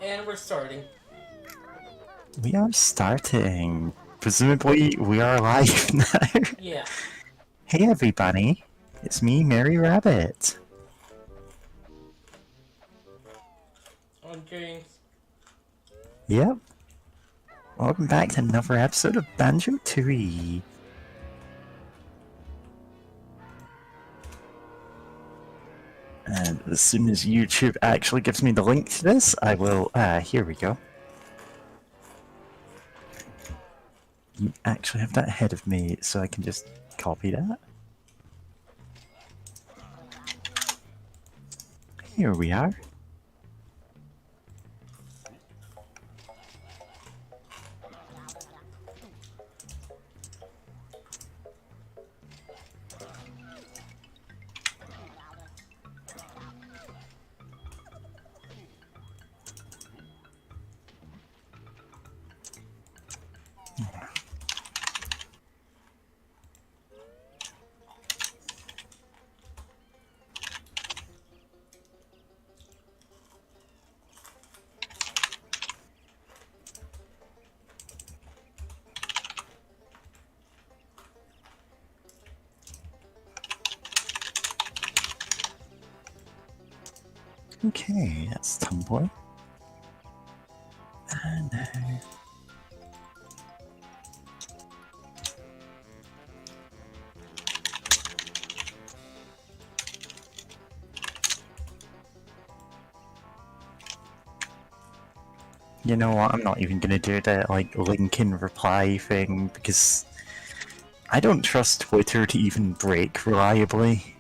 And we're starting. We are starting. Presumably, we are live now. Yeah. Hey everybody, it's me, Mary Rabbit. I'm James. Yep. Welcome back to another episode of Banjo-Tooie. And as soon as YouTube actually gives me the link to this, I will, here we go. You actually have that ahead of me, so I can just copy that. Here we are. Okay, that's Tumblr. And you know what, I'm not even gonna do that, like, link in reply thing, because I don't trust Twitter to even break reliably.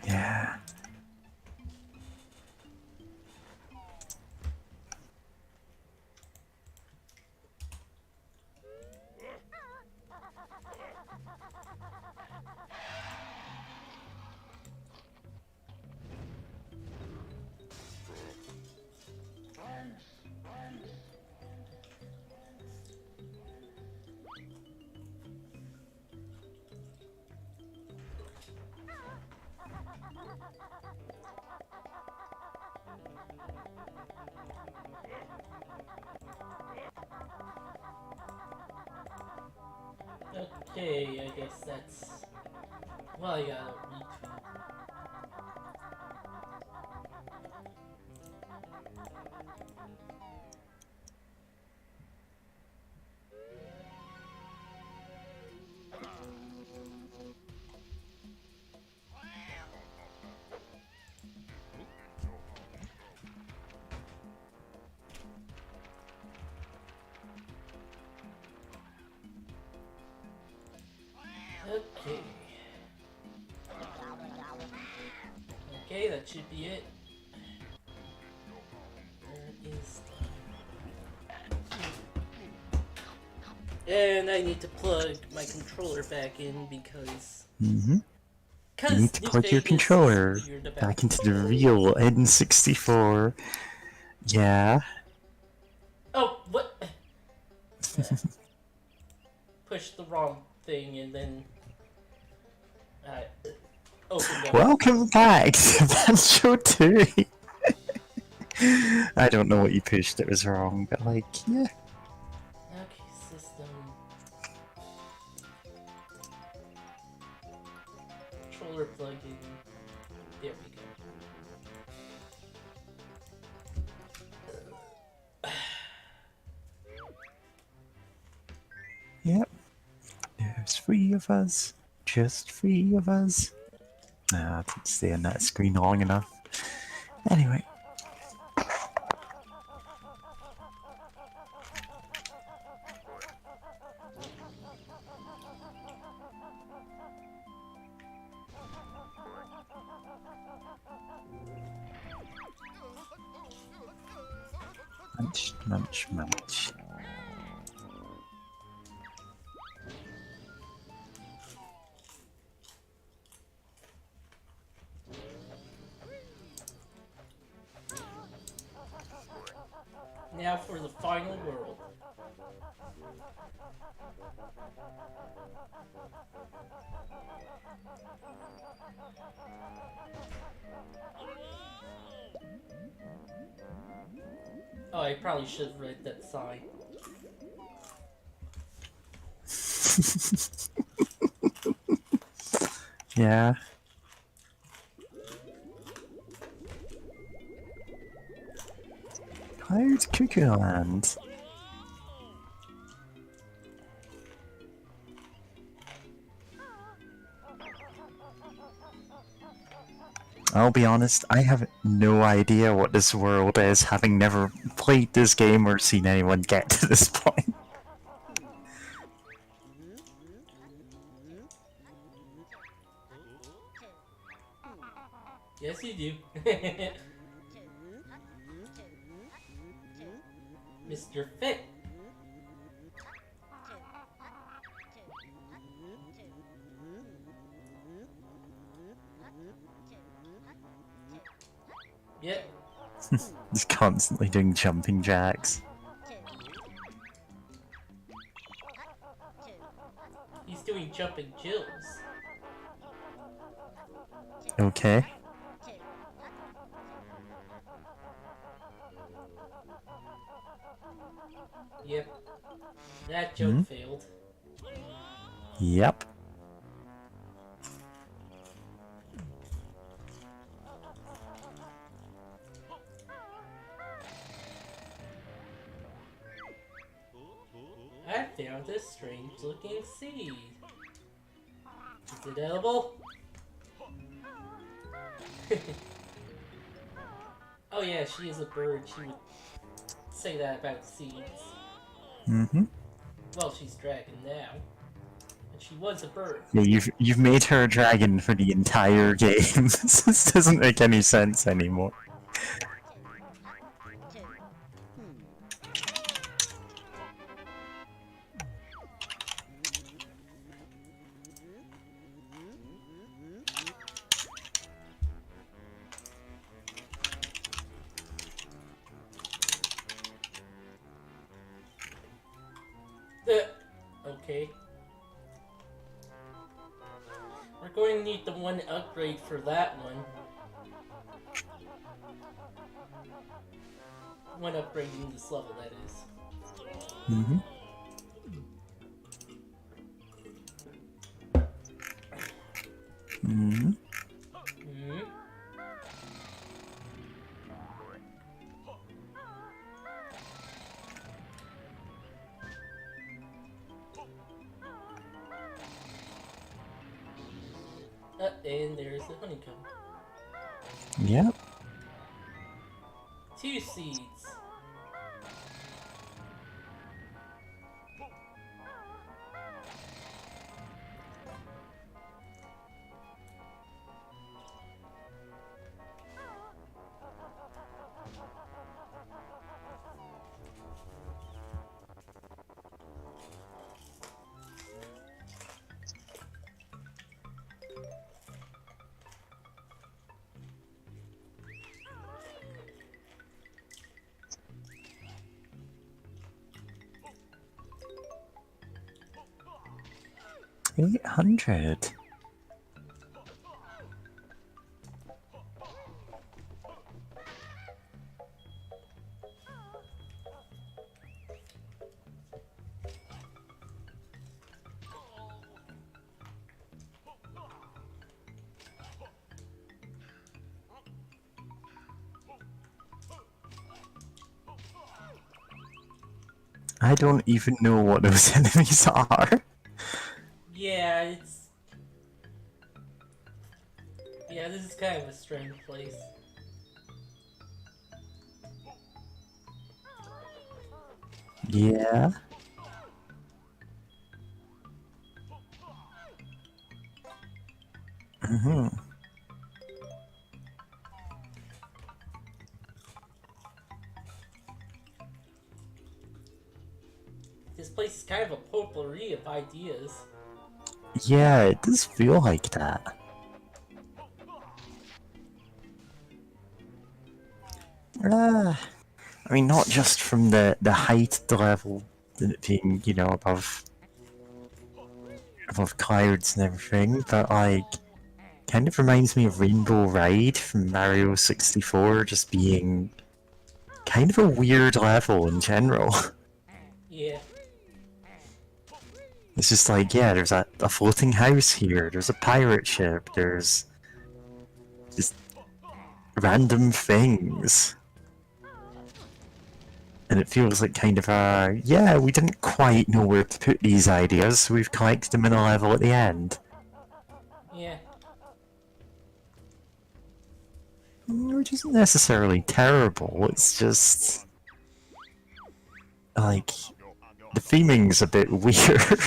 Yeah. Okay, I guess that's... Well, I gotta retweet. Okay. Okay, that should be it. That is done. And I need to plug my controller back in because... You need to New plug your Vegas is controller weird about... back into the real N64. Yeah. Oh, what? Pushed the wrong thing and then... opened up. Welcome back to Banjo-Tooie. I don't know what you pushed that was wrong, but like, yeah. Okay, system. Controller plug-in. There we go. Yep. There's 3 of us. Just 3 of us. Nah, I didn't stay on that screen long enough. Anyway. Munch, munch, munch. Now for the final world. Oh, I probably should have read that sign. Yeah. Cloud Cuckoo Land. I'll be honest, I have no idea what this world is, having never played this game or seen anyone get to this point. Yes, you do. Mr. Fit. Yep. He's constantly doing jumping jacks. He's doing jumping jills. Okay. Yep. That joke failed. Yep. I found this strange looking seed. Is it edible? Oh yeah, she is a bird. She would say that about seeds. Mm-hmm. Well, she's dragon now. And she was a bird. Yeah, you've made her a dragon for the entire game. This doesn't make any sense anymore. Okay. We're going to need the one upgrade for that one. One upgrade in this level, that is. Mm-hmm. Mm-hmm. Mm-hmm. And there's the honeycomb. Yep. 2 seeds. $800. I don't even know what those enemies are. Yeah, it's... Yeah, this is kind of a strange place. Yeah. Mm-hmm. This place is kind of a potpourri of ideas. Yeah, it does feel like that. I mean, not just from the height of the level, it being, you know, above clouds and everything, but like, kind of reminds me of Rainbow Ride from Mario 64, just being kind of a weird level in general. Yeah. It's just like, yeah, there's a floating house here, there's a pirate ship, there's just random things. And it feels like kind of a, yeah, we didn't quite know where to put these ideas, so we've collected them in a level at the end. Yeah. Which isn't necessarily terrible, it's just... like, the theming's a bit weird.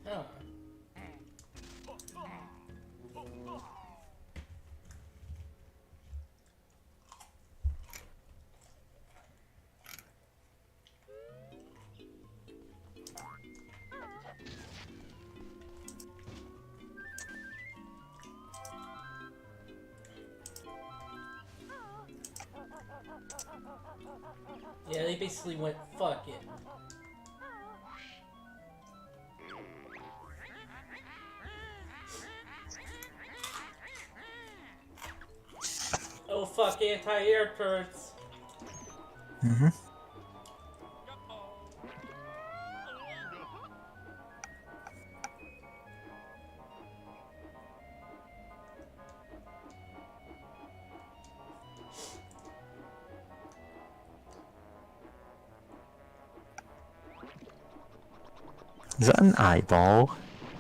Huh. Yeah, they basically went, fuck it. Oh fuck, anti-air turrets. Mm-hmm. Is that an eyeball?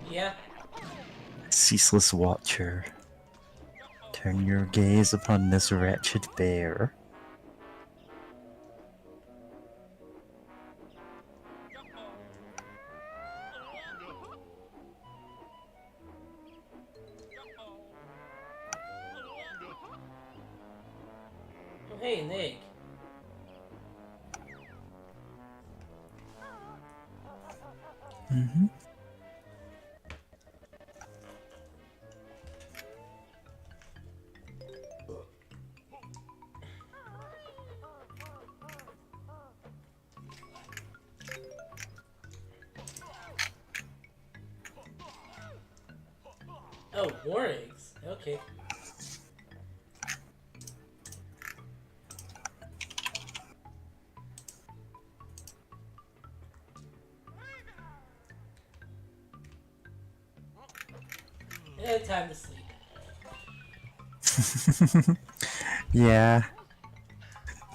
Yeah. Ceaseless watcher. Turn your gaze upon this wretched bear. Oh hey, an egg. Mm-hmm. Oh, more eggs. Okay. Time to sleep. Yeah.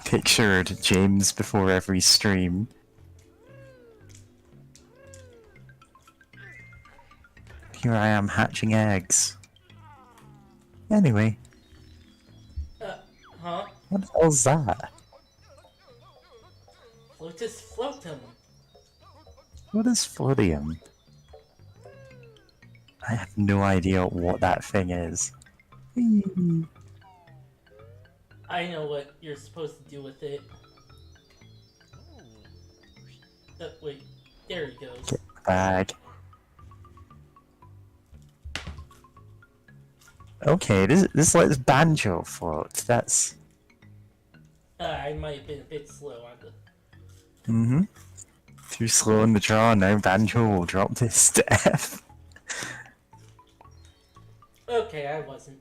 Pictured James before every stream. Here I am hatching eggs. Anyway, Huh? what the hell's that? Floatus floatum. What is Floodium? I have no idea what that thing is. I know what you're supposed to do with it. Wait, there he goes. Get the bag. Okay, this lets banjo float. That's... I might have been a bit slow on the... Mm-hmm. Too slow in the draw, now banjo will drop to his death. Okay, I wasn't.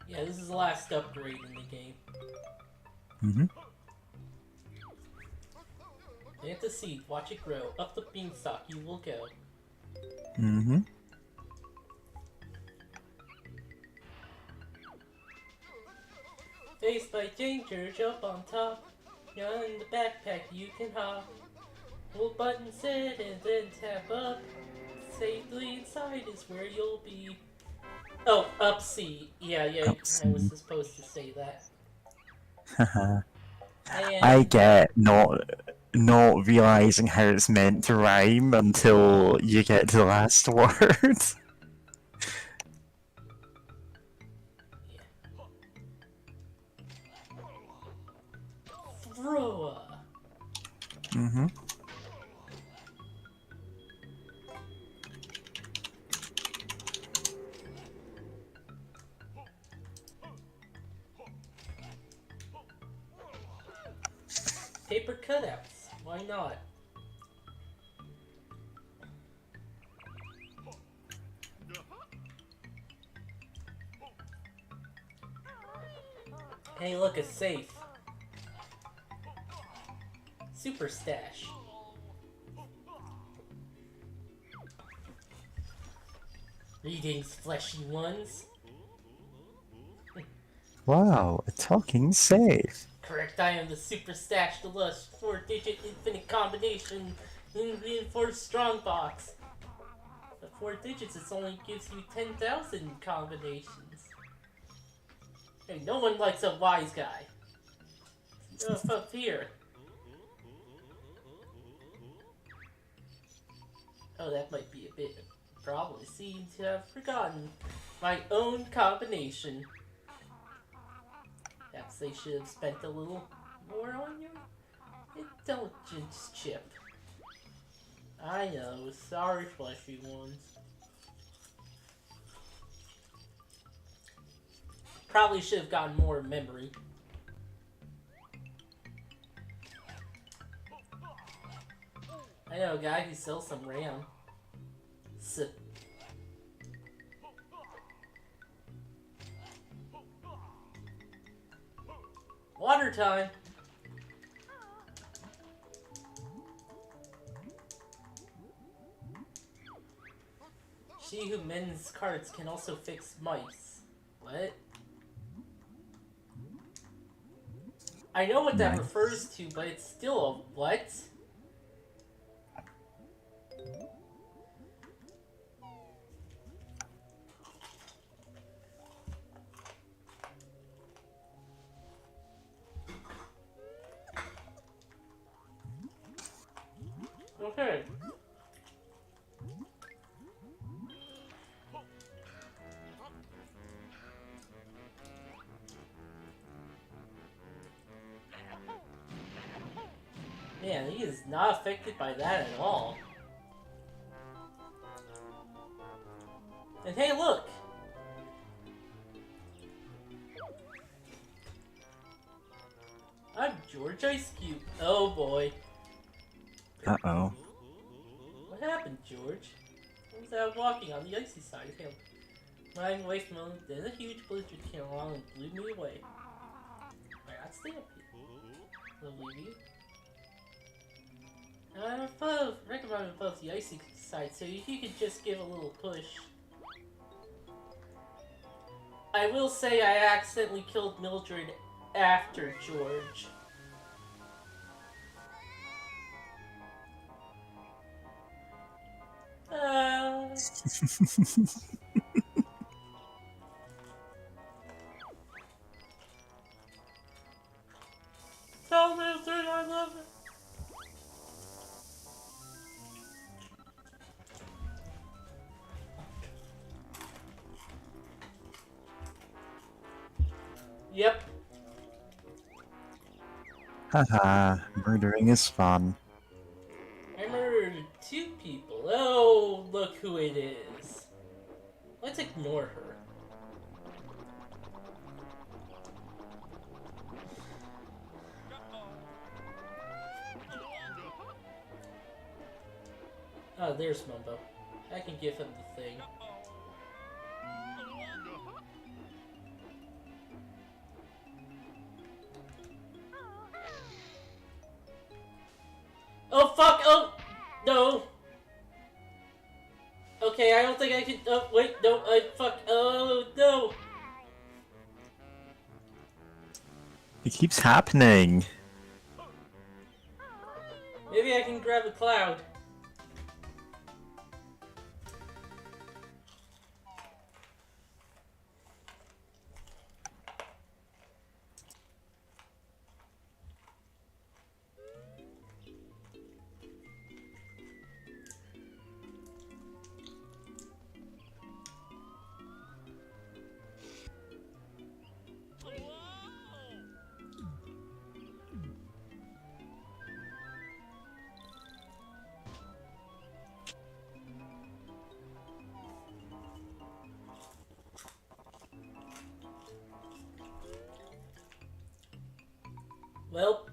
Yeah, this is the last upgrade in the game. Mm-hmm. Plant the seed, watch it grow. Up the beanstalk you will go. Mm-hmm. Faced by danger, jump on top. Down in the backpack you can hop. Hold button set and then tap up. Safely inside is where you'll be. Oh, up C. Yeah, Up I was C. supposed to say that. Haha. And I get not realizing how it's meant to rhyme until you get to the last word. Vroa. Mm-hmm. Paper cutouts. Why not? Hey, look, a safe. Super stash. Greetings, fleshy ones. Wow, a talking safe. Correct, I am the Super Stash Deluxe 4-digit infinite combination in reinforced strongbox. At 4 digits, it only gives you 10,000 combinations. Hey, no one likes a wise guy. Up here. Oh, that might be a bit probably seem to have forgotten my own combination. Perhaps they should have spent a little more on your intelligence chip. I know, sorry, fleshy ones. Probably should have gotten more memory. I know a guy who sells some RAM. Water time! She who mends carts can also fix mice. What? I know what that Nice. refers to, but it's still a what? Okay. Man, he is not affected by that at all. And hey, look! I'm George Ice Cube. Oh boy. Uh-oh. What happened, George? I was out walking on the icy side of him. Riding away from him, then a huge blizzard came along and blew me away. I got stay up here. We'll leave you. I'm above, recommend above the icy side, so you could just give a little push. I will say I accidentally killed Mildred after George. Tell Mildred I love her. Yep. Haha, murdering is fun. I murdered 2 people. Oh, look who it is. Let's ignore her. Oh, there's Mumbo. I can give him the thing. Oh, fuck! Oh! No! Okay, I don't think I can. Oh, wait, no, fuck. Oh, no! It keeps happening. Maybe I can grab a cloud. Well,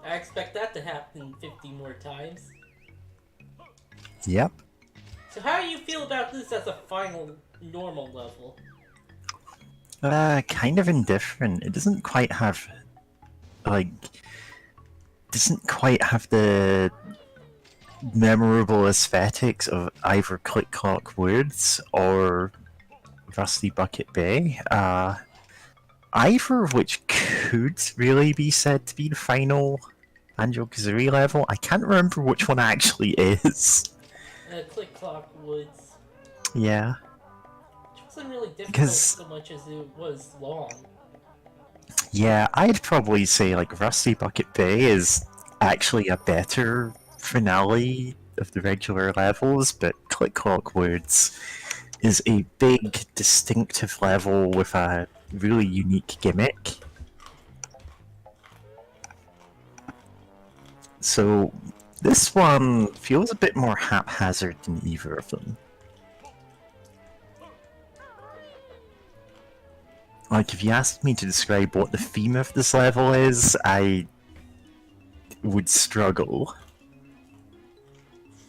I expect that to happen 50 more times. Yep. So how do you feel about this as a final normal level? Kind of indifferent. It doesn't quite have, like, doesn't quite have the memorable aesthetics of either Click Clock Woods or Rusty Bucket Bay. Either of which could really be said to be the final Banjo-Kazooie level. I can't remember which one actually is. Click Clock Woods. Yeah. Which wasn't really difficult Because, so much as it was long. yeah, I'd probably say, like, Rusty Bucket Bay is actually a better finale of the regular levels, but Click Clock Woods is a big, distinctive level with a really unique gimmick. So, this one feels a bit more haphazard than either of them. Like, if you asked me to describe what the theme of this level is, I would struggle.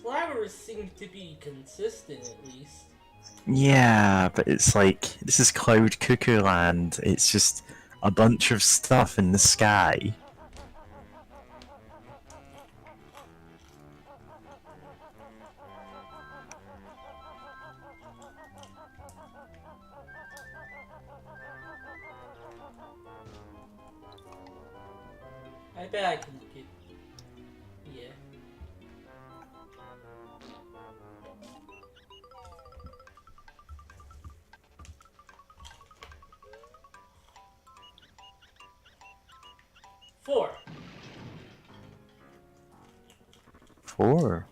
Flowers seem to be consistent, at least. Yeah, but it's like, this is Cloud Cuckoo Land. It's just a bunch of stuff in the sky. I bet I can get... yeah. Four. 4.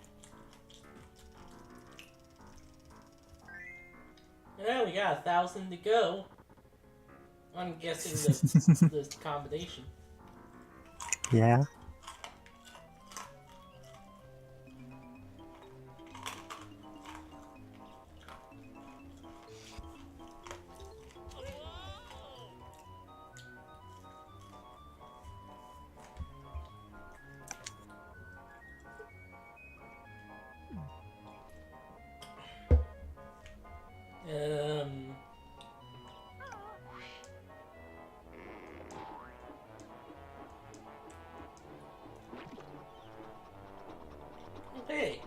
Well, we got 1,000 to go. I'm guessing the combination. Yeah. Um... Hey.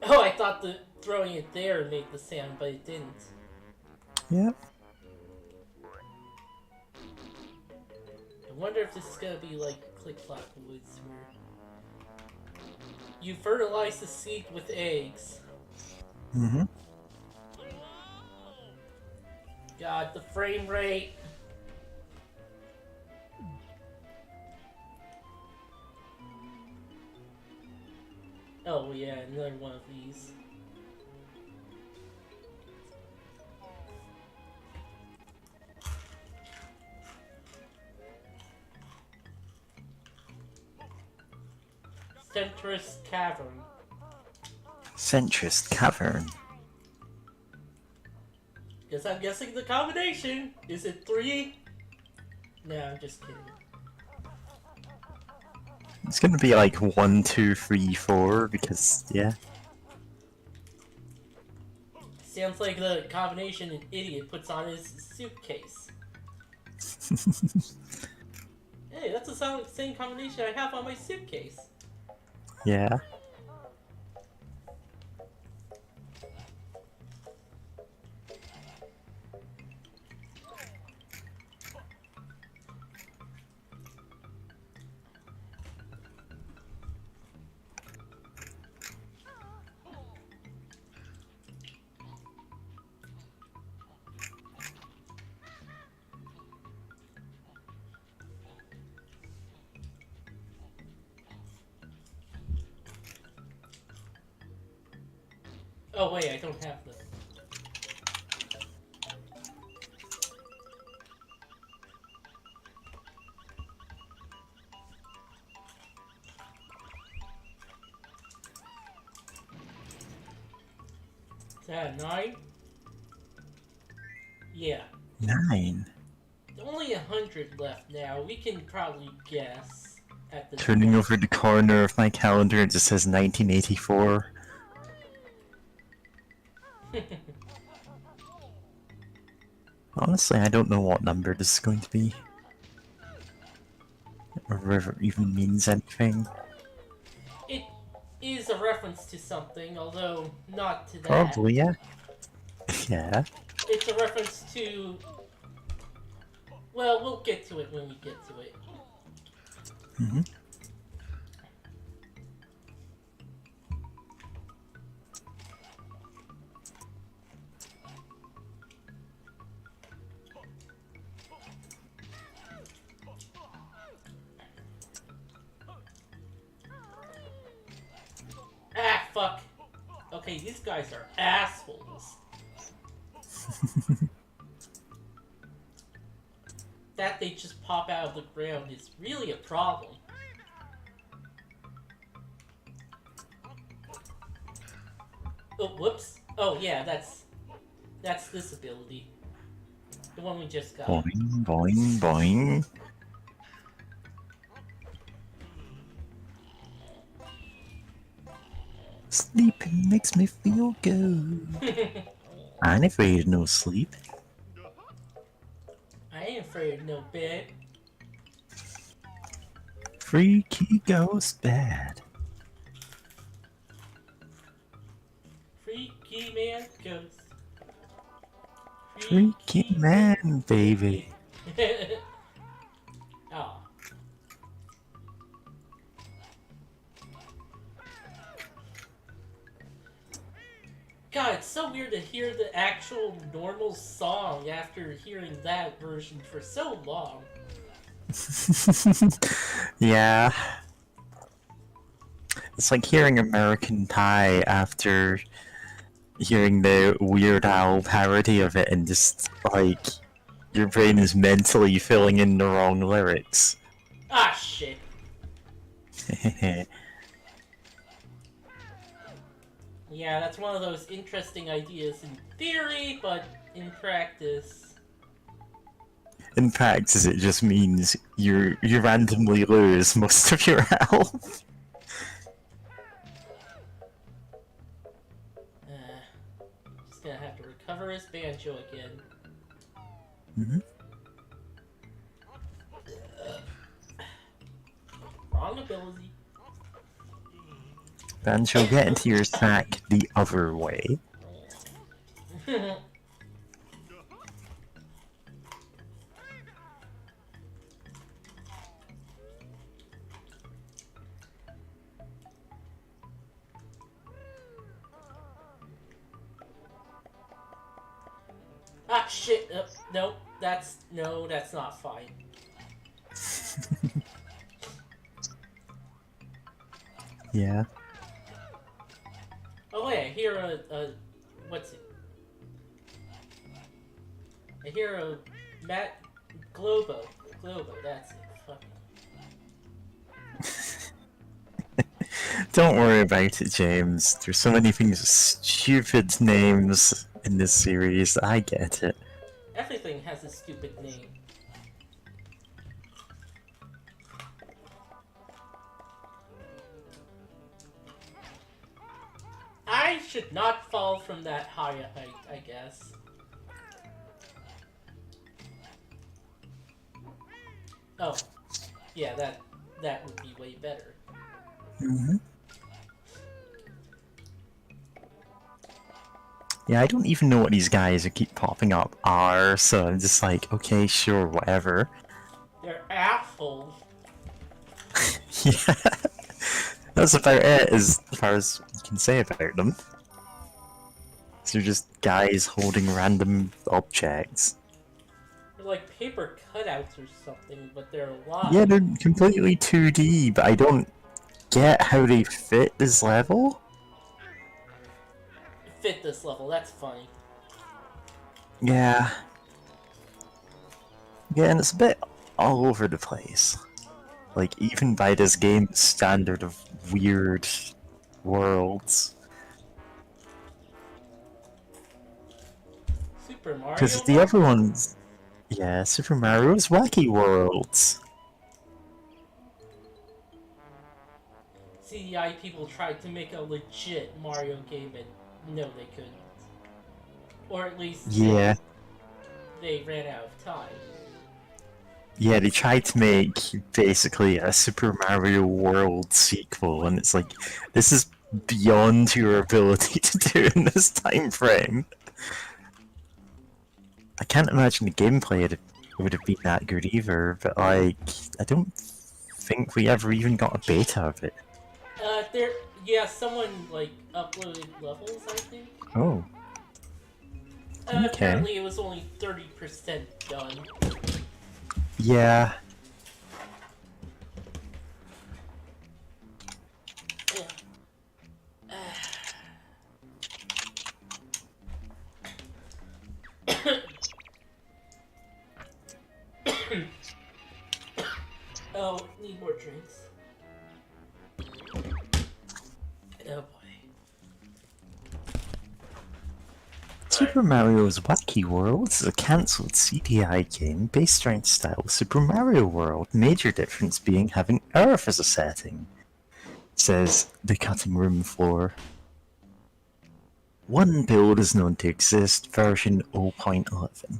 Oh, I thought that throwing it there made the sound, but it didn't. Yep. I wonder if this is gonna be like Click Clock Woods, where you fertilize the seed with eggs. Mm-hmm. God, the frame rate. Oh yeah, another one of these. Centrist Cavern. Centrist Cavern. Guess I'm guessing the combination. Is it 3? No, I'm just kidding. It's gonna be like 1, 2, 3, 4, because, yeah. Sounds like the combination an idiot puts on his suitcase. Hey, that's the same combination I have on my suitcase. Yeah. Oh wait, I don't have this. 9? Yeah. 9. Only 100 left now. We can probably guess at this Turning point. over the corner of my calendar, it just says 1984. Honestly, I don't know what number this is going to be. Or if it even means anything. It is a reference to something, although not to that. Probably, yeah. Yeah. It's a reference to... Well, we'll get to it when we get to it. Mm-hmm. Ah, fuck. Okay, these guys are assholes. That they just pop out of the ground is really a problem. Oh, whoops. Oh, yeah, that's this ability. The one we just got. Boing, boing, boing. Sleeping makes me feel good. I ain't afraid of no sleep. I ain't afraid of no bed. Freaky ghost bad. Freaky man ghost. Freaky man, baby. Oh. God, it's so weird to hear the actual normal song after hearing that version for so long. Yeah. It's like hearing American Pie after hearing the Weird Al parody of it and just, like, your brain is mentally filling in the wrong lyrics. Ah, shit. Yeah, that's one of those interesting ideas in theory, but in practice... In practice, it just means you randomly lose most of your health. Just gonna have to recover his banjo again. Mm-hmm. Wrong ability. Banjo, get into your sack the other way. Ah, shit. Nope. That's not fine. Yeah. Oh wait, I hear what's it? I hear a Globo, that's it. Fuck. Don't worry about it, James. There's so many things with stupid names in this series. I get it. Everything has a stupid name. I should not fall from that high a height, I guess. Oh, yeah, that would be way better. Mm-hmm. Yeah, I don't even know what these guys who keep popping up are, so I'm just like, okay, sure, whatever. They're assholes. Yeah, that's about it, as far as you can say about them. So they're just guys holding random objects. They're like paper cutouts or something, but they're alive. Yeah, they're completely 2D, but I don't get how they fit this level. Fit this level, that's funny. Yeah. Yeah, and it's a bit all over the place. Like, even by this game's standard of weird worlds. Super Mario Because the World? other ones, yeah, Super Mario's Wacky Worlds. CDI people tried to make a legit Mario game and no, they couldn't. Or at least Yeah, they ran out of time. yeah, they tried to make basically a Super Mario World sequel, and it's like, this is beyond your ability to do in this time frame. I can't imagine the gameplay would have been that good either, but like, I don't think we ever even got a beta of it. Yeah, someone like uploaded levels, I think. Oh, okay. Apparently, it was only 30% done. Yeah. Oh, need more drinks. Oh boy. Super Mario's Wacky World is a cancelled CDI game based around style Super Mario World, major difference being having Earth as a setting, says the cutting room floor. One build is known to exist, version 0.11.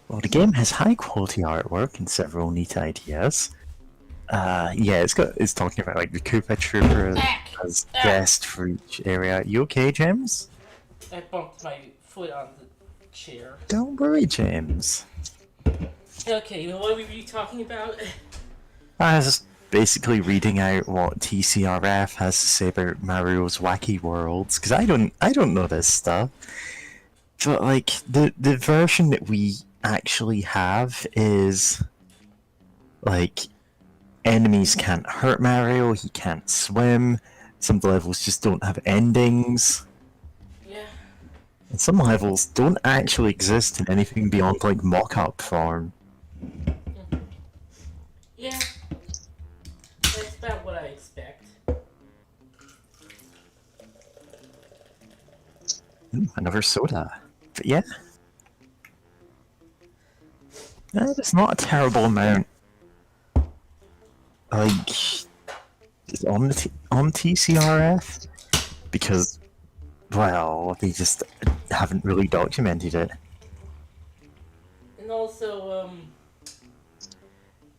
While the game has high quality artwork and several neat ideas, yeah, it's talking about like the Koopa Trooper as guest for each area. You okay, James? I bumped my foot on the chair. Don't worry, James. Okay, what were you talking about? I was just basically reading out what TCRF has to say about Mario's Wacky Worlds, because I don't know this stuff. But like the version that we actually have is like enemies can't hurt Mario, he can't swim, some of the levels just don't have endings. Yeah. And some levels don't actually exist in anything beyond like mock-up form. Yeah. That's about what I expect. Another soda. But yeah. That is not a terrible amount. Like, on TCRF, because, well, they just haven't really documented it. And also,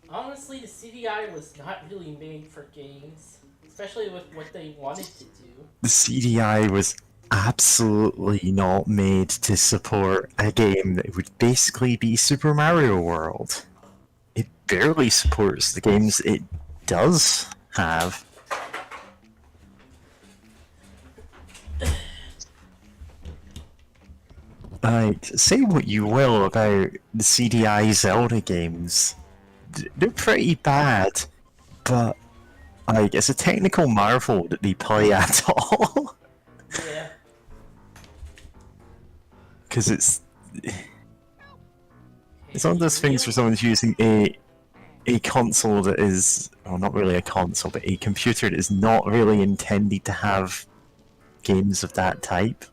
honestly, the CDI was not really made for games, especially with what they wanted to do. The CDI was absolutely not made to support a game that would basically be Super Mario World. It barely supports the games it does have. Like, say what you will about the CDI Zelda games, they're pretty bad, but like, it's a technical marvel that they play at all. Yeah. Because it's one of those things where someone's using a console that is, well, not really a console, but a computer that is not really intended to have games of that type,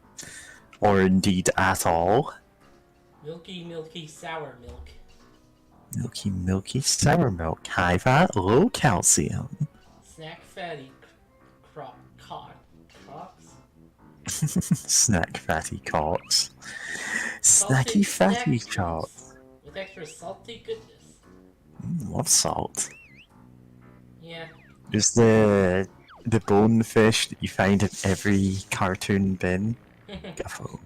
or indeed at all. Milky, milky, sour milk. Milky, milky sour milk, high fat, low calcium. Snack fatty cocks. Snack fatty cocks. Salted Snacky fatty snack cocks. juice with extra salty goodness. Love salt. Yeah. There's the bonefish that you find in every cartoon bin. Guffo.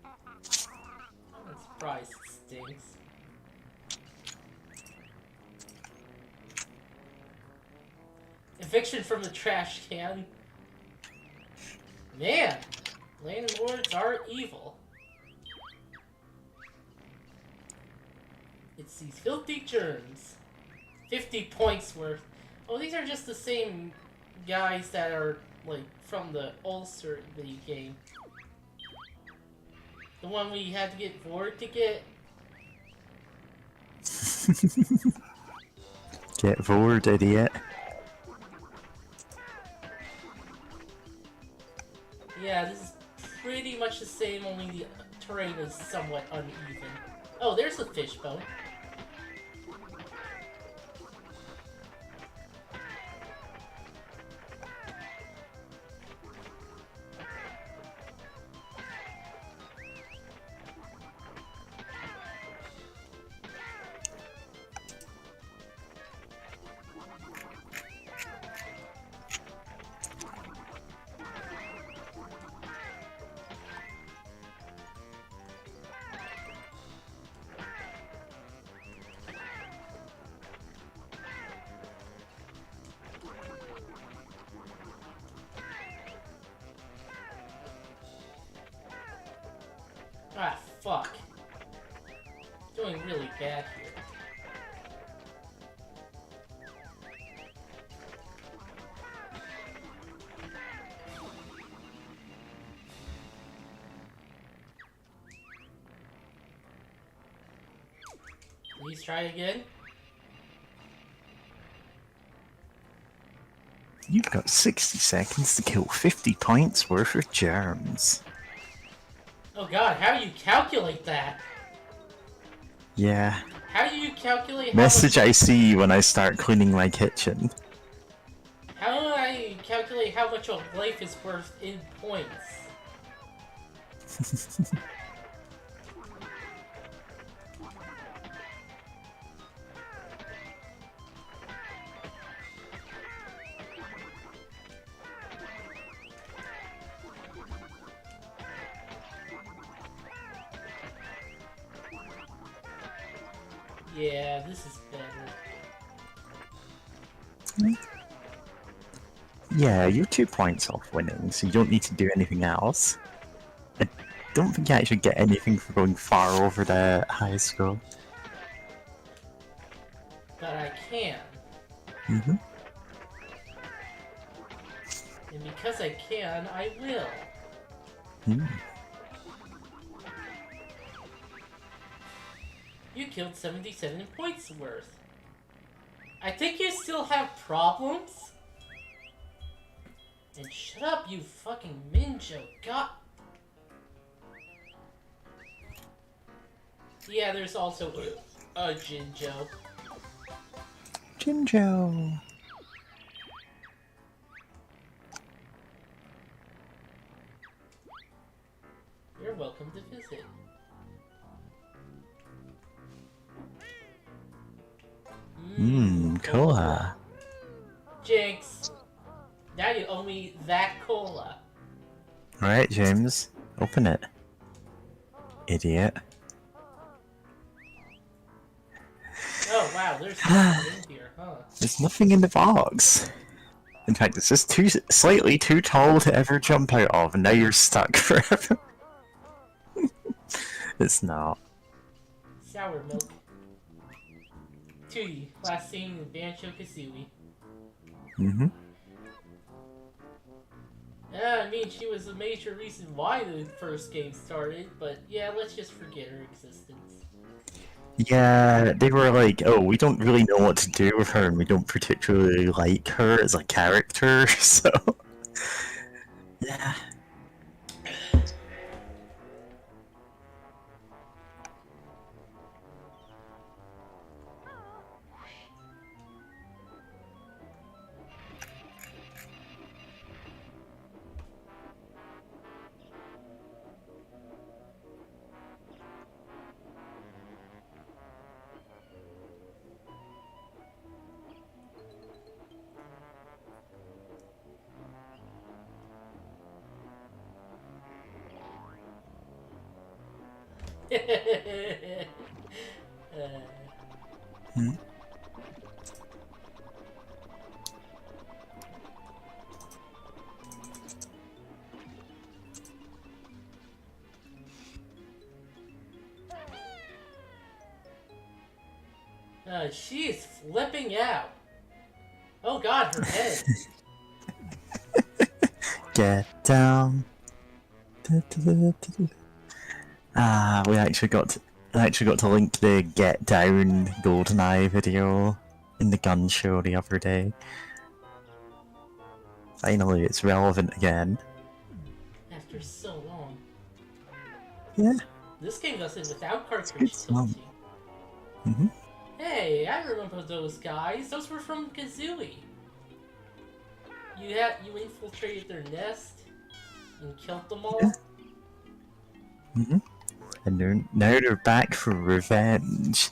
I'm surprised it stinks. Eviction from the trash can. Man, landlords are evil. It's these filthy germs. 50 points worth. Oh, these are just the same guys that are, like, from the Ulcer video game. The one we had to get Vord to get. Get Vord, idiot. much the same, only the terrain is somewhat uneven. Oh, there's a fishbone. Ah, fuck. Doing really bad here. Please try again. You've got 60 seconds to kill 50 points worth of germs. Oh god, how do you calculate that? Yeah. How do you calculate how Message much... I see when I start cleaning my kitchen. How do I calculate how much a life is worth in points? Yeah, this is better. Yeah, you're 2 points off winning, so you don't need to do anything else. I don't think you actually get anything for going far over the high score. But I can. Mm-hmm. And because I can, I will. Mm. You killed 77 points worth. I think you still have problems? And shut up, you fucking Minjo. God. Yeah, there's also a Jinjo. Jinjo. You're welcome to visit. Cola. Jinx. Now you owe me that cola. Alright, James. Open it. Idiot. Oh wow, there's nothing in here, huh? There's nothing in the box. In fact, it's just slightly too tall to ever jump out of, and now you're stuck forever. It's not. Sour milk. Tooie, last seen in Banjo-Kazooie. Mm-hmm. Yeah, I mean, she was a major reason why the first game started, but yeah, let's just forget her existence. Yeah, they were like, oh, we don't really know what to do with her, and we don't particularly like her as a character, so... Yeah. Hmm? She is flipping out. Oh god, her head. Get down. Ah, we actually got to link the Get Down GoldenEye video in the gun show the other day. Finally, it's relevant again. After so long. Yeah, This game goes in without cartridge good song. tilting. Mm-hmm. Hey, I remember those guys. Those were from Kazooie. You infiltrated their nest and killed them all. Mm-hmm. And now they're back for revenge.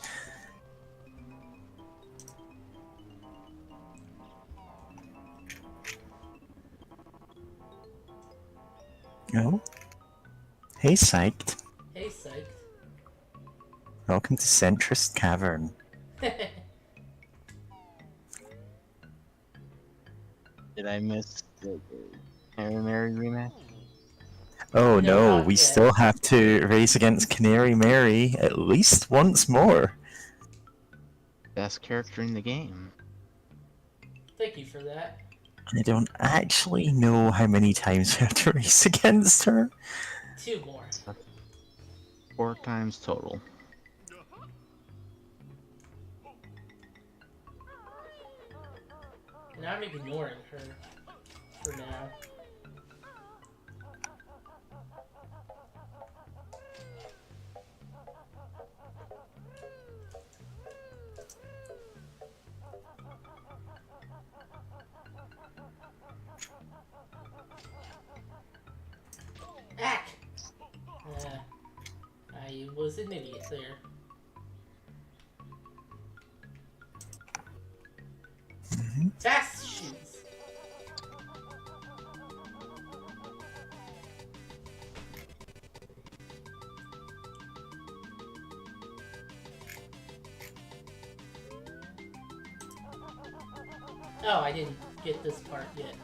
Oh. Hey, Psyched. Hey, psyched. Welcome to Centrist Cavern. Did I miss the Canary Mary rematch? Oh No, no, not we yet. still have to race against Canary Mary at least once more. Best character in the game. Thank you for that. I don't actually know how many times we have to race against her. 2 more. 4 times total. And I'm ignoring her for now. Ack! I was an idiot there. Fast shoes! Oh, I didn't get this part yet.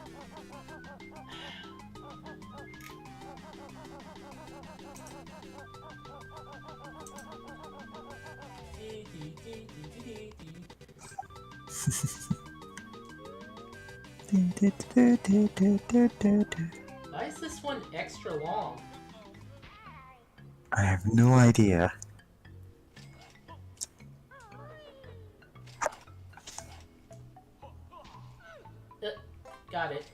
Why is this one extra long? I have no idea. Got it.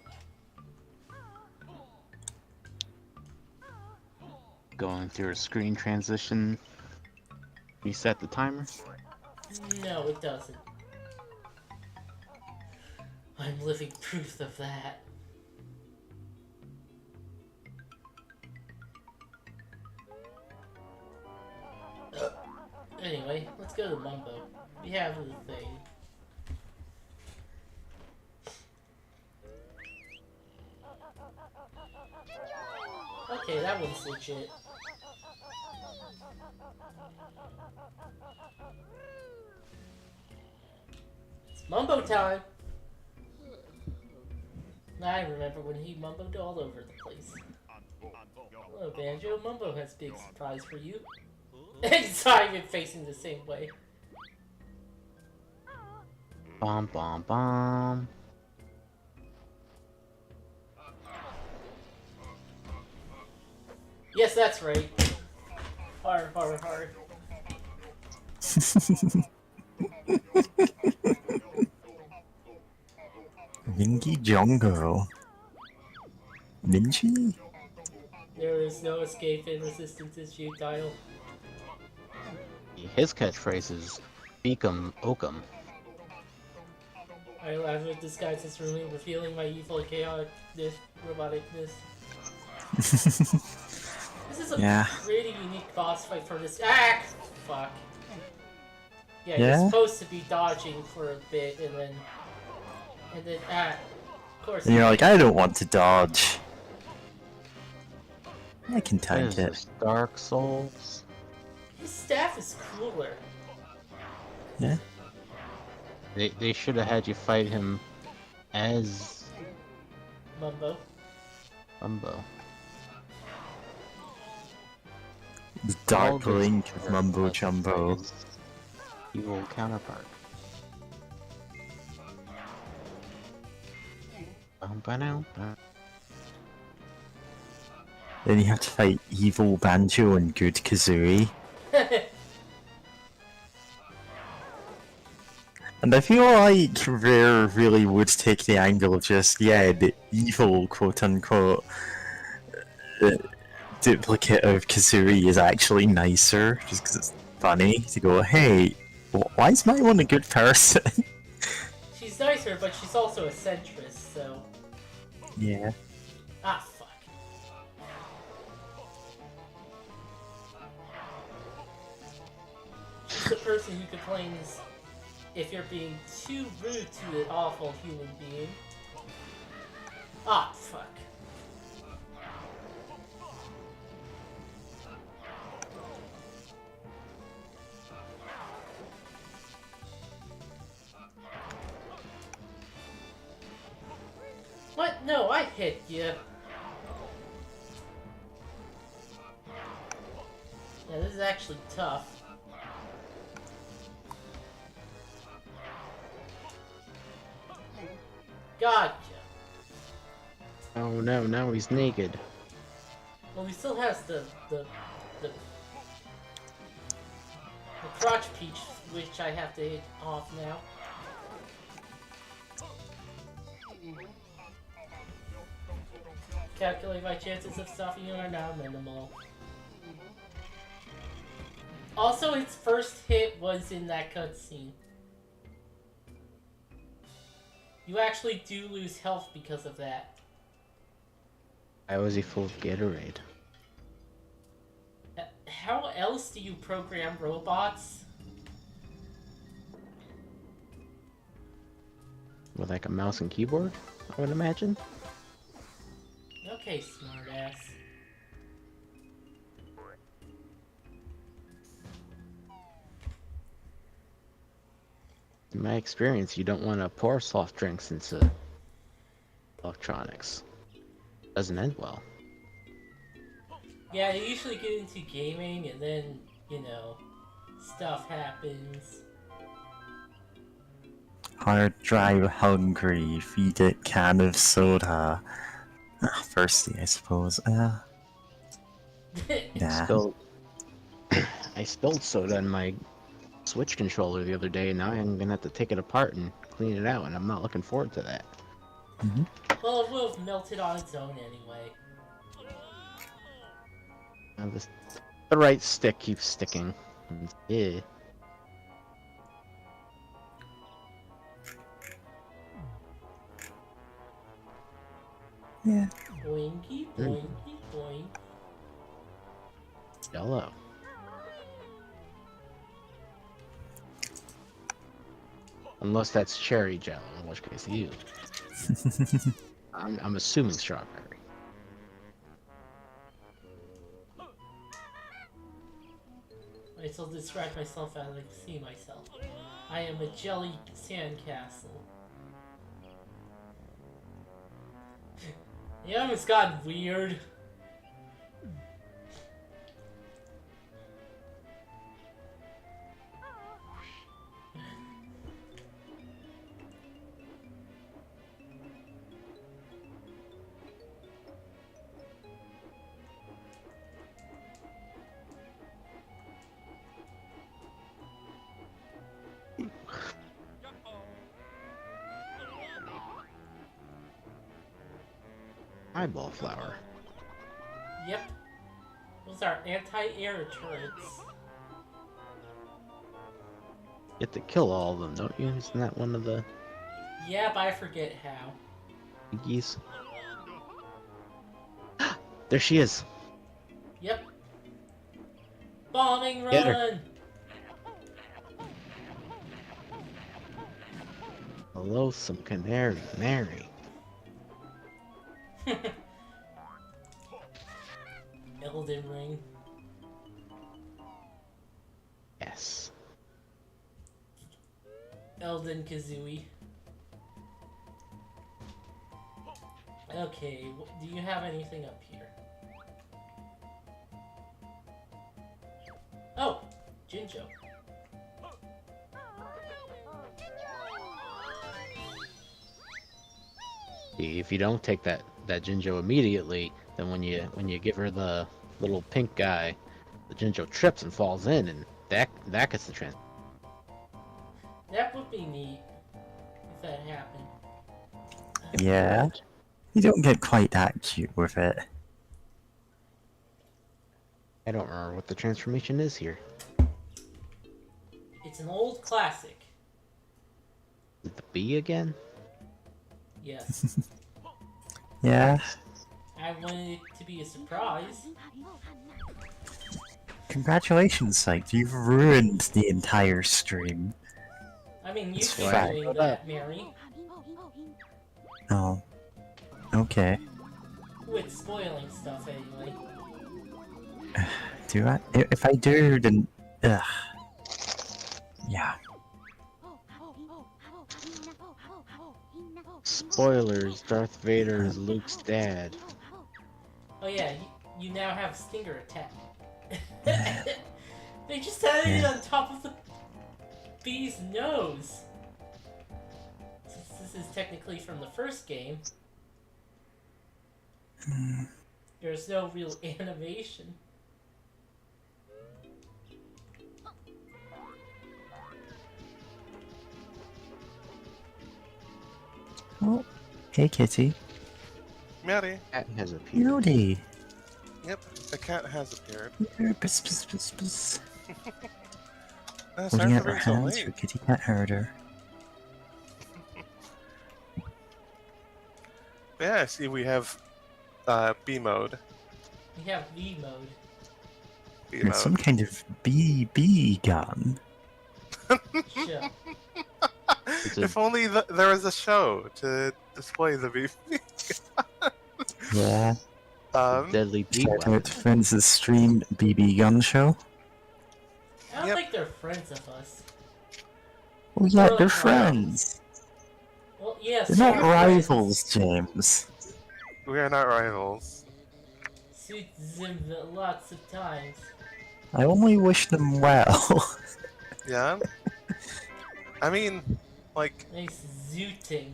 Going through a screen transition. Reset the timer. No, it doesn't. I'm living proof of that. Anyway, let's go to Mumbo. We have the thing. Okay, that one's legit. It's Mumbo time! I remember when he mumboed all over the place. Hello, Banjo. Mumbo has a big surprise for you. He's not even facing the same way. Bomb, bomb, bomb. Yes, that's right. Hard, hard, hard. Mingy Jongo. Minchi? There is no escape and resistance is futile. His catchphrase is Beacom Oakum. I laugh with disguise as rooming, revealing my evil chaoticness, roboticness. This is a really unique boss fight for this. Ah! Fuck. Yeah, you're supposed to be dodging for a bit and then. Of course. And you're like, I don't want to dodge. I can What tank is it. this, Dark Souls? His staff is cooler. Yeah. They should have had you fight him as Mumbo. Mumbo. The Dark All this Link of Mumbo Jumbo. his evil counterpart. Then you have to fight evil Banjo and good Kazooie. And I feel like Rare really would take the angle of just, yeah, the evil quote-unquote duplicate of Kazooie is actually nicer, just because it's funny to go, hey, why is my one a good person? She's nicer, but she's also a centrist, so... Yeah. Ah, fuck. She's the person who complains if you're being too rude to an awful human being. Ah, fuck. What? No, I hit you. Yeah, this is actually tough. Gotcha. Oh no, now he's naked. Well, he still has the crotch peach, which I have to hit off now. Calculate my chances of stopping you are now minimal. Also, its first hit was in that cutscene. You actually do lose health because of that. Why was he full of Gatorade? How else do you program robots? With like a mouse and keyboard, I would imagine. Okay, smartass. In my experience, you don't want to pour soft drinks into electronics. Doesn't end well. Yeah, they usually get into gaming and then, you know, stuff happens. Hard drive hungry, feed it can of soda. Thirsty, I suppose. Yeah. I spilled soda in my Switch controller the other day, and now I'm gonna have to take it apart and clean it out, and I'm not looking forward to that. Well, it will have melted on its own anyway. Now the right stick keeps sticking. Yeah. Yeah. Boinky, boinky, boink. Hello. Unless that's cherry jello, in which case you. I'm assuming strawberry. I shall describe myself as I see myself. I am a jelly sandcastle. Yeah, it's gotten weird. Eyeball flower. Yep. Those are anti-air turrets. You have to kill all of them, don't you? Isn't that one of the Yeah, but I forget how. jiggies? There she is. Yep. Bombing Get her. run! Hello, some canary, Mary. Elden Ring. Yes. Elden Kazooie. Okay, do you have anything up here? Oh! Jinjo. If you don't take that Jinjo immediately, then when you give her the little pink guy, the Jinjo trips and falls in, and that gets the trans. That would be neat if that happened. Yeah. You don't get quite that cute with it. I don't remember what the transformation is here. It's an old classic. Is it the bee again? Yes. Yeah. I wanted it to be a surprise. Congratulations, Psych. You've ruined the entire stream. I mean, you It's keep fine. doing that, Mary. Oh. Okay. Quit spoiling stuff anyway. Do I? If I do, then. Ugh. Yeah. Spoilers, Darth Vader is Luke's dad. Oh yeah, you now have Stinger attack. They just had it on top of the bee's nose. Since this is technically from the first game, there's no real animation. Oh. Hey, kitty. Meowdy. Cat has appeared. Howdy. Yep, a cat has appeared. Pss, pss, pss, pss. Sorry Holding out for her being so hands late. for kitty cat herder. Yeah, I see we have B mode. We have V mode. B And mode. some kind of BB gun. Sure. It's a, If only there was a show to display the B. Yeah. deadly bee Shout weapon. out to friends of the stream BB gun show. I don't Yep. think they're friends of us. Oh yeah, We're they're like friends. Well, yes, They're not we're friends. rivals, James. We are not rivals. Suits them lots of times. I only wish them well. Yeah. I mean, like, Nice zooting.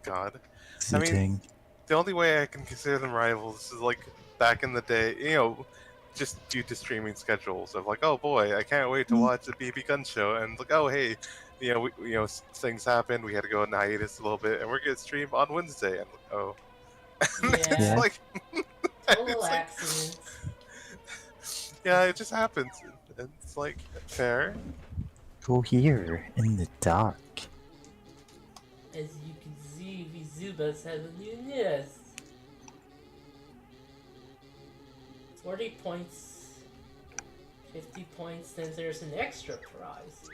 God. Sitting. The only way I can consider them rivals is like back in the day, just due to streaming schedules of like, oh boy, I can't wait to watch the BB gun show, and like, oh hey, things happened, we had to go on hiatus a little bit, and we're gonna stream on Wednesday, and like, oh, Yeah. it's like, Total it's like, accident. yeah, it just happens, and it's like fair. Go here in the dark. As you can see, Vizubas has a new nest. 40 points, 50 points, then there's an extra prize.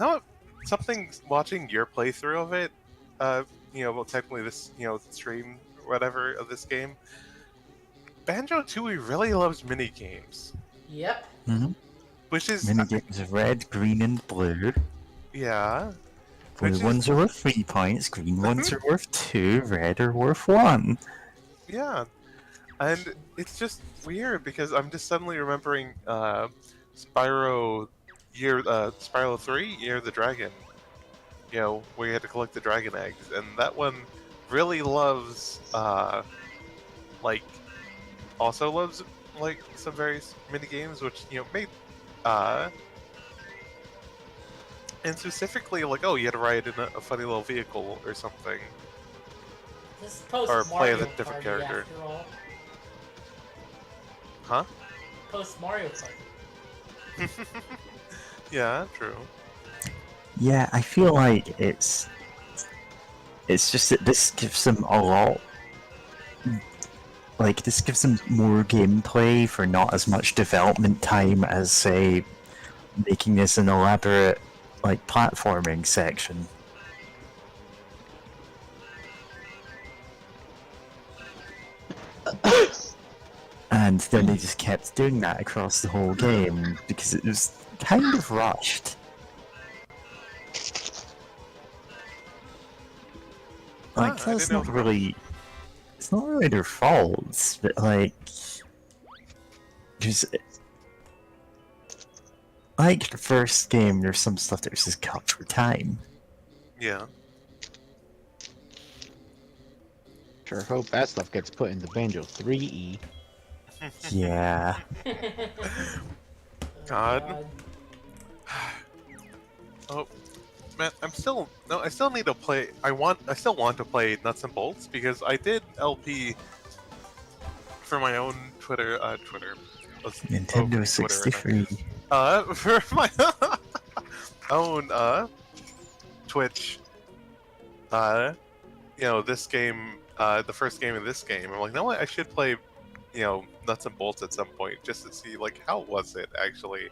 No, something watching your playthrough of it, well, technically this, stream, whatever, of this game, banjo-tooie really loves mini games, Yep. Mm-hmm. which is, Mini games of red, green, and blue. yeah, Blue Which is- ones are worth 3 points, green ones are worth 2, red are worth 1. yeah, and it's just weird because I'm just suddenly remembering, Spyro 3, Year of the Dragon, where you had to collect the dragon eggs, and that one really loves, also loves, some various mini games, which, made, and specifically, oh, you had to ride in a funny little vehicle or something. This is post Or play as Mario a different Party character. after all. Huh? Post Mario Party. Yeah, true. Yeah, I feel like it's just that this gives them a lot. Like, this gives them more gameplay for not as much development time as, say, making this an elaborate, platforming section. And then they just kept doing that across the whole game because it was kind of rushed. I That's didn't not know. really. It's not really their fault, but just like the first game, there's some stuff that was just cut for time. Yeah. Sure hope that stuff gets put into Banjo 3E. Yeah. God. Oh, man, I still need to play. I still want to play Nuts and Bolts because I did LP for my own Twitter, let's Nintendo open Twitter right 63. now. For my own Twitch, this game, the first game of this game, I'm like, no, I should play, nuts and bolts at some point just to see like how was it actually,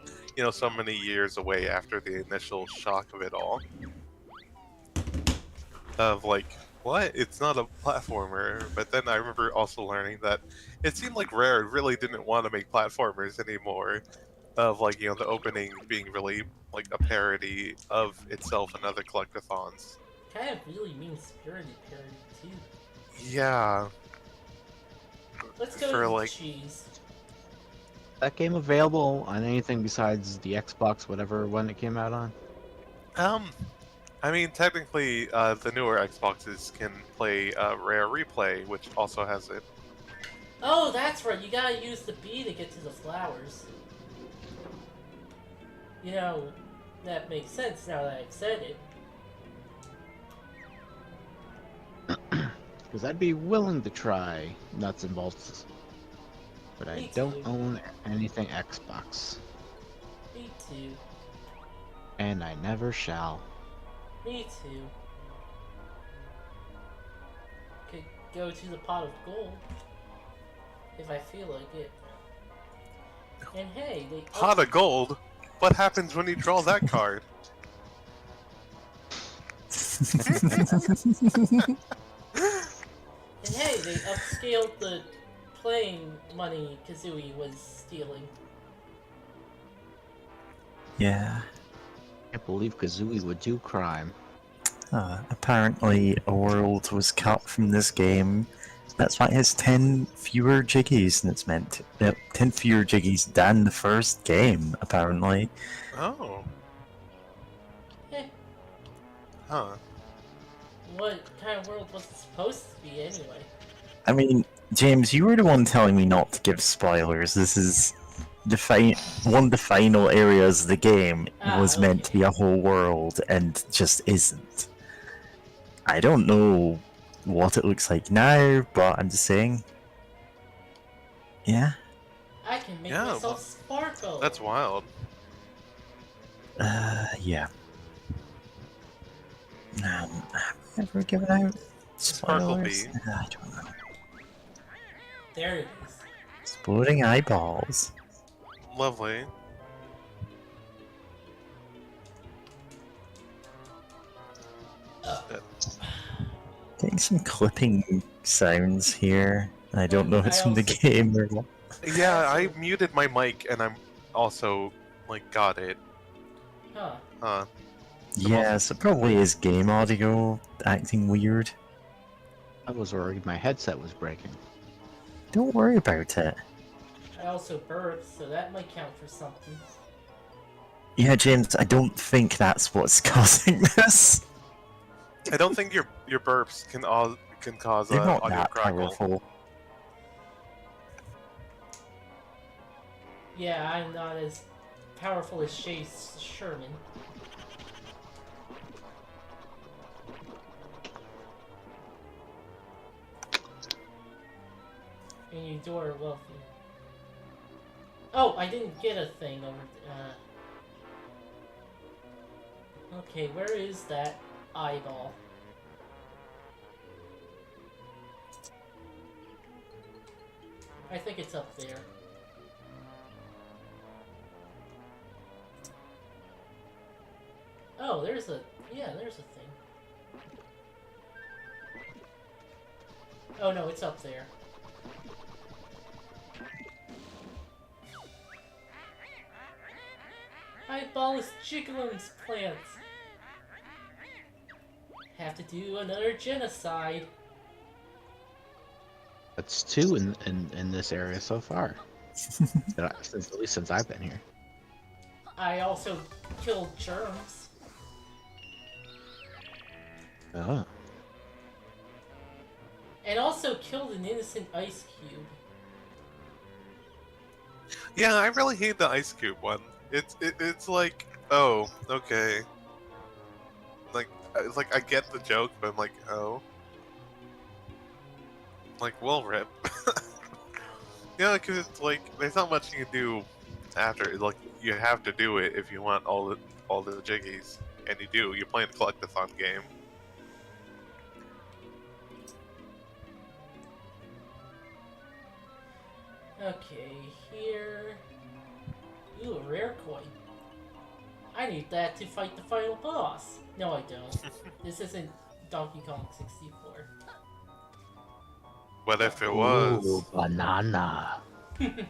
so many years away after the initial shock of it all. Of like, what? It's not a platformer. But then I remember also learning that it seemed like Rare really didn't want to make platformers anymore. Of like, the opening being really like a parody of itself and other collectathons. Kind of really mean-spirited parody, too. Yeah. Let's go For to like, cheese. That game available on anything besides the Xbox, whatever one it came out on? I mean, technically, the newer Xboxes can play Rare Replay, which also has it. Oh, that's right. You gotta use the bee to get to the flowers. That makes sense now that I've said it. Because I'd be willing to try nuts and bolts, but I Me don't too. own anything Xbox, Me too. and I never shall. Me too. Could go to the pot of gold if I feel like it. And hey, they Pot of Gold? What happens when you draw that card? And hey, they upscaled the playing money Kazooie was stealing. Yeah. I can't believe Kazooie would do crime. Apparently, a world was cut from this game. That's why it has 10 fewer jiggies than it's meant to. 10 fewer jiggies than the first game, apparently. Oh. Eh, Huh. what kind of world was it supposed to be anyway? I mean, James, you were the one telling me not to give spoilers. This is one of the final areas of the game was meant to be a whole world and just isn't. I don't know what it looks like now, but I'm just saying. Yeah. I can make Yeah, myself sparkle. That's wild. Yeah. Have I ever given out Sparkle spoilers? Bee. I don't know. There it is. Exploding eyeballs. Lovely. Getting some clipping sounds here. I don't know if it's from the game or what. Yeah, I muted my mic and I'm also, like, got it. Huh. Huh. Yeah, so it probably is game audio acting weird. I was worried my headset was breaking. Don't worry about it. I also burped, so that might count for something. Yeah, James, I don't think that's what's causing this. I don't think your burps can cause They're not audio that crackle. powerful. Yeah, I'm not as powerful as Chase Sherman. And you do are wealthy. Oh, I didn't get a thing over. Okay, where is that eyeball? I think it's up there. Oh, there's a thing. Oh no, it's up there. Eyeball is Jigglypuff's plants. Have to do another genocide. That's two in this area so far. At least since I've been here. I also killed germs. Oh. And also killed an innocent ice cube. Yeah, I really hate the ice cube one. It's like, oh, okay. Like, it's like I get the joke, but I'm like, oh. Like, well, rip. Yeah, because it's like there's not much you can do after. Like you have to do it if you want all the jiggies, and you do. You're playing a collectathon game. Okay, here. Ooh, a rare coin. I need that to fight the final boss. No, I don't. This isn't Donkey Kong 64. What if it Ooh, was? banana. Then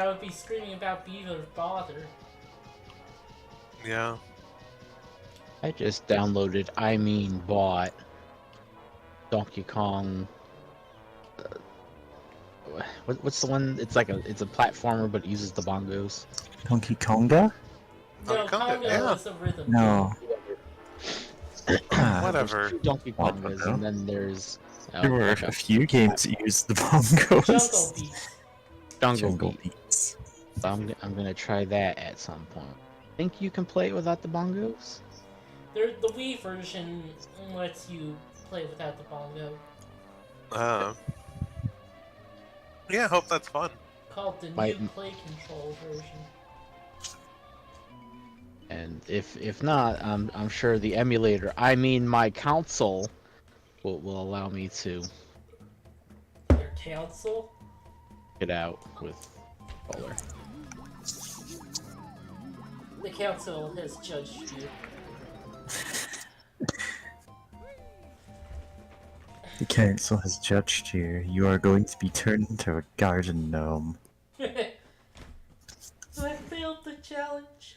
I would be screaming about Beaver Bother. Yeah. I just downloaded, bought Donkey Kong. What's the one? It's a platformer, but it uses the bongos. Donkey Konga? No, Conga, Congo yeah. is a rhythm. No. Ah, Whatever. There's two Donkey I don't Kongas, know. and then there's there were like a few games that used the bongos. Jungle Beats. Jungle Beat. Beats. So I'm gonna try that at some point. Think you can play it without the bongos? The Wii version lets you play without the bongo. Yeah, I hope that's fun. Called the Might- new Play Control version. And if not, I'm sure the emulator, my console, will allow me to Your council? get out with color. The council has judged you. The council has judged you. You are going to be turned into a garden gnome. I failed the challenge.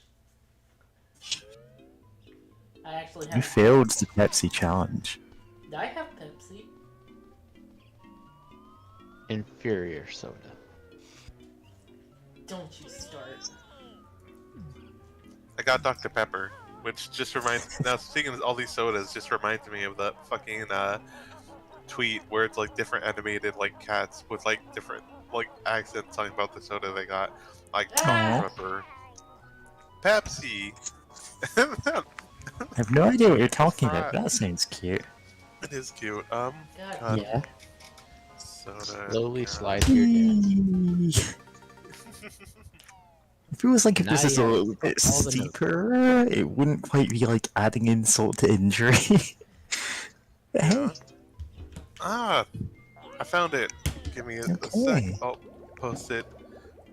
I actually You have. failed the Pepsi challenge. I have Pepsi. Inferior soda. Don't you start. I got Dr. Pepper, which just reminds. Now speaking of all these sodas, just reminds me of that fucking tweet where it's like different animated like cats with like different like accents talking about the soda they got, like Ah! Pepper, Pepsi. I have no idea what you're talking about. Right. That sounds cute. It is cute. God. Yeah. Soda. Slowly yeah. slide here down. It feels like if Now this is you a have little bit all the notes. steeper, it wouldn't quite be like adding insult to injury. But hey, Yeah. Ah, I found it. Give me a sec. Okay. I'll post it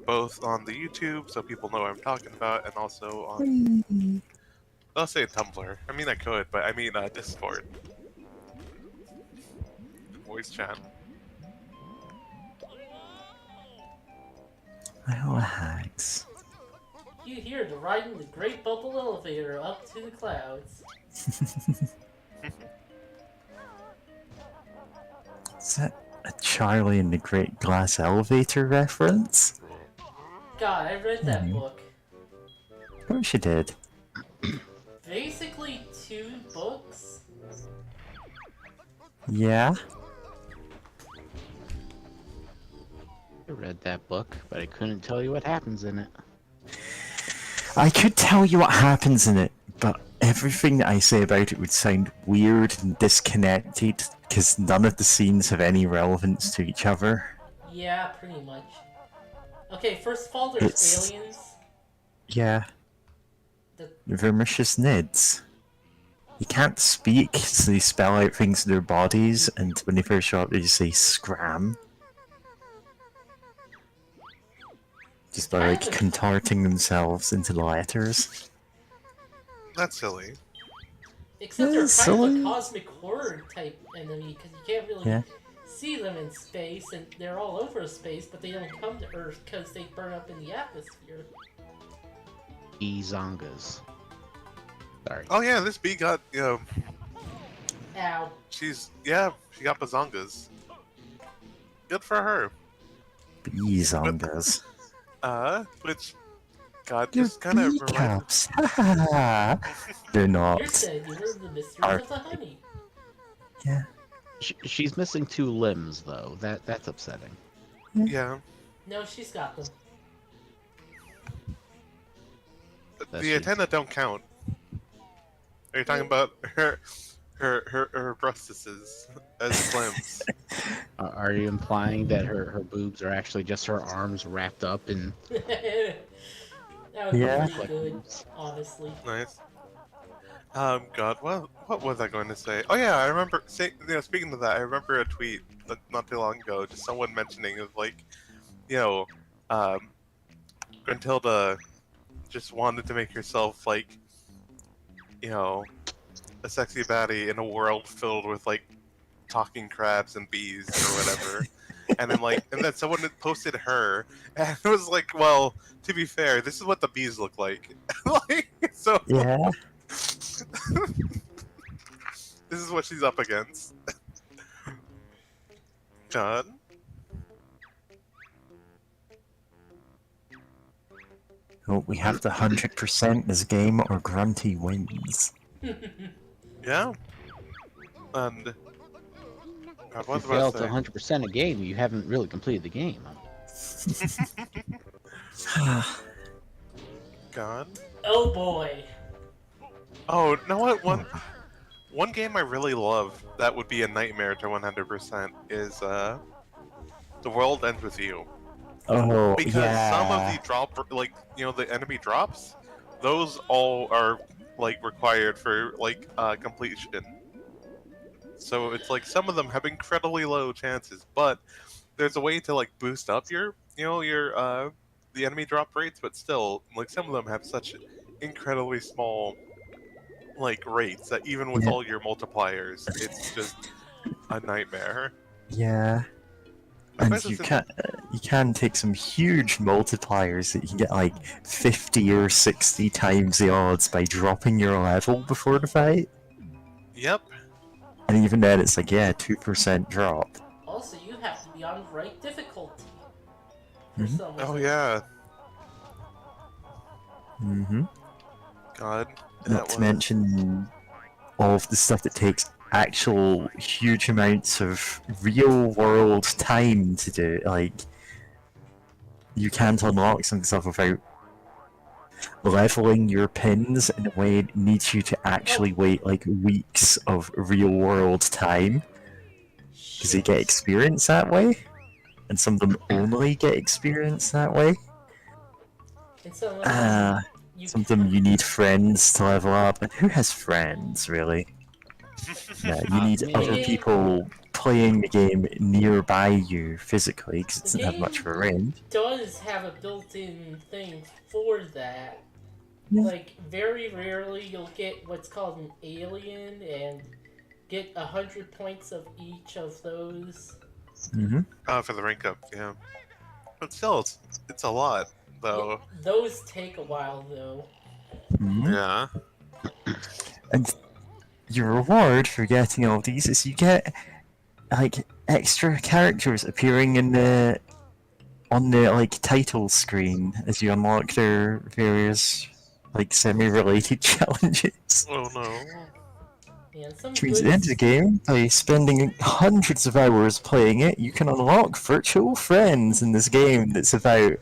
both on the YouTube so people know what I'm talking about, and also on. I'll say Tumblr. I mean, I could, but I mean Discord. Voice chat. well, hags. You here to ride in the great bubble elevator up to the clouds. Is that a Charlie and the Great Glass Elevator reference? God, I read that Mhm. book. Of course you did. Basically 2 books. Yeah? I read that book, but I couldn't tell you what happens in it. I could tell you what happens in it, but everything that I say about it would sound weird and disconnected, because none of the scenes have any relevance to each other. Yeah, pretty much. Okay, first of all, there's It's- aliens. Yeah. The- Vermicious Nids. You can't speak, so they spell out things in their bodies, and when they first show up, they just say scram. Just by like contorting themselves into the letters. That's silly. Except they're That's kind of a silly. cosmic horror type enemy, because you can't really Yeah. see them in space, and they're all over space, but they don't come to Earth because they burn up in the atmosphere. Zongas. Sorry. Oh yeah, this bee got Ow. she got bazongas. Good for her. Bezongas. Which God They're just kind of bee reminds. caps. They're You're not. saying you were the mysteries Are- of the honey. Yeah. She's missing 2 limbs, though. That's upsetting. Yeah, No, she's got them. That's the true. antenna don't count. Are you talking about her breastises as limbs? Are you implying that her boobs are actually just her arms wrapped up in That would be Yeah. pretty good, honestly. Nice. God, what was I going to say? Oh yeah, I remember. Speaking of that, I remember a tweet not too long ago, just someone mentioning of like, you know, um, Gruntilda just wanted to make herself like, you know, a sexy baddie in a world filled with like talking crabs and bees or whatever. And then someone had posted her, and it was like, well, to be fair, this is what the bees look like. Like, so Yeah. this is what she's up against. God. Oh, we have to 100% this game or Grunty wins. Yeah. And God, if you what was fail I to saying? 100% a game, you haven't really completed the game. God. Oh boy. Oh, you know what? One game I really love that would be a nightmare to 100% is The World Ends With You. Oh, Because some of the the enemy drops, those all are like required for like completion. So it's like some of them have incredibly low chances, but there's a way to like boost up your the enemy drop rates, but still like some of them have such incredibly small like rates that even with Yeah. all your multipliers, it's just a nightmare. Yeah. And Especially since you can take some huge multipliers that you can get like 50 or 60 times the odds by dropping your level before the fight. yep. And even then it's like, yeah, 2% drop. Also, you have to be on right difficulty. For Mhm. some Oh reason. yeah. Mm-hmm. God. Not to mention all of the stuff that takes actual huge amounts of real world time to do. Like, you can't unlock some stuff without leveling your pins in a way that needs you to actually wait like weeks of real world time because you Shit. get experience that way, and some of them only get experience that way. And some of them, you Some of them you need friends to level up, and who has friends really? Yeah, you need Me. other people playing the game nearby you physically because it The doesn't have much game of a range. does have a built-in thing for that. Yeah. Like, very rarely you'll get what's called an alien and get 100 points of each of those. Mm-hmm. For the rank up, yeah. But still, it's a lot though. Yeah, those take a while, though. Mm-hmm. Yeah. And your reward for getting all these is you get like extra characters appearing in the on the like title screen as you unlock their various like semi-related challenges. Oh no. And some Which means at good the end of the game, by spending hundreds of hours playing it, you can unlock virtual friends in this game that's about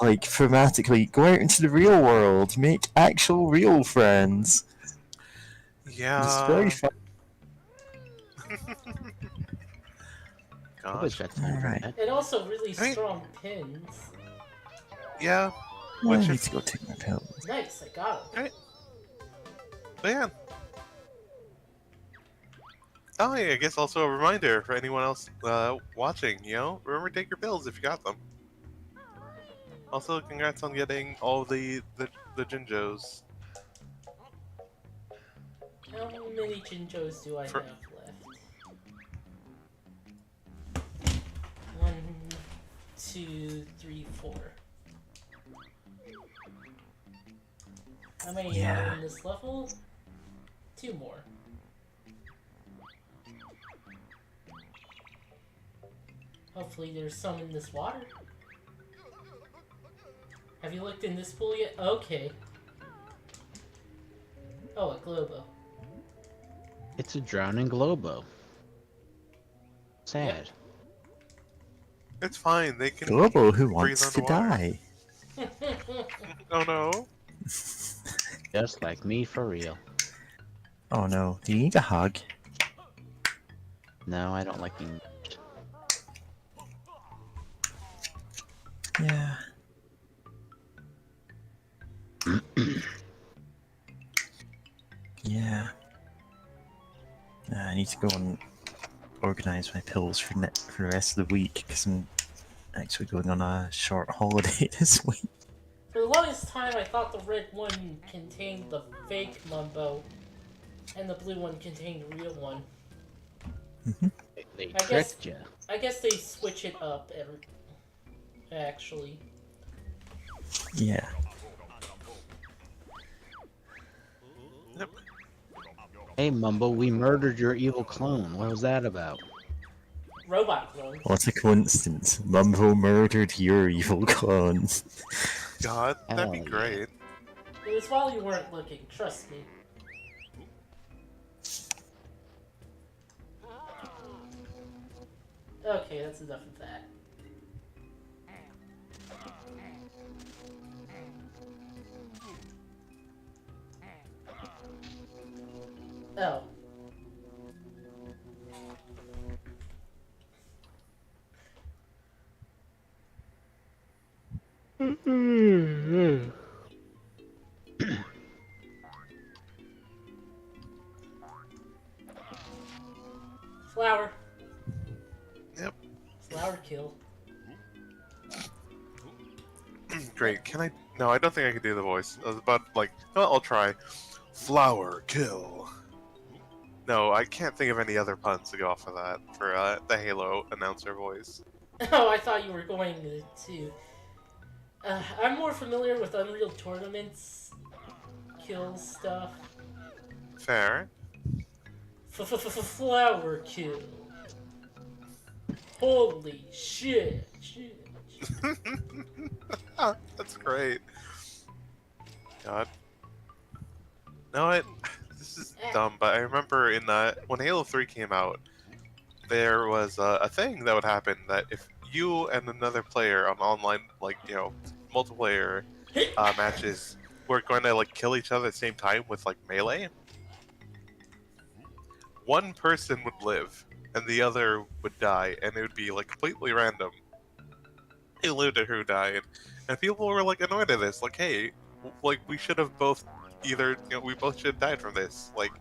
like thematically go out into the real world, make actual real friends. It's very Yeah. fun. I wish Gosh. I had time for Alright. that. and also really I mean- strong pins. Yeah. I Which need is to go take my pills. Nice, I got it. but yeah. Oh yeah, I guess also a reminder for anyone else watching, remember to take your pills if you got them. Also, congrats on getting all the Jinjos. How many Jinjos do I For- have left? 1, 2, 3, 4. How many are Yeah. in this level? 2 more. Hopefully there's some in this water. Have you looked in this pool yet? Okay. Oh, a Globo. It's a drowning Globo. Sad. It's fine. They can Globo who breathe wants to underwater. die. Oh no. Just like me for real. Oh no, do you need a hug? No, I don't like being. Yeah. Yeah. I need to go and organise my pills for the rest of the week because I'm actually going on a short holiday this week. For the longest time, I thought the red one contained the fake Mumbo, and the blue one contained the real one. They I guess tricked you. I guess they switch it up actually. Yeah. Yep. Hey, Mumbo, we murdered your evil clone. What was that about? Robot clones. What a coincidence. Mumbo murdered your evil clone. God, that'd be Hell yeah. great. It was while you weren't looking, trust me. Okay, that's enough of that. Oh. Flower. Yep. Flower kill. Great. Can I? No, I don't think I can do the voice. I was about like, well, I'll try. Flower kill. No, I can't think of any other puns to go off of that for the Halo announcer voice. Oh, I thought you were going to. I'm more familiar with Unreal Tournament's kill stuff. Fair. Flower kill. Holy shit. That's great. God. No, this is dumb, but I remember in when Halo 3 came out, there was a thing that would happen that if you and another player on online, like, multiplayer matches were going to, like, kill each other at the same time with, like, melee, one person would live and the other would die, and it would be, like, completely random. Who lived or who died. And people were, like, annoyed at this. Like, hey, like, we should have both we both should have died from this. Like,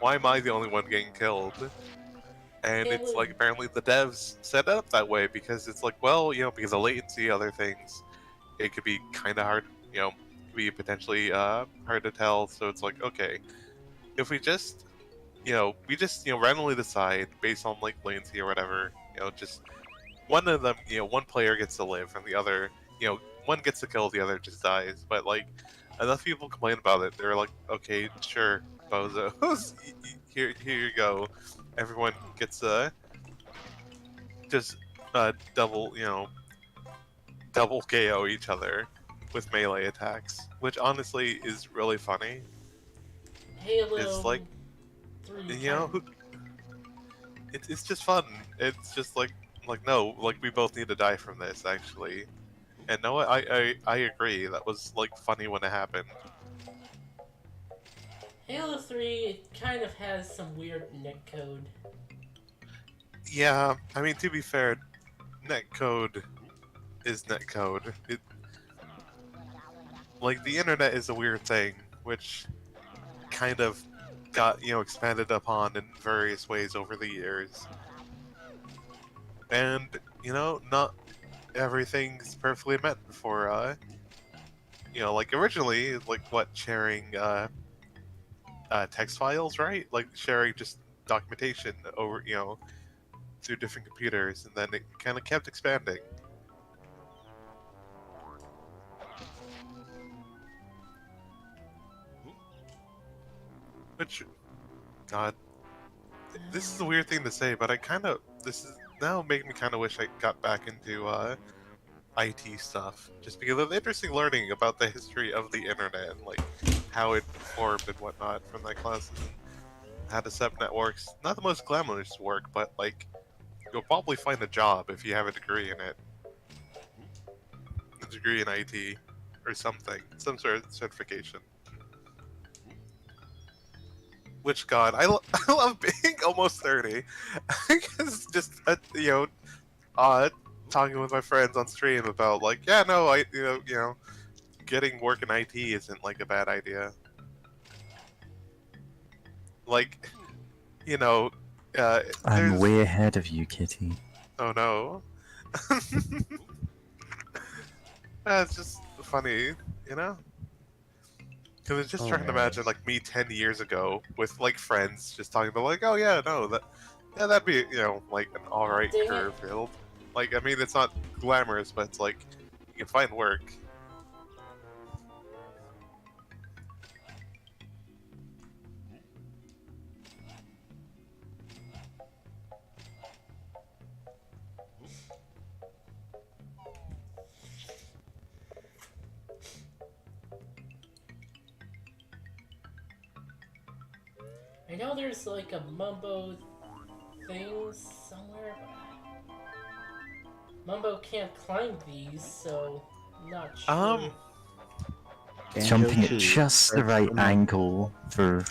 why am I the only one getting killed? And it's like, apparently the devs set it up that way because it's like, well, because of latency, other things, it could be kind of hard, be potentially hard to tell. So it's like, okay, if we just, randomly decide based on, like, latency or whatever, just one of them, one player gets to live and the other, one gets to kill, the other just dies. But, like, enough people complain about it. They're like, okay, sure, bozos, here you go. Everyone gets just double, double KO each other with melee attacks, which honestly is really funny. Halo It's like, 3. it's just fun. It's just like no, like, we both need to die from this actually. And no, I agree. That was, like, funny when it happened. Halo 3, it kind of has some weird netcode. Yeah, I mean, to be fair, netcode is netcode. Like, the internet is a weird thing, which kind of got, expanded upon in various ways over the years. And, not everything's perfectly meant for, like, originally, like, sharing, text files, right? Like, sharing just documentation over, through different computers, and then it kind of kept expanding. Which, God, this is a weird thing to say, but this is now making me kind of wish I got back into, IT stuff, just because of interesting learning about the history of the internet and, like, how it formed and whatnot from that class, and how to set up networks. Not the most glamorous work, but, like, you'll probably find a job if you have a degree in it. A degree in IT or something, some sort of certification. which God, I love being almost 30. It's just talking with my friends on stream about like, yeah, no, getting work in IT isn't like a bad idea. Like, you know, I'm there's way ahead of you, Kitty. oh no, it's just funny, you know. Because it's just trying to imagine like me 10 years ago with like friends just talking about like, oh yeah, no, that'd be like an alright Dang career it. field. Like I mean, it's not glamorous, but it's like you can find work. I know there's like a Mumbo thing somewhere, but Mumbo can't climb these, so I'm not sure. Jumping at Banjo-tooie just the starts right from- angle for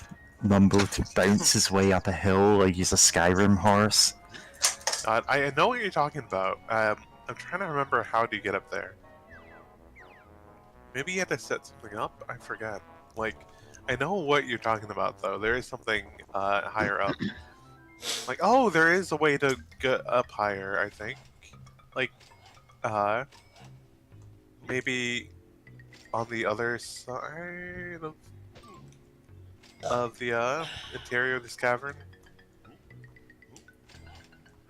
Mumbo to bounce his way up a hill like he's a Skyrim horse. I know what you're talking about. I'm trying to remember how do you get up there. Maybe you had to set something up. I forget. Like, I know what you're talking about though. There is something higher up. Like, oh, there is a way to get up higher. I think. Like, maybe on the other side of the interior of this cavern.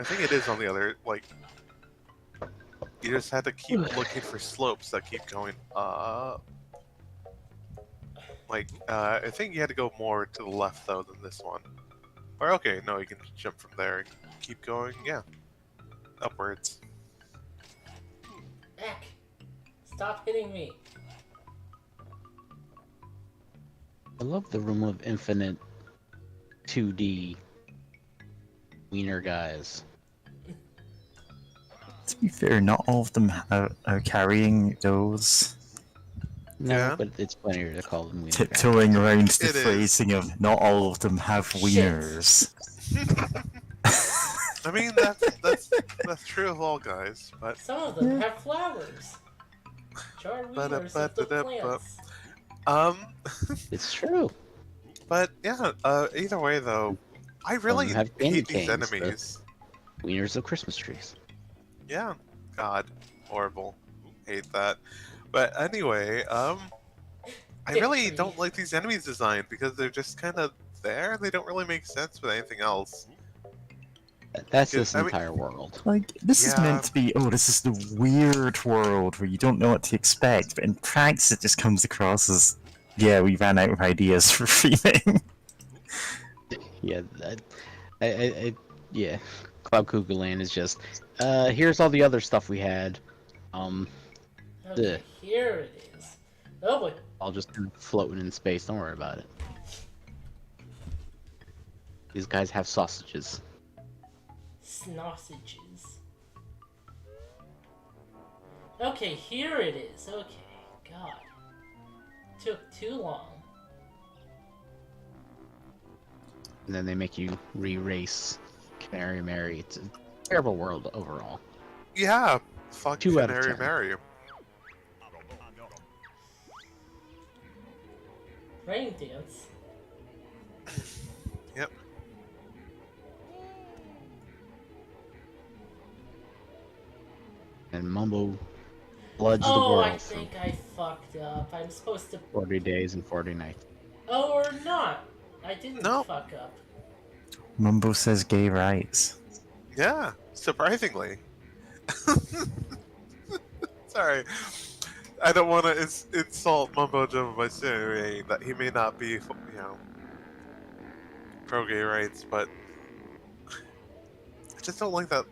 I think it is on the other. Like, you just had to keep looking for slopes that keep going up. Like, I think you had to go more to the left though than this one. Or okay, no, you can jump from there and keep going. Yeah, upwards. Heck! Stop hitting me. I love the room of infinite 2D wiener guys. To be fair, not all of them are carrying those. No, Yeah. but it's funnier to call them wiener guys. Tiptoeing around the It is. phrasing of not all of them have Shit. wieners. I mean, that's true of all guys, but Some of them have flowers. Charred wieners of the plants. um, It's true. but yeah. Either way though, I really have candy hate these canes, enemies. Wieners of Christmas trees. Yeah, God, horrible. Hate that. But anyway, I really Victory. don't like these enemies design because they're just kind of there. They don't really make sense with anything else. That's Yeah, this I mean- entire world. Like, this is Yeah. meant to be, oh, this is the weird world where you don't know what to expect, but in practice it just comes across as, yeah, we ran out of ideas for theming. Yeah, yeah. Cloud Cuckoo Land is just, here's all the other stuff we had. Okay, here it is. Oh boy. All just kind of floating in space. Don't worry about it. These guys have sausages. Sausages. Okay, here it is. Okay, God. Took too long. And then they make you re-race Canary Mary. It's a terrible world overall. Yeah, fuck 2 out of Canary 10. Mary. Rain dance. Yep. And Mumbo bludge the Oh, world I for think I fucked up. I'm supposed to. 40 days and 40 nights. Oh, or not. I didn't No. fuck up. Mumbo says gay rights. Yeah, surprisingly. Sorry. I don't want to insult Mumbo Jumbo by saying that he may not be, pro-gay rights, but I just don't like that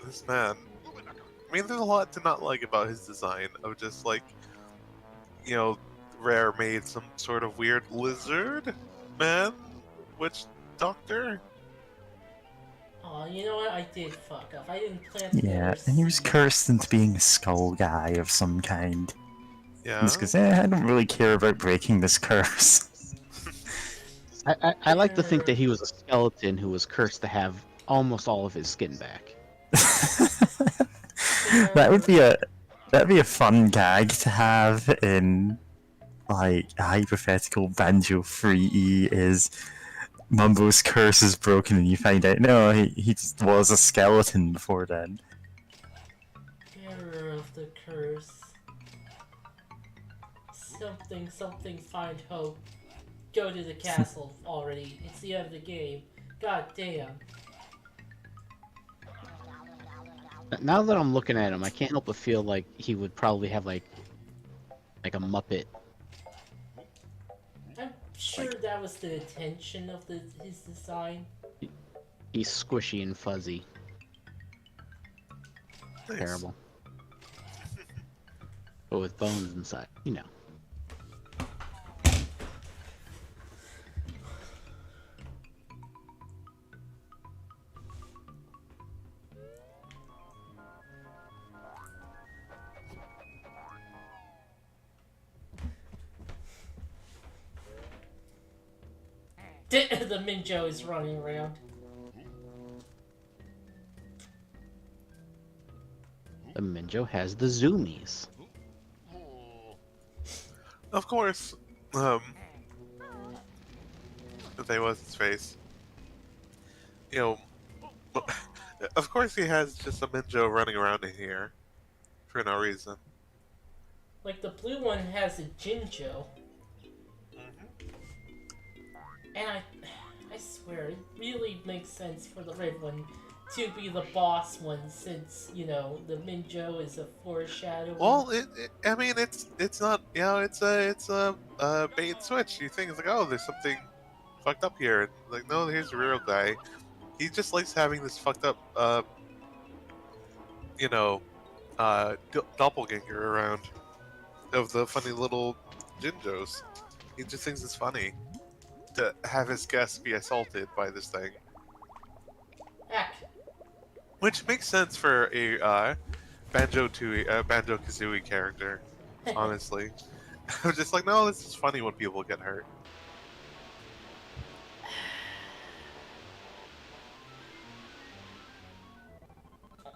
this man. I mean, there's a lot to not like about his design of just like, Rare made some sort of weird lizard man, witch doctor. Oh, you know what? I did fuck up. I didn't plant the Yeah, other and he was seed. cursed into being a skull guy of some kind. Yeah. Just because, I don't really care about breaking this curse. I like to think that he was a skeleton who was cursed to have almost all of his skin back. That would be a fun gag to have in like a hypothetical banjo 3E is Mumbo's curse is broken and you find out no he just was a skeleton before then. Bearer of the curse. Something, something, find hope. Go to the castle already. It's the end of the game. God damn. Now that I'm looking at him, I can't help but feel like he would probably have like a Muppet. I'm sure that was the intention of his design. He's squishy and fuzzy. Nice. Terrible. But with bones inside, you know. The Minjo is running around. The Minjo has the zoomies. Of course, if they was his face. You know, of course he has just a Minjo running around in here for no reason. Like the blue one has a Jinjo. And I swear, it really makes sense for the red one to be the boss one, since, you know, the Minjo is a foreshadowing. Well, I mean, it's not, you know, it's a bait and switch. You think it's like, oh, there's something fucked up here. And like, no, here's the real guy. He just likes having this fucked up, you know, doppelganger around of the funny little Jinjos. He just thinks it's funny to have his guests be assaulted by this thing. Heck, Which makes sense for a banjo-tooie, banjo-kazooie character, honestly. I'm just like, no, this is funny when people get hurt.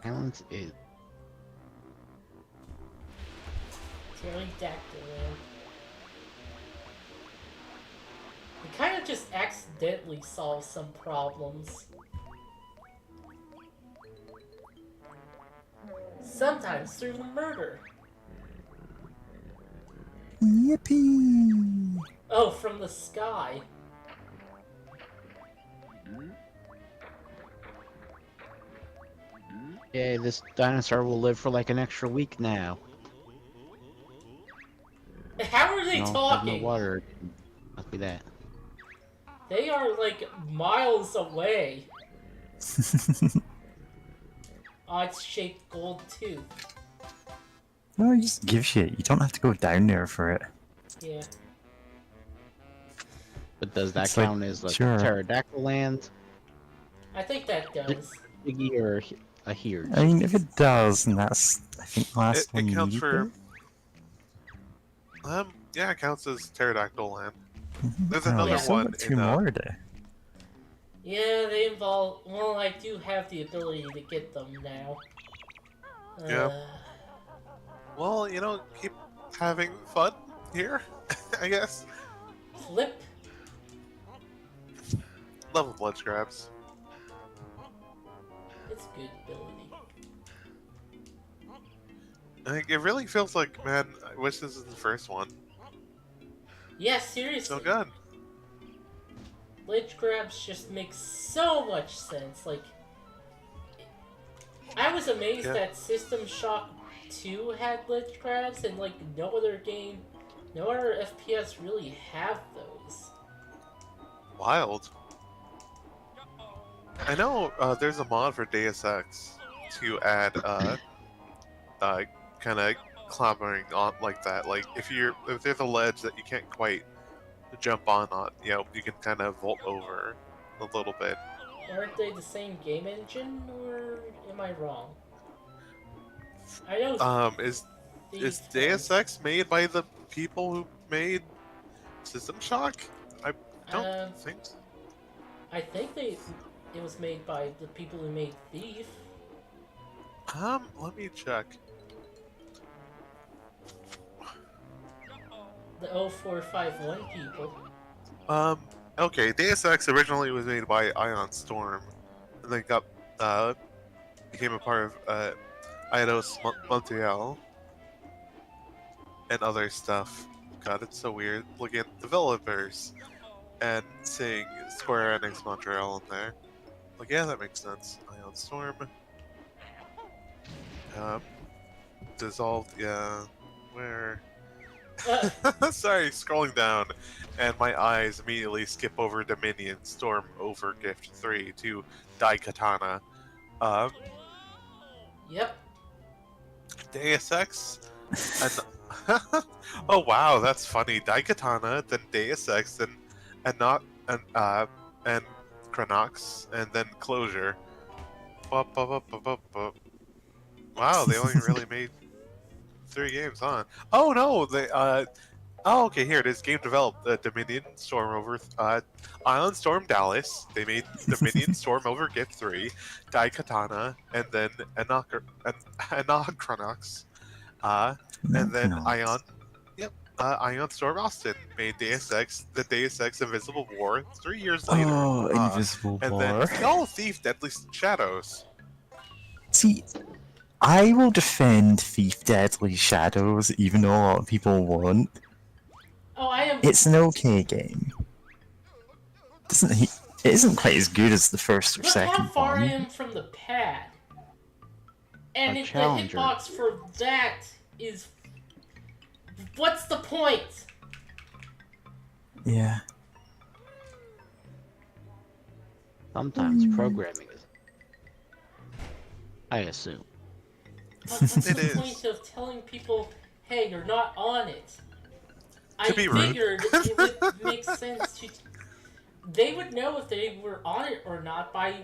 Talent is Pterodactyl land. It kind of just accidentally solves some problems. Sometimes through murder. Yippee! Oh, from the sky. yeah. This dinosaur will live for like an extra week now. How are they No, have no talking? water. Must be that. They are like miles away. Oh, it's shaped gold too. No, he just gives you. You don't have to go down there for it. Yeah. But does that It's like, count as like sure. pterodactyl land, I think that does. Jiggy, or a huge? I mean, if it does, and that's I think the last one It you counts needed for, there. yeah, it counts as pterodactyl land. Mhm. There's Oh, another you still one got two in, more there. Yeah, they involve. Well, I do have the ability to get them now. Yeah. Well, you know, keep having fun here, I guess. Flip. Love blood scraps. It's a good ability. Like, it really feels like, man, I wish this was the first one. Yeah, seriously. So good. Ledge grabs just make so much sense. Like, I was amazed Yeah. that System Shock 2 had ledge grabs, and like no other game, no other FPS really have those. Wild. I know there's a mod for Deus Ex to add kind of clambering on like that. Like if there's a ledge that you can't quite jump on, you know, you can kind of vault over a little bit. Aren't they the same game engine, or am I wrong? I know. Is these Deus Ex made by the people who made System Shock? don't think so. I think it was made by the people who made Thief. Let me check. The 0451 people. Okay, Deus Ex originally was made by Ion Storm, and then became a part of Eidos Montreal and other stuff. God, it's so weird looking at developers and seeing Square Enix Montreal in there. Like, yeah, that makes sense. Ion Storm. Dissolved, yeah. Where? Uh, Sorry, scrolling down, and my eyes immediately skip over Dominion, Storm over Gift 3 to Daikatana. yep. Deus Ex, and oh wow, that's funny. Daikatana, then Deus Ex, then and Chronox, and then Closure. Bup, bup, bup, bup, bup, bup. Wow, they only really made 3 games, huh? Oh no, oh, okay, here it is. Game developed Dominion Storm over Island Storm Dallas. They made Dominion Storm over Gift 3, Daikatana, and then Anachronox. And then Ion. Yep. Ion Storm Austin made Deus Ex, the Deus Ex Invisible War 3 years later. Oh, Invisible and War. then Thief Deadly Shadows. See, I will defend Thief Deadly Shadows, even though a lot of people won't. Oh, I am. It's an okay game. It isn't quite as good as the first or Look second how far I one. am from the pad. And A the challenger. hitbox for that is. What's the point? Yeah. Sometimes programming is. I assume. What's It the is. point of telling people, hey, you're not on it? To I be rude. figured it would make sense to. They would know if they were on it or not by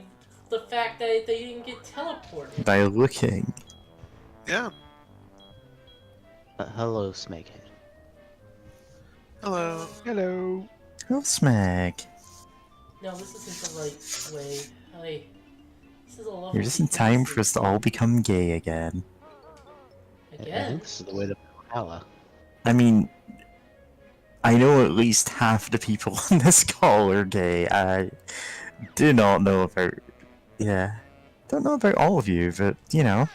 the fact that they didn't get teleported. By looking. Yeah. Hello, Snakehead. Hello. Hello. Oh, Smeg. No, this isn't the right way. Hey, this is a level. You're just in time for us to all become gay again. I Again. think this is the way to Valhalla. I mean, I know at least half the people on this call are gay. I do not know about. Yeah. Don't know about all of you, but, you know.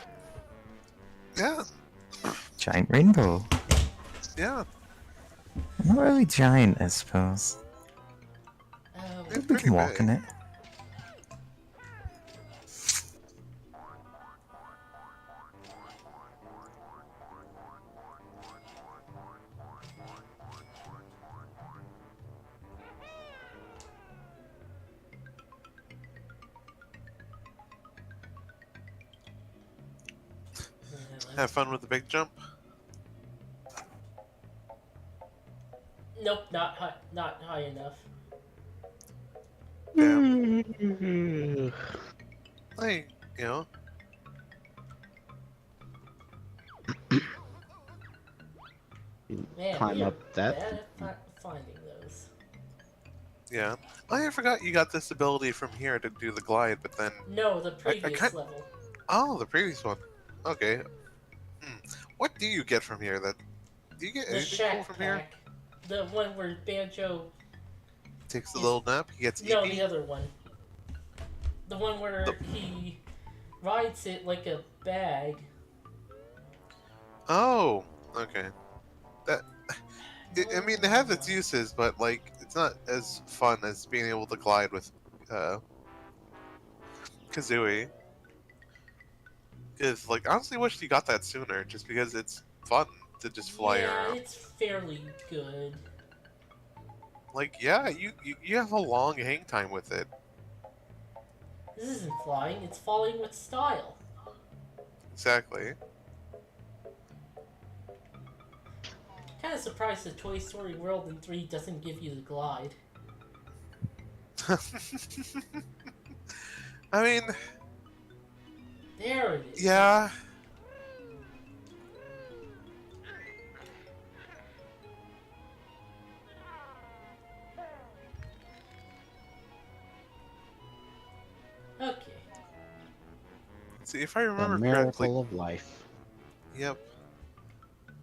Yeah. Giant rainbow. Yeah. Not really giant, I suppose. It's We pretty can walk big. in it. Have fun with the big jump. Nope, not high enough. Damn. Like, you know. Man, Climb we are up that. bad at finding those. Yeah. Oh, I forgot you got this ability from here to do the glide, but then. No, the previous can't- level. Oh, the previous one. Okay. What do you get from here? Do you get The anything cool shack from here? pack. The one where Banjo. Takes a Is- little nap. He gets No, EP. the other one. The one where he rides it like a bag. Oh, okay. That. I mean, it has its uses, but like, it's not as fun as being able to glide with Kazooie. Because, like, honestly, wish you got that sooner, just because it's fun to just fly yeah, around. it's fairly good. Like, yeah, you have a long hang time with it. This isn't flying, it's falling with style. Exactly. Kind of surprised that Toy Story World in 3 doesn't give you the glide. I mean, There it is. yeah. See, if I The remember miracle correctly, of life. yep,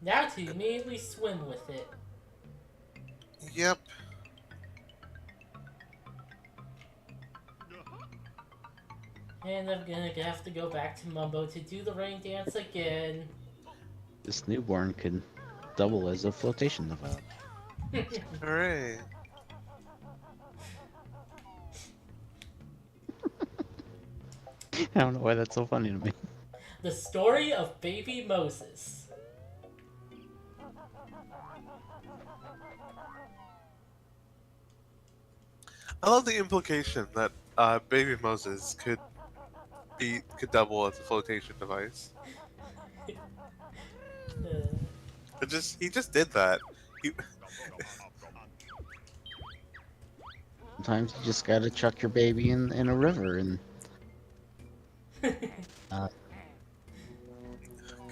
Now to immediately swim with it. yep. And I'm gonna have to go back to Mumbo to do the rain dance again. This newborn could double as a flotation device. Hooray! I don't know why that's so funny to me. The story of baby Moses. I love the implication that baby Moses could double as a flotation device. He just did that. He, Sometimes you just gotta chuck your baby in a river and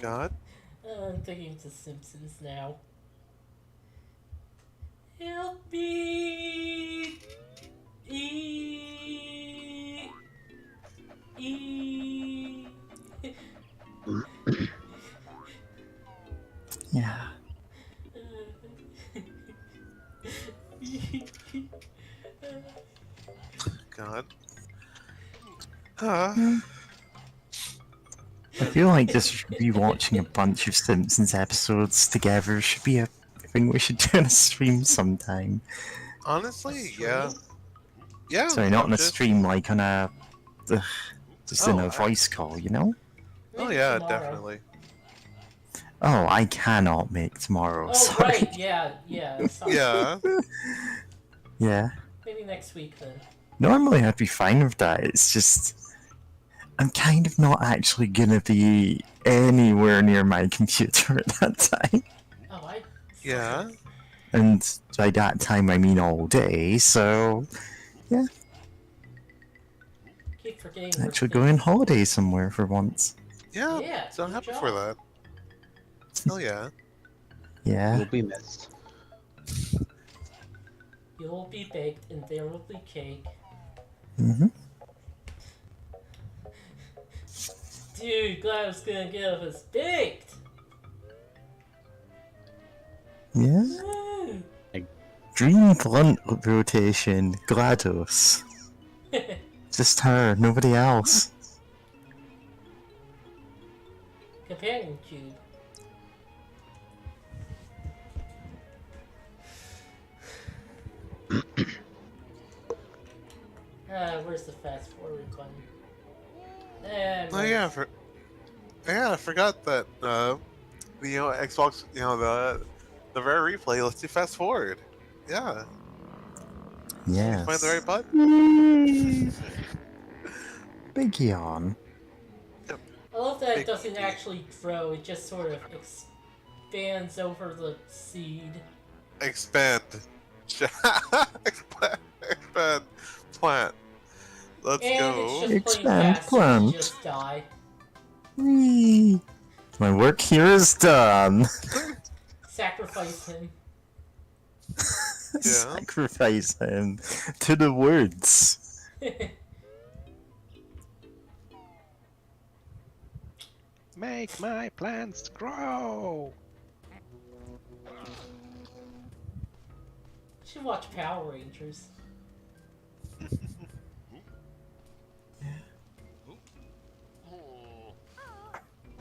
God. I'm thinking of The Simpsons now. Help me! E. Yeah. God. I feel like just rewatching a bunch of Simpsons episodes together should be a thing we should do on a stream sometime. Honestly, A yeah. stream? Yeah. Sorry, not on a just- stream, like on a... just in Oh, a voice call, you know? Oh Maybe yeah, tomorrow. definitely. Oh, I cannot make tomorrow, Oh, sorry. right, yeah. Sorry. Yeah. Yeah. Maybe next week then. Normally I'd be fine with that, it's just... I'm kind of not actually gonna be anywhere near my computer at that time. Oh, I. Yeah. And by that time I mean all day, so... Keep forgetting. we're Actually going on holiday somewhere for once. Yeah. Yeah, So good happy job. for that. Hell yeah. Yeah. will be missed. You will be baked and there will be cake. Mm-hmm. Dude, GLaDOS gonna give us baked! Yeah. Woo! Dream blunt rotation, GLaDOS. Just her, nobody else. Companion cube. Where's the fast forward button? Oh yeah. I forgot that. Xbox. The rare replay lets you fast forward. Yeah. Yes. Find the right button. Big yawn. I love that it Big doesn't key. actually grow, it just sort of expands over the seed. Expand. Expand. Plant. Let's And go. it's just plain Expand fast, so you plant. just die. Whee! My work here is done. Sacrifice him. Sacrifice him to the woods. Make my plants grow! Should watch Power Rangers.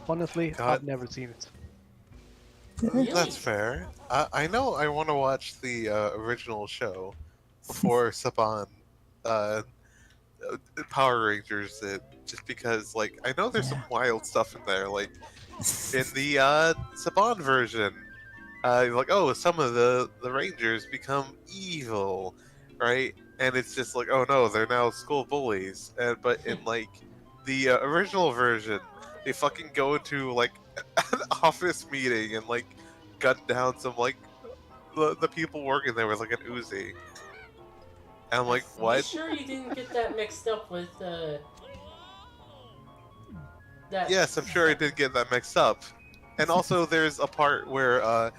Honestly, God. I've never seen it. Really? That's fair. I know I want to watch the original show before Saban Power Rangers it, just because, like, I know there's some wild stuff in there. Like, in the Saban version, like, oh, some of the Rangers become evil, right? And it's just like, oh no, they're now school bullies. But in, like, the original version, they fucking go into, like, an office meeting and, like, gun down some, like, the people working there with, like, an Uzi. And I'm like, You what? sure you didn't get that mixed up with that? Yes, I'm sure I did get that mixed up. And also, there's a part where,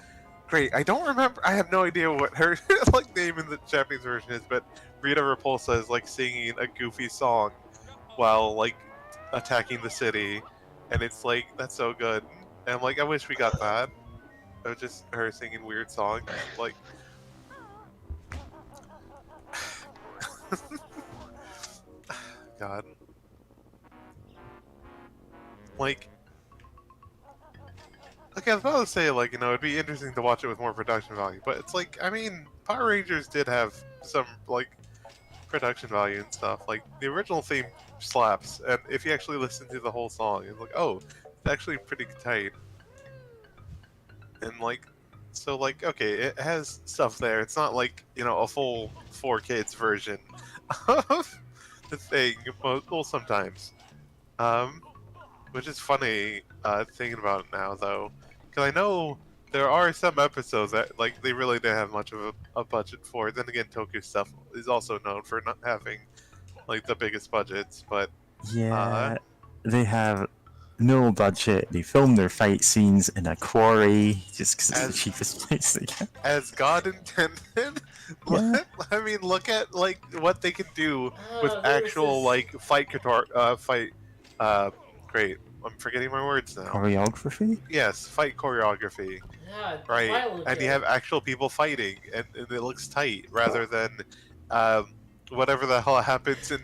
great, I don't remember, I have no idea what her, like, name in the Japanese version is, but Rita Repulsa is, like, singing a goofy song while, like, attacking the city, and it's like that's so good. And I'm like, I wish we got that. Of just her singing weird songs, like. God. Like, okay, I was about to say, like, it'd be interesting to watch it with more production value, but it's like, I mean, Power Rangers did have some, like, production value and stuff. Like, the original theme slaps, and if you actually listen to the whole song, it's like, oh, it's actually pretty tight. And, like, so, like, okay, it has stuff there. It's not like, a full 4Kids version of the thing, well, sometimes. Which is funny, thinking about it now, though. Because I know there are some episodes that, like, they really didn't have much of a budget for. Then again, Toku stuff is also known for not having, like, the biggest budgets, but... Yeah, they have no budget. They film their fight scenes in a quarry just because it's the As- cheapest place they can. As God intended, Yeah. I mean, look at, like, what they can do with There was actual, this- like, great. I'm forgetting my words now. Choreography? Yes, fight choreography. Yeah, a Right, while and you ago. have actual people fighting, and it looks tight, rather than whatever the hell happens in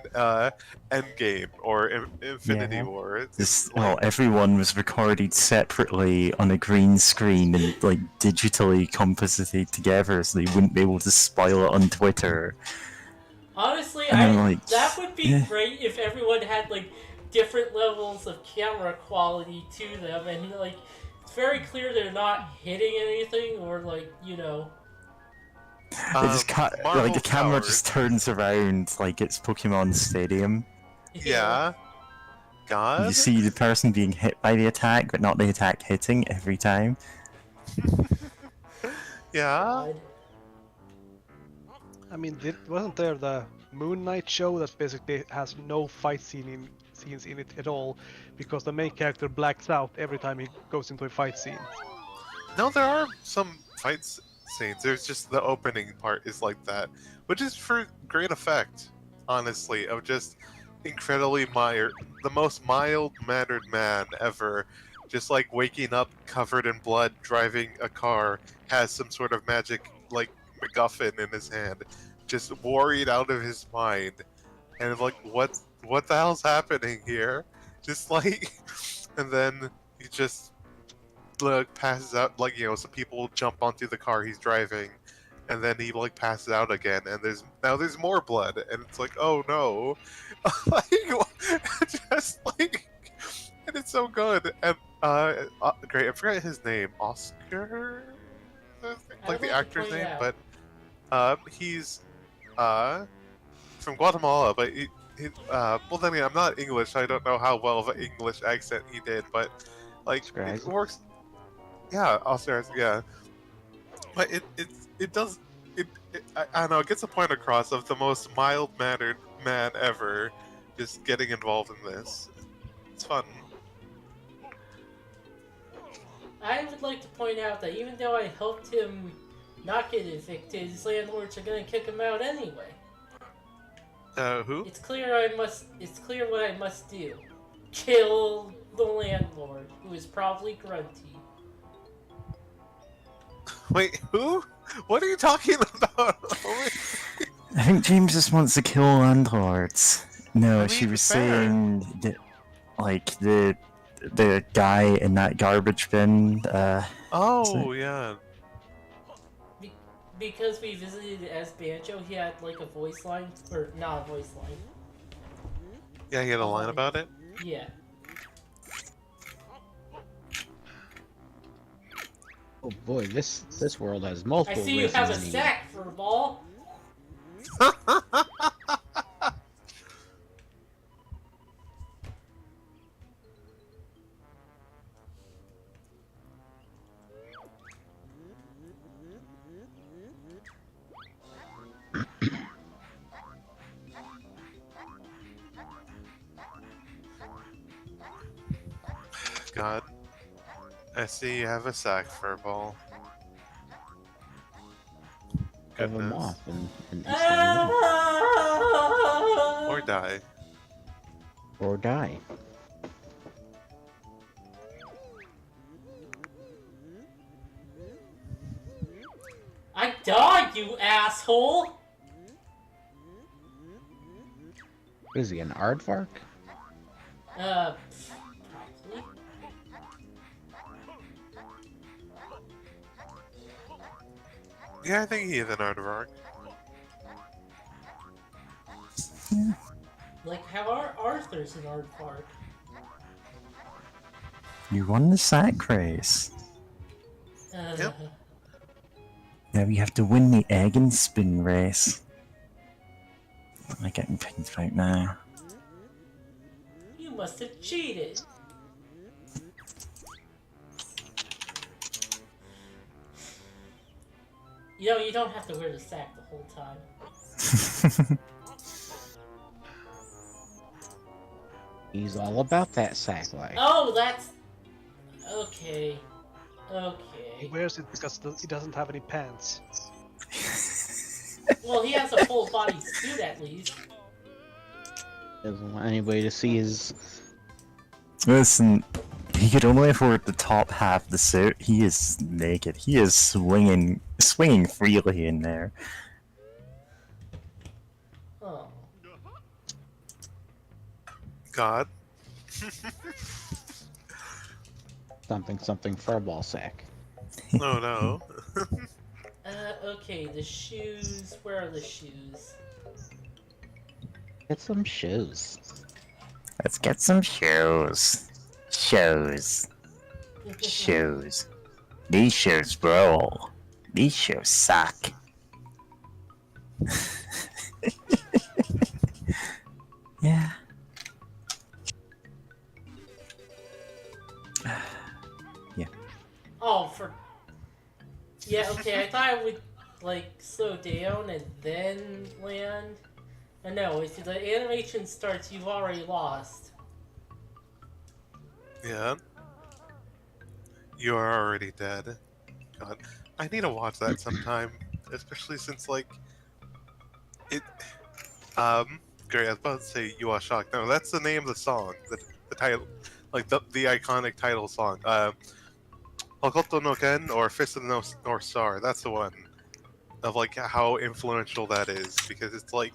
Endgame or Infinity Yeah. War. It's This, like, everyone was recorded separately on a green screen and like digitally composited together, so they wouldn't be able to spoil it on Twitter. Honestly, And I'm like, that would be yeah. great if everyone had like different levels of camera quality to them, and like it's very clear they're not hitting anything or like They just cut, Marvel like the camera Towers. just turns around like it's Pokemon Stadium. Yeah, God. You see the person being hit by the attack, but not the attack hitting every time. Yeah. God. I mean, wasn't there the Moon Knight show that basically has no fight scenes in it at all, because the main character blacks out every time he goes into a fight scene? No, there are some fight scenes. There's just the opening part is like that, which is for great effect, honestly, of just incredibly the most mild-mannered man ever, just like waking up covered in blood, driving a car, has some sort of magic, like, MacGuffin in his hand, just worried out of his mind, and like, what the hell's happening here? Just like, and then he just passes out. Like, some people jump onto the car he's driving, and then he like passes out again, and there's more blood, and it's like, oh no, like, just like, and it's so good, and great. I forgot his name, Oscar, like the actor's name, but he's from Guatemala, but well, then again, I'm not English, so I don't know how well of an English accent he did, but like Oscar it Isaac? works. Yeah, Oscar Isaac, yeah. But it does I don't know, it gets the point across of the most mild-mannered man ever, just getting involved in this. It's fun. I would like to point out that even though I helped him not get evicted, his landlords are gonna kick him out anyway. Who? It's clear what I must do. Kill the landlord, who is probably grunty. Wait, who? What are you talking about? I think James just wants to kill landlords. No, I she mean, was fair. saying that, like, the guy in that garbage bin, Oh, yeah. Because we visited as Banjo, he had like a voice line, or not a voice line. Yeah, he had a line about it? Yeah. Oh boy, this world has I multiple. see you have a races in it. sack for a ball. God. I see you have a sack for a ball. Shove them Goodness. off and instantly win. Or die. Or die. I died, you asshole! What is he, an aardvark? Probably. Yeah, I think he is an aardvark. Like how Arthur's an aardvark. You won the sack race. Yep. Now we have to win the egg and spin race. What am I getting pinged right now? You must have cheated. You know, you don't have to wear the sack the whole time. He's all about that sack life. Oh, that's... Okay. He Okay. wears it because he doesn't have any pants. Well, he has a full body suit at least. Doesn't want anybody to see his. Listen, he could only afford the top half of the suit. He is naked. He is swinging freely in there. Oh. God. Something furball sack. Oh no. Okay, the shoes. Where are the shoes? Get some shoes. Let's get some shoes. Shoes. Shoes. These shoes roll. These shoes suck. Yeah. Oh, for... Yeah, okay, I thought I would, like, slow down and then land. No, if the animation starts, you've already lost. Yeah. You are already dead. God. I need to watch that sometime. Especially since, like... It... Great, I was about to say You Are Shocked. No, that's the name of the song. The title... Like, the iconic title song. Hokoto no Ken or Fist of the North Star. That's the one. Of, like, how influential that is. Because it's, like...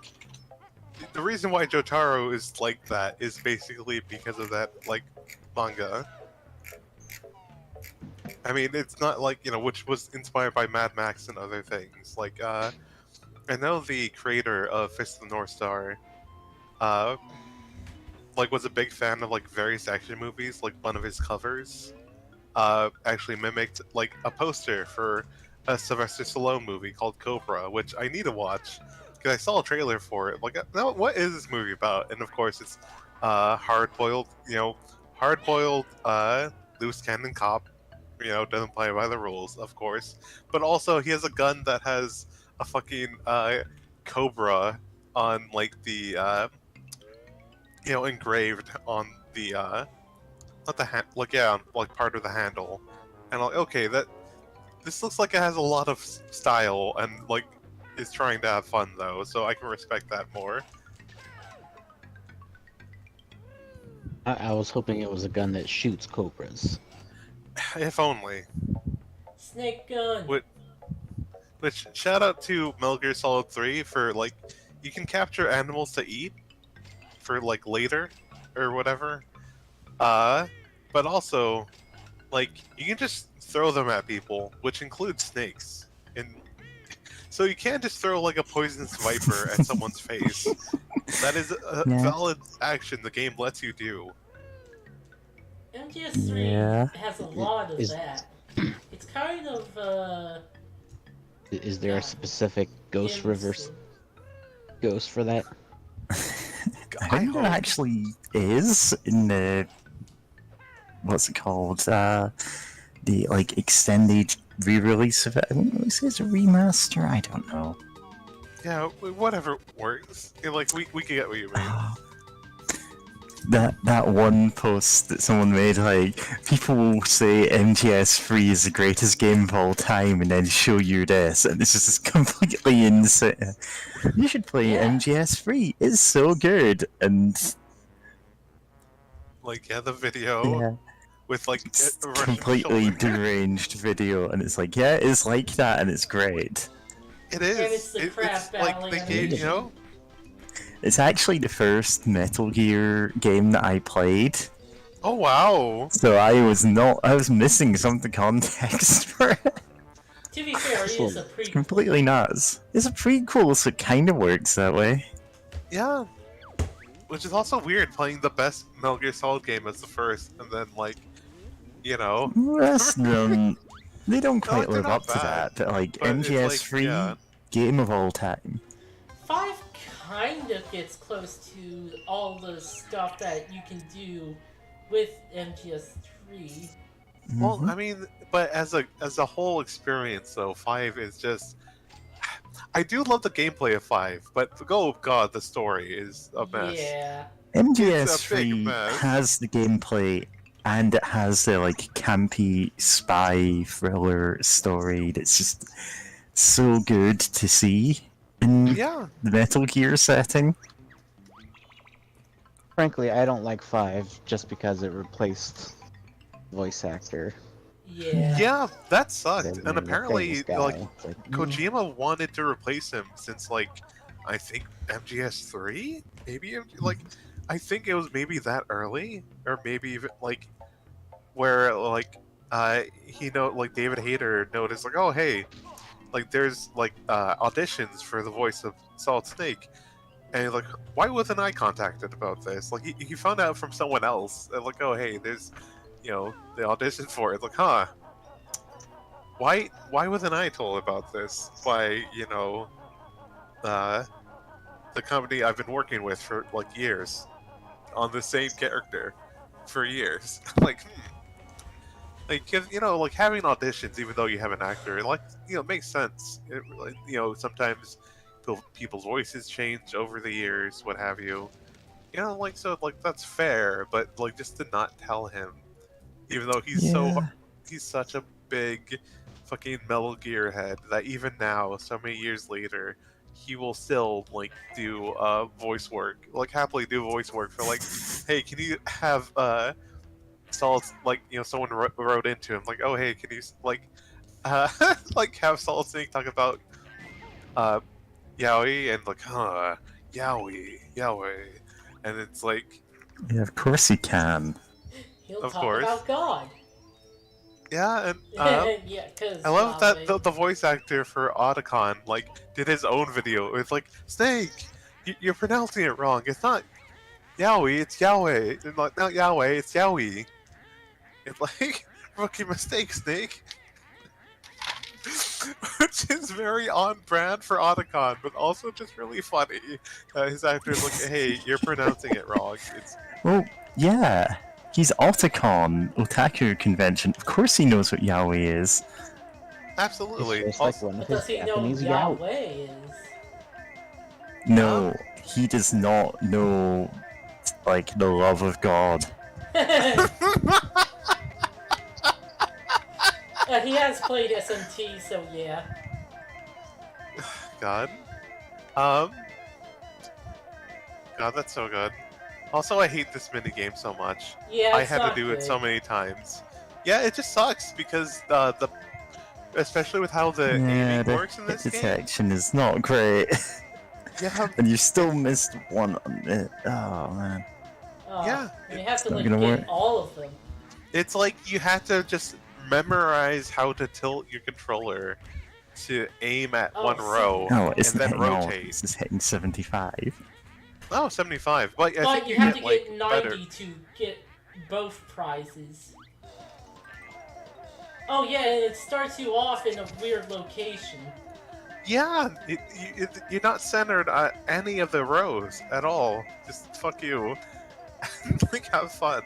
The reason why Jotaro is like that is basically because of that, like, manga. I mean, it's not like, you know, which was inspired by Mad Max and other things. Like, I know the creator of Fist of the North Star, like, was a big fan of, like, various action movies. Like, one of his covers, actually mimicked, like, a poster for a Sylvester Stallone movie called Cobra, which I need to watch. Because I saw a trailer for it. Like, now, what is this movie about? And of course, it's hard-boiled, loose cannon cop. You know, doesn't play by the rules, of course. But also, he has a gun that has a fucking cobra on, like, the engraved on the not the hand, like, yeah, on, like, part of the handle. And like, okay, this looks like it has a lot of style and, like, is trying to have fun, though, so I can respect that more. I was hoping it was a gun that shoots cobras. If only. Snake gun. Which, shout out to Metal Gear Solid 3 for, like, you can capture animals to eat for, like, later, or whatever. But also, like, you can just throw them at people, which includes snakes. And so you can't just throw, like, a poisonous viper at someone's face. That is a valid action the game lets you do. MGS3 has a lot of that. It's kind of, Is there a specific Ghost River ghost for that? I think there actually is in the... What's it called? The, like, extended re-release of it. I don't know if it's a remaster, I don't know. Yeah, whatever works. Like, we can get what you mean. That one post that someone made, like, people will say MGS3 is the greatest game of all time and then show you this, and this is just completely insane. You should play MGS3, it's so good, and... Like, yeah, the video with, like, completely deranged video, and it's like, yeah, it's like that, and it's great. It is. And it's the crab it's like battling the game, you animation. know. It's actually the first Metal Gear game that I played, Oh wow. so I was missing some of the context for it. To be fair, it is a It's prequel. completely nuts. It's a prequel, so it kind of works that way. Yeah. Which is also weird, playing the best Metal Gear Solid game as the first, and then like, you know, The rest of them, they don't No, quite they're live not up to bad, that, but like but it's like, MGS3, yeah. game of all time. 5 kind of gets close to all the stuff that you can do with MGS3. Well, Mhm. I mean, but as a whole experience, though, 5 is just. I do love the gameplay of 5, but oh god, the story is a mess. Yeah. It's a big MGS3 mess. has the gameplay and it has the like campy spy thriller story that's just so good to see in Yeah, the Metal Gear setting. Frankly, I don't like 5 just because it replaced voice actor. Yeah. yeah, that sucked. the- And the apparently, famous guy. like, It's like, Kojima wanted to replace him since, like, I think MGS3? Maybe, like, I think it was maybe that early, or maybe even, like, where, like, like, David Hayter noticed, like, oh, hey, like, there's, like, auditions for the voice of Solid Snake. And he's like, why wasn't I contacted about this? Like, he found out from someone else. And like, oh, hey, there's, the audition for it. Like, huh? Why wasn't I told about this by, the company I've been working with for, like, years on the same character for years? Like, Like, 'cause, like, having auditions, even though you have an actor, like, makes sense. Like, sometimes people's voices change over the years, what have you. Like, so, like, that's fair, but, like, just to not tell him, even though Yeah. he's such a big fucking Metal Gear head that even now, so many years later, he will still, like, do, voice work, like, happily do voice work for, like, hey, can you have, Solid, like, someone wrote into him, like, oh, hey, can you, like, like, have Solid Snake talk about, Yaoi, and, like, huh, Yaoi, and it's like, Yeah, of course he can. He'll Of talk course. about God. yeah, and, Yeah, because I love that the voice actor for Otacon, like, did his own video. It's like, Snake, you're pronouncing it wrong. It's not Yaoi, it's Yahweh. It's not Yahweh, it's Yaoi. It's like, rookie mistake, Snake. Which is very on brand for Otacon, but also just really funny. His actor's like, hey, you're pronouncing it wrong. It's Well, yeah. He's Otakon, Otaku Convention. Of course he knows what yaoi is. absolutely. It's just like Also, one of But his does he know Japanese yaoi. Yahweh is? No, he does not know, like, the love of God. He has played SMT, so yeah. God. God, that's so good. Also, I hate this minigame so much. Yeah, I it's had to not do it so good. many times. Yeah, it just sucks because especially with how the Yeah, aiming the works in hit this game. detection is not great. Yeah, And you still missed one on it. Oh, man. Yeah, You have to not like gonna get work. all of them. it's like you have to just memorize how to tilt your controller to aim at Oh, one row No, and it's then hitting all. rotate. This is hitting 75. Oh, 75. But I But think you you have get, to like, get better. 90 to get both prizes. Oh yeah, and it starts you off in a weird location. Yeah, you're not centered on any of the rows at all. Just fuck you. Like, have fun.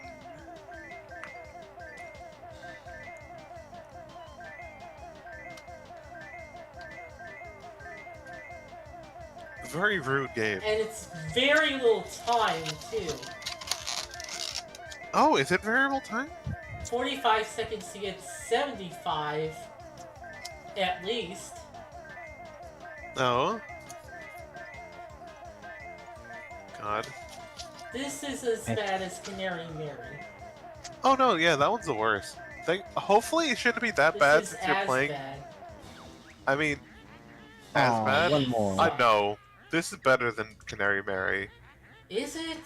Very rude game. And it's very little time, too. Oh, is it variable time? 45 seconds to get 75, at least. No. God. This is as bad as Canary Mary. Oh no, yeah, that one's the worst. Hopefully it shouldn't be that bad This is since you're as playing. bad. I mean, as Aw, bad. one more. I know this is better than Canary Mary, Is it?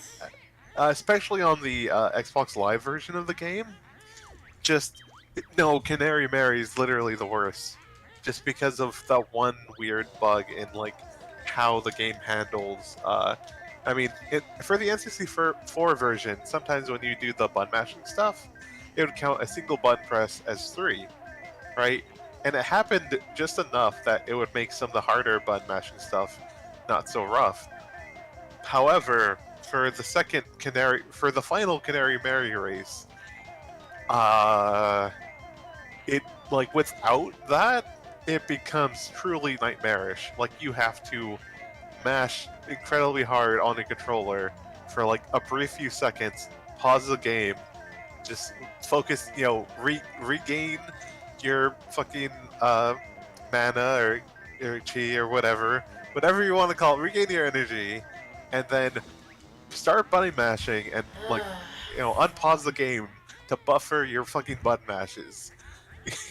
especially on the Xbox Live version of the game. Just no, Canary Mary is literally the worst, just because of that one weird bug in like how the game handles. I mean, for the N64 version, sometimes when you do the button mashing stuff, it would count a single button press as 3, right? And it happened just enough that it would make some of the harder button mashing stuff not so rough. However, for the final Canary Mary race, it like without that, it becomes truly nightmarish. Like you have to mash incredibly hard on a controller for like a brief few seconds, pause the game, just focus, regain your fucking mana or chi or whatever you want to call it, regain your energy, and then start button mashing and like unpause the game to buffer your fucking button mashes.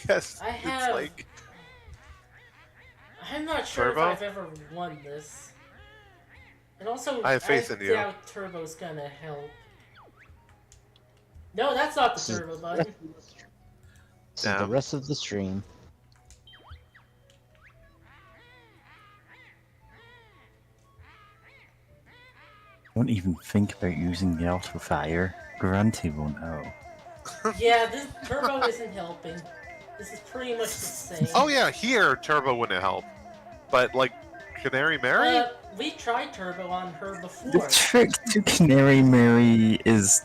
Yes, it's like I'm not sure Turbo? if I've ever won this. And also, I have faith in you. doubt Turbo's gonna help. No, that's not the Turbo button. This is the rest of the stream. Don't even think about using the auto fire. Grunty won't know. Yeah, this Turbo isn't helping. This is pretty much the same. Oh yeah, here Turbo wouldn't help, but like Canary Mary. We tried Turbo on her before. The trick to Canary Mary is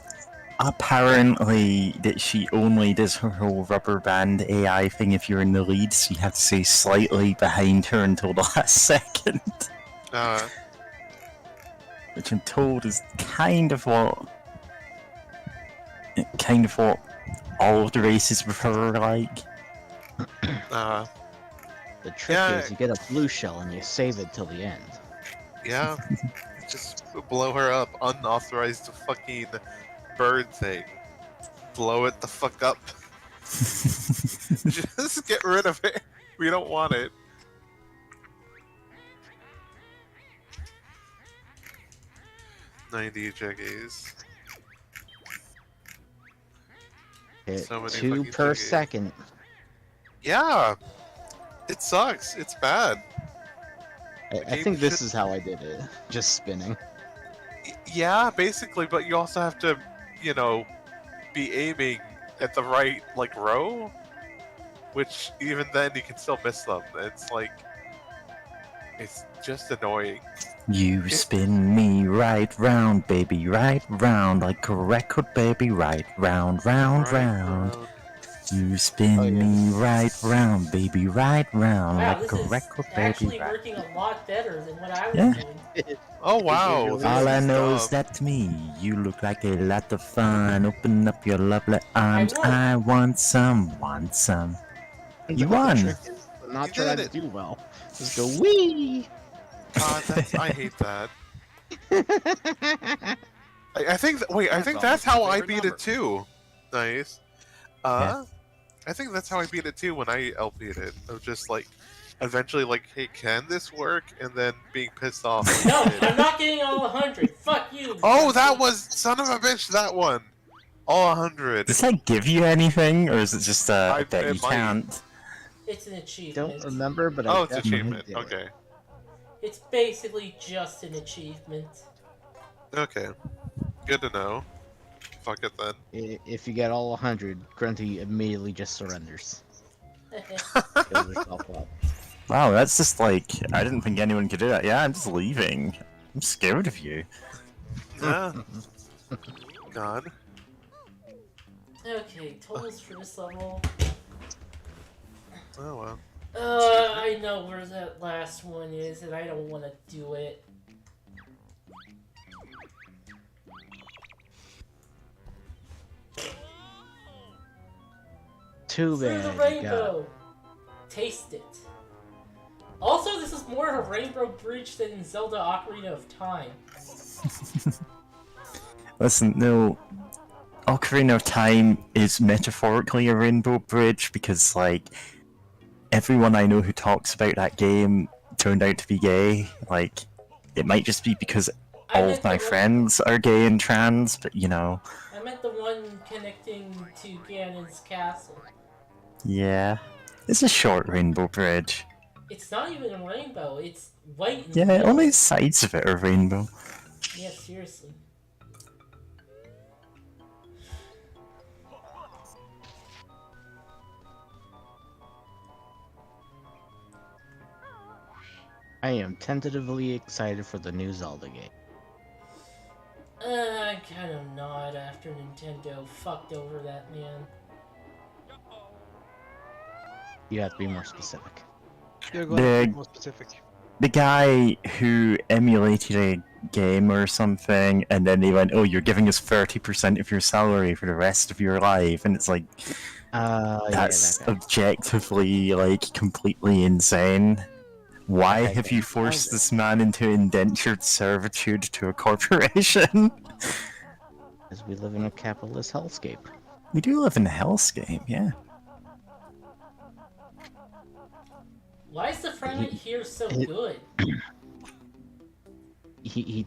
apparently that she only does her whole rubber band AI thing if you're in the lead, so you have to stay slightly behind her until the last second. Which I'm told is kind of what all of the races with her are like. The trick is you get a blue shell and you save it till the end. Yeah, just blow her up. Unauthorized fucking bird thing. Blow it the fuck up. Just get rid of it. We don't want it. $90 jiggies. Hit So many 2 fucking per jiggies. second. Yeah, it sucks. It's bad. I think this is how I did it. Just spinning. Yeah, basically, but you also have to, be aiming at the right row, which even then you can still miss them. It's just annoying. You spin me right round, baby, right round, like a record, baby, right round, round. You spin me right round, baby, right round, Wow, like this a is record, actually baby, right. working a lot better than what I was doing. Oh wow! this All I is know is dumb. that to me, you look like a lot of fun. Open up your lovely arms. won. I want some, want some. You The won. trick is to not You try did to it. do well. Just go wee. I hate that. I think. Wait, I think That's that's how my I favorite beat number. it too. Nice. Yeah. I think that's how I beat it too when I LP'd it. Of just eventually hey, can this work? And then being pissed off. when No, it did. I'm not getting all 100. Fuck you. Oh, that was son of a bitch. That one. All 100. Does that give you anything, or is it just I- that you it might. can't? It's an achievement. Don't remember, but Oh, I it's definitely achievement. did it. Okay. It's basically just an achievement. Okay. Good to know. Fuck it then. If you get all 100, Grunty immediately just surrenders. Kills herself up. Wow, that's just I didn't think anyone could do that. Yeah, I'm just leaving. I'm scared of you. Yeah. God. Okay, totals for this level. Oh well. I know where that last one is, and I don't want to do it. Too Through bad. the you got- rainbow. Taste it. Also, this is more of a rainbow bridge than Zelda Ocarina of Time. Listen, no. Ocarina of Time is metaphorically a rainbow bridge because, everyone I know who talks about that game turned out to be gay. Like, it might just be because I all meant of my the one- friends are gay and trans, but you know, I meant the one connecting to Ganon's castle. yeah. It's a short rainbow bridge. It's not even a rainbow. It's white in the Yeah, middle. only sides of it are rainbow. Yeah, seriously. I am tentatively excited for the new Zelda game. I'm kind of not after Nintendo fucked over that man. You have to be more specific. You're going to be The more specific. the guy who emulated a game or something, and then they went, "Oh, you're giving us 30% of your salary for the rest of your life," and it's like that's that guy. objectively like completely insane. Why That have guy you sounds forced it. this man into indentured servitude to a corporation? Because we live in a capitalist hellscape. We do live in a hellscape, yeah. Why is the frame rate here so good? He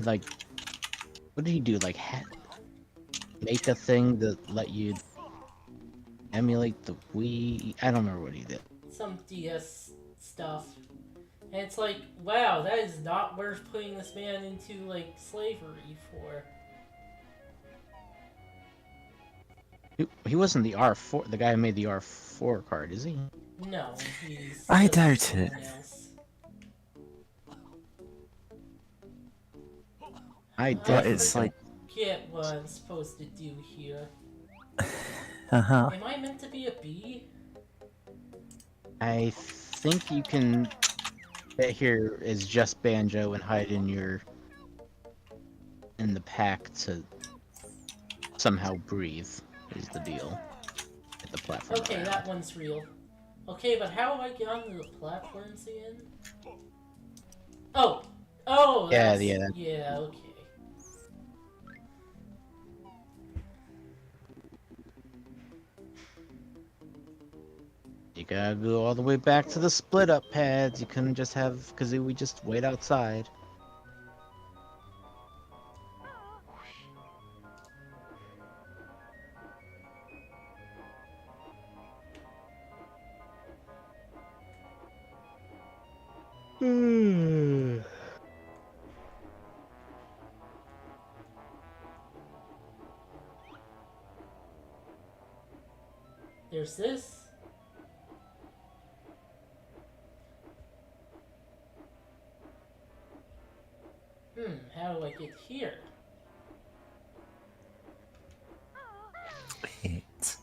like, what did he do? Like, make a thing that let you emulate the Wii. I don't remember what he did. Some DS stuff. And it's like, wow, that is not worth putting this man into, like, slavery for. He wasn't the R4, the guy who made the R4 card, is he? No, he's. I just doubt someone it. else. I But definitely it's don't. like, Get what I'm supposed to do here. uh-huh. Am I meant to be a bee? I think you can get here as just Banjo and hide in the pack to somehow breathe is the deal at the platform. Okay, around. that one's real. Okay, but how do I get onto the platforms again? Oh! Oh! Yeah, that's- yeah, Yeah, okay. You gotta go all the way back to the split up pads. You couldn't just have Kazooie just wait outside. There's this. How do I get here? Wait.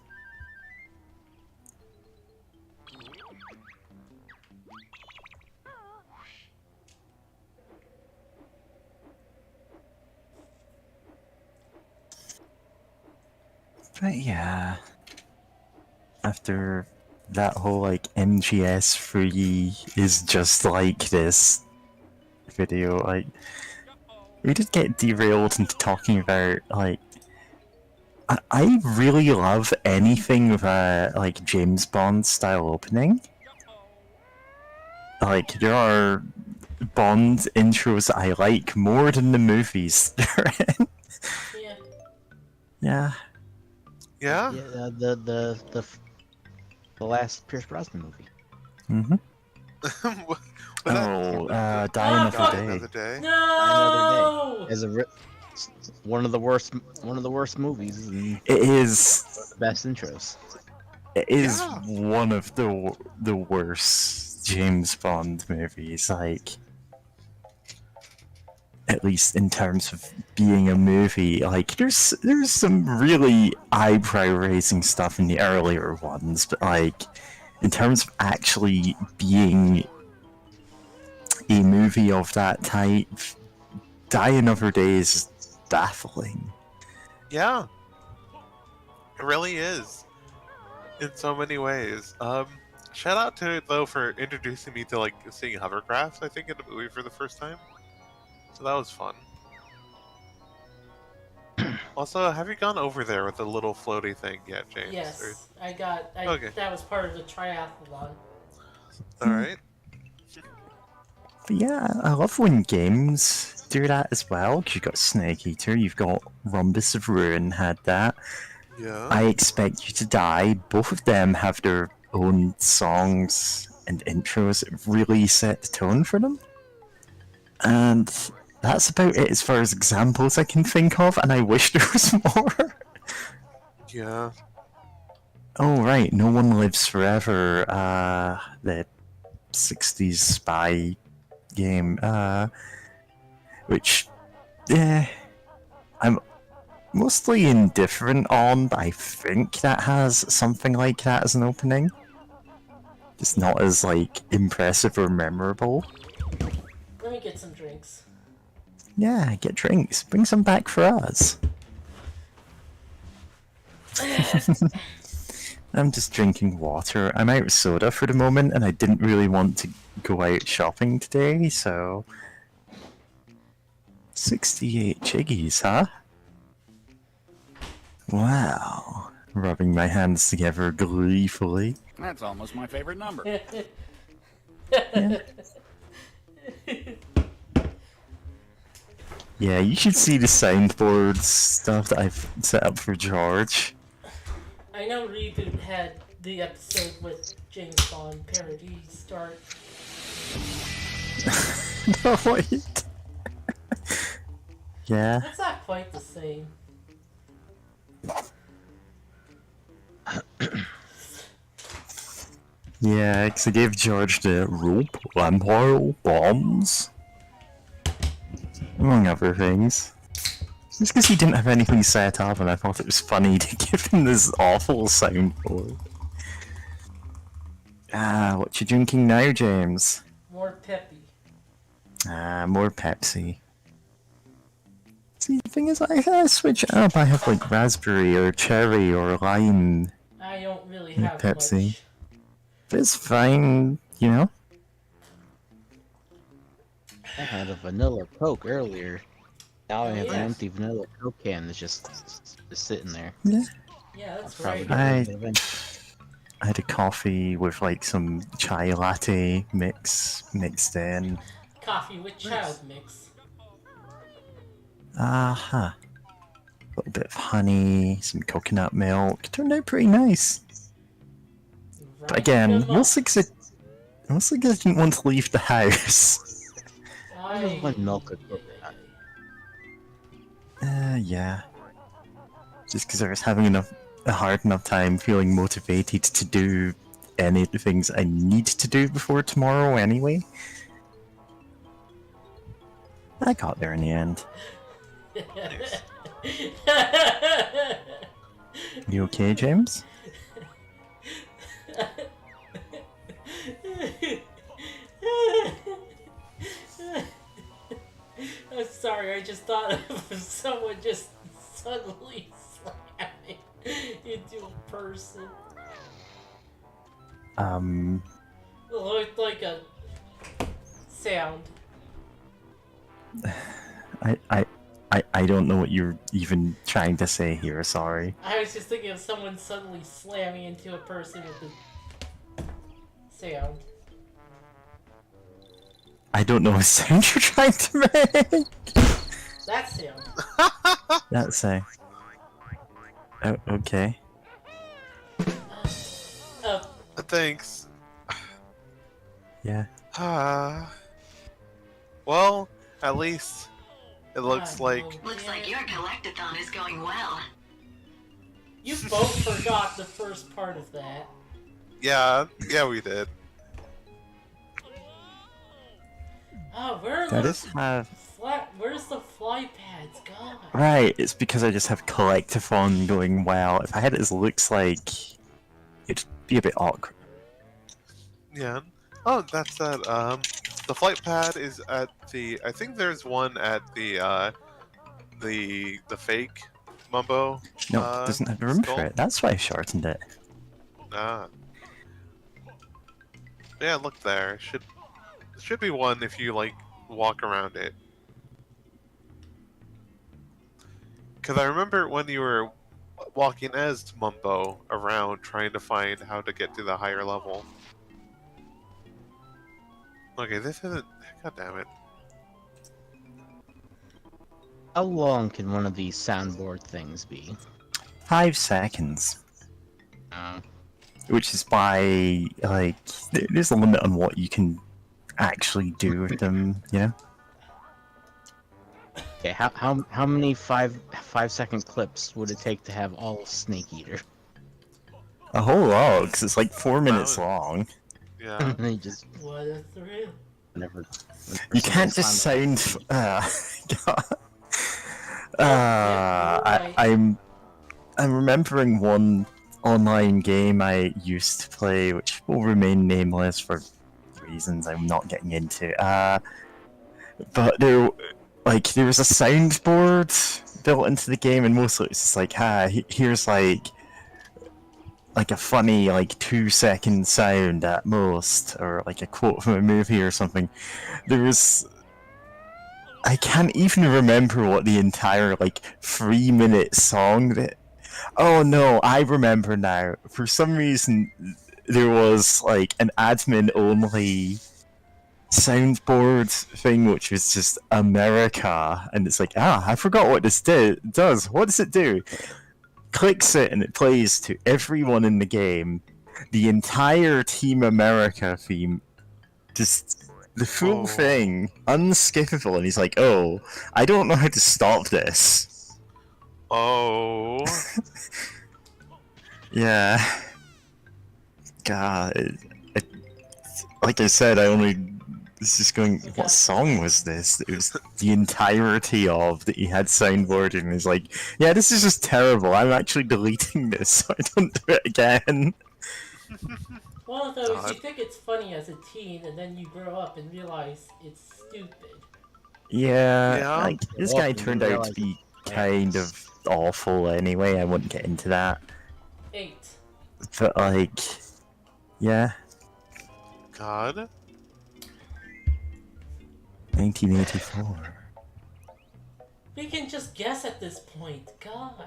But yeah, after that whole like MGS free is just like this video, like we did get derailed into talking about like I really love anything with a like James Bond style opening. Like there are Bond intros that I like more than the movies they're in. Yeah. Yeah. Yeah? Yeah, the last Pierce Brosnan movie. Mm-hmm. Was that Oh, Die Ah, Another fuck! Day. another day? No! As one of the worst movies and It is. the best intros. It is Yeah. one of the worst James Bond movies. Like, at least in terms of being a movie, like there's some really eyebrow-raising stuff in the earlier ones, but like in terms of actually being a movie of that type, Die Another Day is baffling. Yeah. It really is. In so many ways. Shout out to it though for introducing me to like seeing hovercrafts, I think, in the movie for the first time. So that was fun. Also, have you gone over there with the little floaty thing yet, James? Yes, Okay. that was part of the triathlon. Alright. But yeah, I love when games do that as well, because you've got Snake Eater, you've got Rhombus of Ruin had that. Yeah. I Expect You to Die, both of them have their own songs and intros that really set the tone for them. And that's about it as far as examples I can think of, and I wish there was more. Yeah. Oh right, No One Lives Forever, the 60s spy game, which, yeah, I'm mostly indifferent on, but I think that has something like that as an opening. Just not as, like, impressive or memorable. Let me get some drinks. Yeah, get drinks. Bring some back for us. I'm just drinking water. I'm out of soda for the moment, and I didn't really want to go out shopping today, so... 68 jiggies, huh? Wow. Rubbing my hands together gleefully. That's almost my favorite number. Yeah. Yeah, you should see the soundboard stuff that I've set up for George. I know Reboot had the episode with James Bond parody start. No, wait. Yeah. It's not quite the same. Yeah, because I gave George the rope, vampire, bombs, among other things. Just because he didn't have anything set up, and I thought it was funny to give him this awful soundboard. Ah, what you drinking now, James? More peppy. Ah, more Pepsi. See, the thing is, I switch it up. I have like raspberry or cherry or lime. I don't really have Pepsi. much. But it's fine, you know? I had a vanilla Coke earlier. Now I have an Yes. empty vanilla Coke can that's just sitting there. Yeah. Yeah, that's Probably right. get I- rid of it eventually. I had a coffee with like some chai latte mixed in. Coffee with child mix. Uh-huh. A little bit of honey, some coconut milk. Turned out pretty nice. But again, mostly because I didn't want to leave the house. I just want milk or coconut. Yeah. Just because I was having a hard enough time feeling motivated to do any of the things I need to do before tomorrow anyway. I got there in the end. You okay, James? I'm sorry, I just thought of someone just suddenly slamming into a person. It looked like a sound. I don't know what you're even trying to say here, sorry. I was just thinking of someone suddenly slamming into a person with the sound. I don't know what sound you're trying to make! That sound. That's oh, okay. Thanks. Yeah. Well, at least it looks like. Looks like your collectathon is going well. You both forgot the first part of that. Yeah, we did. Oh, where I are just have... where's the fly pads gone? Right, it's because I just have collectathon going well. If I had it as looks like, it'd be a bit awkward. Yeah. Oh, that's that. The flight pad is at the. I think there's one at the fake Mumbo. No, it doesn't have room skull. for it. That's why I shortened it. Ah. Yeah, look there. Should be one if you like walk around it. Because I remember when you were walking as Mumbo around trying to find how to get to the higher level. Okay, this isn't. God damn it. How long can one of these soundboard things be? 5 seconds. Uh, Which is why, like, there's a limit on what you can actually do with them, you know? okay, how many 5 second clips would it take to have all of Snake Eater? A whole lot, because it's like 4 minutes Wow. long. Yeah. And they just What a thrill. whenever You can't just sound. God. I'm remembering one online game I used to play, which will remain nameless for reasons I'm not getting into. But there was a soundboard built into the game, and mostly it's just like, here's like a funny 2-second sound at most, or like a quote from a movie or something. There was. I can't even remember what the entire 3-minute song that. Oh no, I remember now. For some reason, there was an admin only soundboard thing, which was just America, and it's like, I forgot what this does. What does it do? Clicks it and it plays to everyone in the game the entire Team America theme, just the full thing, unskippable, and he's like, oh, I don't know how to stop this. Oh. Yeah. God. Like I said, I only was just going, what song was this? It was the entirety of that he had soundboarded, and he's like, yeah, this is just terrible. I'm actually deleting this so I don't do it again. Well, though, if you think it's funny as a teen, and then you grow up and realize it's stupid. Yeah, Yeah. this guy turned out to be kind of awful anyway. I wouldn't get into that. 8. But, yeah. God. 1984. We can just guess at this point. God.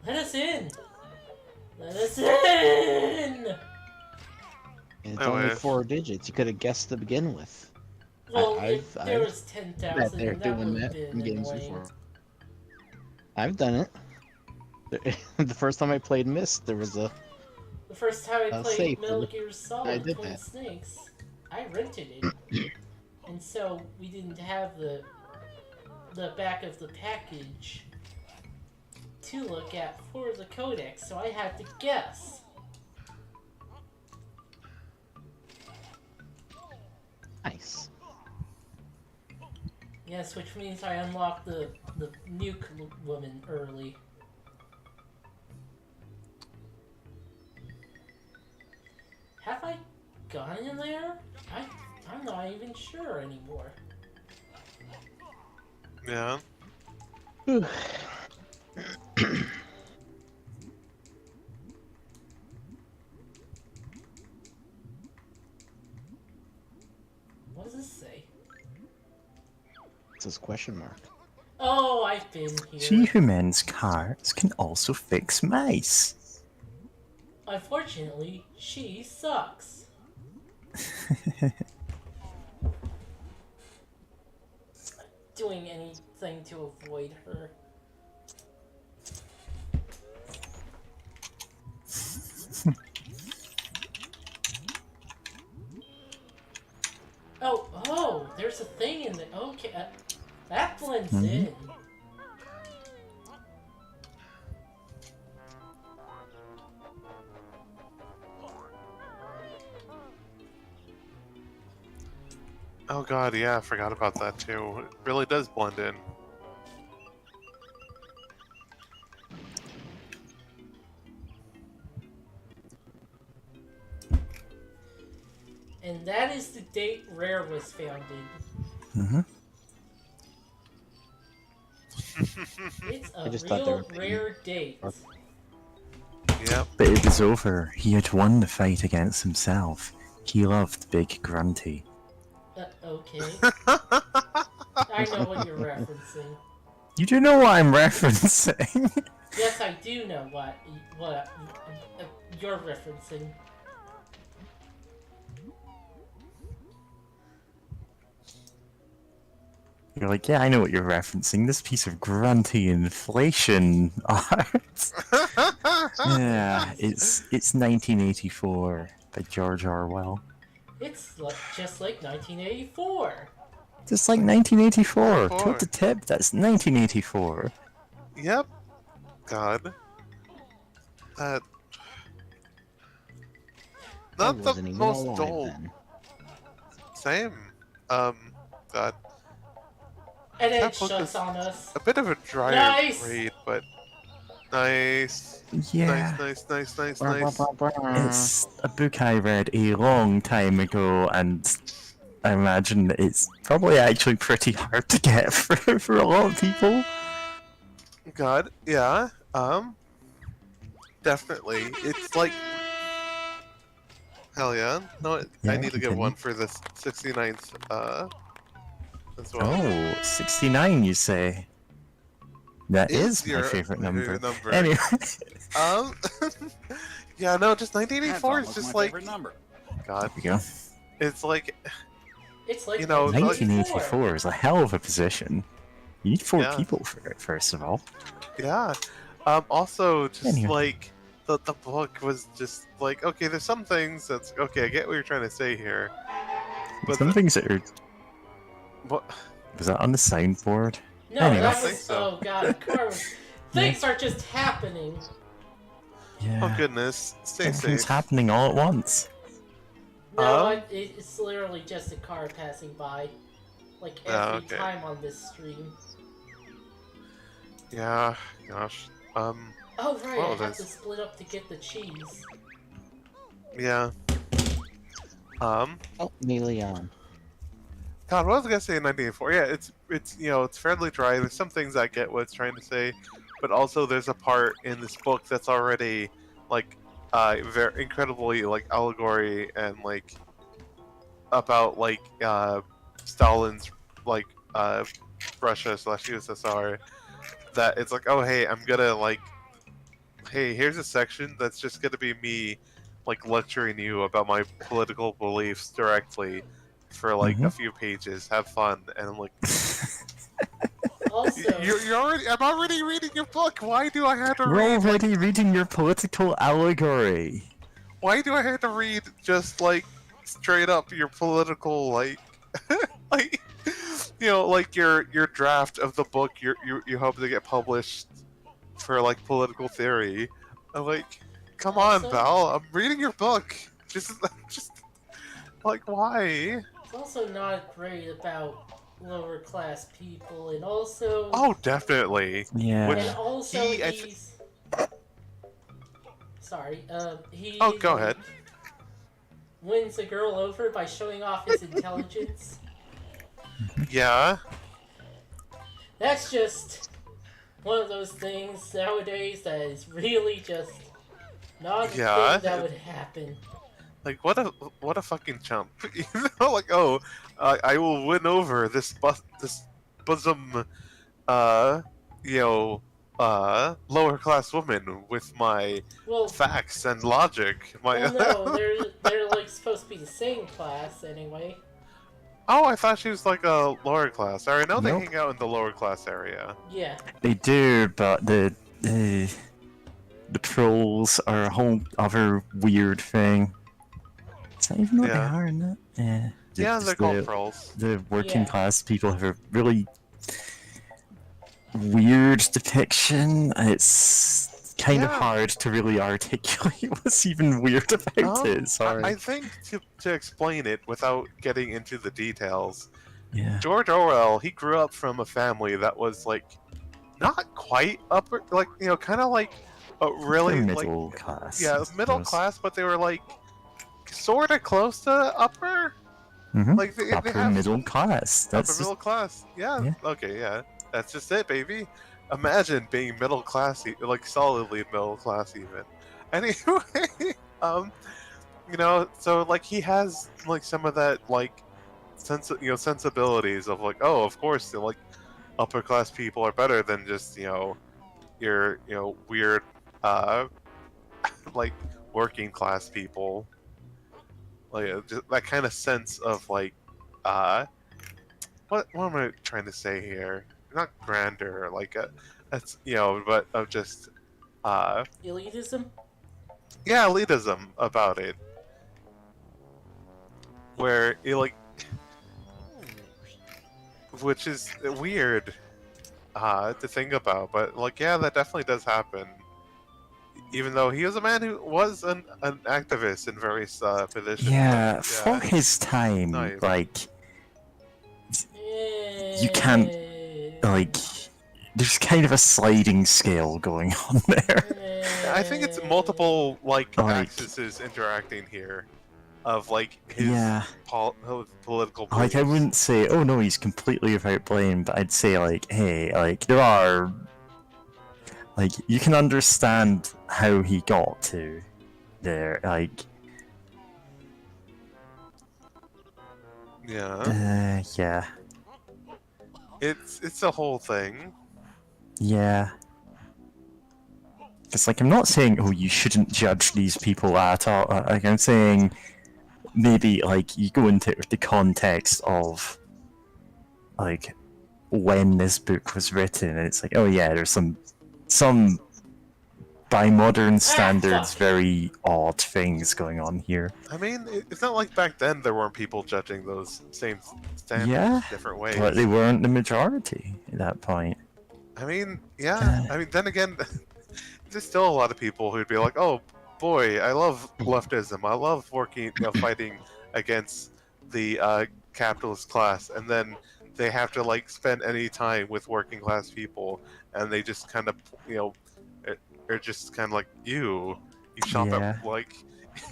Let us in. Let us in! It's I only wish. 4 digits. You could have guessed to begin with. Well, I've- if there I've was bet 10,000, they're that doing would that have been in games annoying. before. I've done it. The first time I played Myst, there was a The first time I I'll played say, Metal but Gear I Solid did Twin that. Snakes, I rented it. And so we didn't have the back of the package to look at for the codex, so I had to guess. nice. Yes, which means I unlocked the nuke woman early. Have I gone in there? I'm not even sure anymore. Yeah. What does this say? It says question mark. Oh, I've been She here. who mends cars can also fix mice. Unfortunately, she sucks. Doing anything to avoid her. Oh, there's a thing in there. Okay, that blends in. Oh god, yeah, I forgot about that too. It really does blend in. And that is the date Rare was founded. Mm-hmm. It's I a just thought they real were rare date. Yep. But it was over. He had won the fight against himself. He loved Big Grunty. Okay. I know what you're referencing. You do know what I'm referencing? Yes, I do know what you're referencing. You're like, yeah, I know what you're referencing. This piece of grunty inflation art. Yeah, it's 1984 by George Orwell. It's just like 1984. Just like 1984. Four. Toe to tip, that's 1984. Yep. God. That. I Not the wasn't even most alive dull. then. Same. God. And then it That book shuts is on us. a bit of a drier Nice! read, but nice. Yeah. Nice. It's a book I read a long time ago, and I imagine it's probably actually pretty hard to get for a lot of people. God, yeah. Definitely. It's like hell yeah. No, Yeah, I need to get continue. one for this 69th as well. Oh, 69, you say? That Is is my your favorite number. favorite number. Anyway, Um yeah, no, just That's 1984 is almost just my like favorite number. God. there we go. It's like It's like You know, like- 1984 is a hell of a position. You need 4 Yeah. people for it, first of all. yeah. Also just Anyway. like the book was just like okay, there's some things that's okay, I get what you're trying to say here. But Some the- things that are. what Was that on the soundboard? No, Anyway. that I think was. so. Oh god, car was. Things are just happening. Yeah. Oh goodness, stay Everything's safe. happening all at once. No, it's literally just a car passing by. Like every Ah, okay. time on this stream. Yeah, gosh. Oh right, Well, I have there's- to split up to get the cheese. Yeah. Oh, Leon. God, what was I gonna say in 1984? Yeah, it's it's fairly dry. There's some things I get what it's trying to say, but also there's a part in this book that's already like very incredibly like allegory and like about like Stalin's like Russia/USSR. That it's like, oh hey, I'm gonna like, hey, here's a section that's just gonna be me like lecturing you about my political beliefs directly for like a few pages. Have fun, and I'm like, Also, you're already. I'm already reading your book. Why do I have to We're read? already reading your political allegory. Why do I have to read just like straight up your political like, like, like your draft of the book you hope to get published for like political theory? I'm like, come on, Also- Val. I'm reading your book. Just like why? it's also not great about lower class people, and also. Oh, definitely. Yeah. And also He- I he's. Sorry, he. Oh, go ahead. Wins a girl over by showing off his intelligence. Yeah. That's just one of those things nowadays that is really just not a Yeah. thing that would happen. Like what a fucking chump. Like I will win over this bosom lower class woman with my Well, facts and logic. My well no, they're like supposed to be the same class anyway. Oh, I thought she was like a lower class. I know they Nope. hang out in the lower class area. Yeah. They do, but the trolls are a whole other weird thing. Is that even what Yeah. they are in that? Yeah. Yeah, Just they're called trolls. The working Yeah. class people have a really weird depiction. It's kind of Yeah. hard to really articulate what's even weird about it. Sorry. I think to explain it without getting into the details, Yeah. George Orwell, he grew up from a family that was like not quite upper, like kind of like really They're like middle class. yeah, I it was middle suppose. class, but they were like sort of close to upper, Mhm. like they Upper have middle class. upper That's middle class. Yeah. Yeah. Okay. Yeah. That's just it, baby. Imagine being middle class, like solidly middle class, even. Anyway, so like he has like some of that like sensibilities of like, oh, of course, like upper class people are better than just your weird like working class people. Like just that kind of sense of like what am I trying to say here? Not grander, like that's but of just Elitism? yeah, elitism about it, where it like, which is weird to think about, but like yeah, that definitely does happen. Even though he was a man who was an activist in various positions. Yeah, But, for yeah, his time, nice. like, you can't, like, there's kind of a sliding scale going on there. I think it's multiple like Like- axes interacting here, of like his Yeah. political beliefs. Like, I wouldn't say, oh no, he's completely without blame, but I'd say, like, hey, like, there are. Like, you can understand how he got to there, like. Yeah, Yeah. it's a whole thing. Yeah. It's like, I'm not saying, oh, you shouldn't judge these people at all. Like, I'm saying, maybe, like, you go into it with the context of, like, when this book was written, and it's like, oh yeah, there's some by modern standards, fuck. very odd things going on here. I mean, it's not like back then there weren't people judging those same standards Yeah, different ways. but they weren't the majority at that point. I mean, yeah. I mean, then again, there's still a lot of people who'd be like, "Oh boy, I love leftism. I love working, fighting against the capitalist class," and then they have to like spend any time with working class people, and they just kind of, are just kind of like you shop Yeah. at like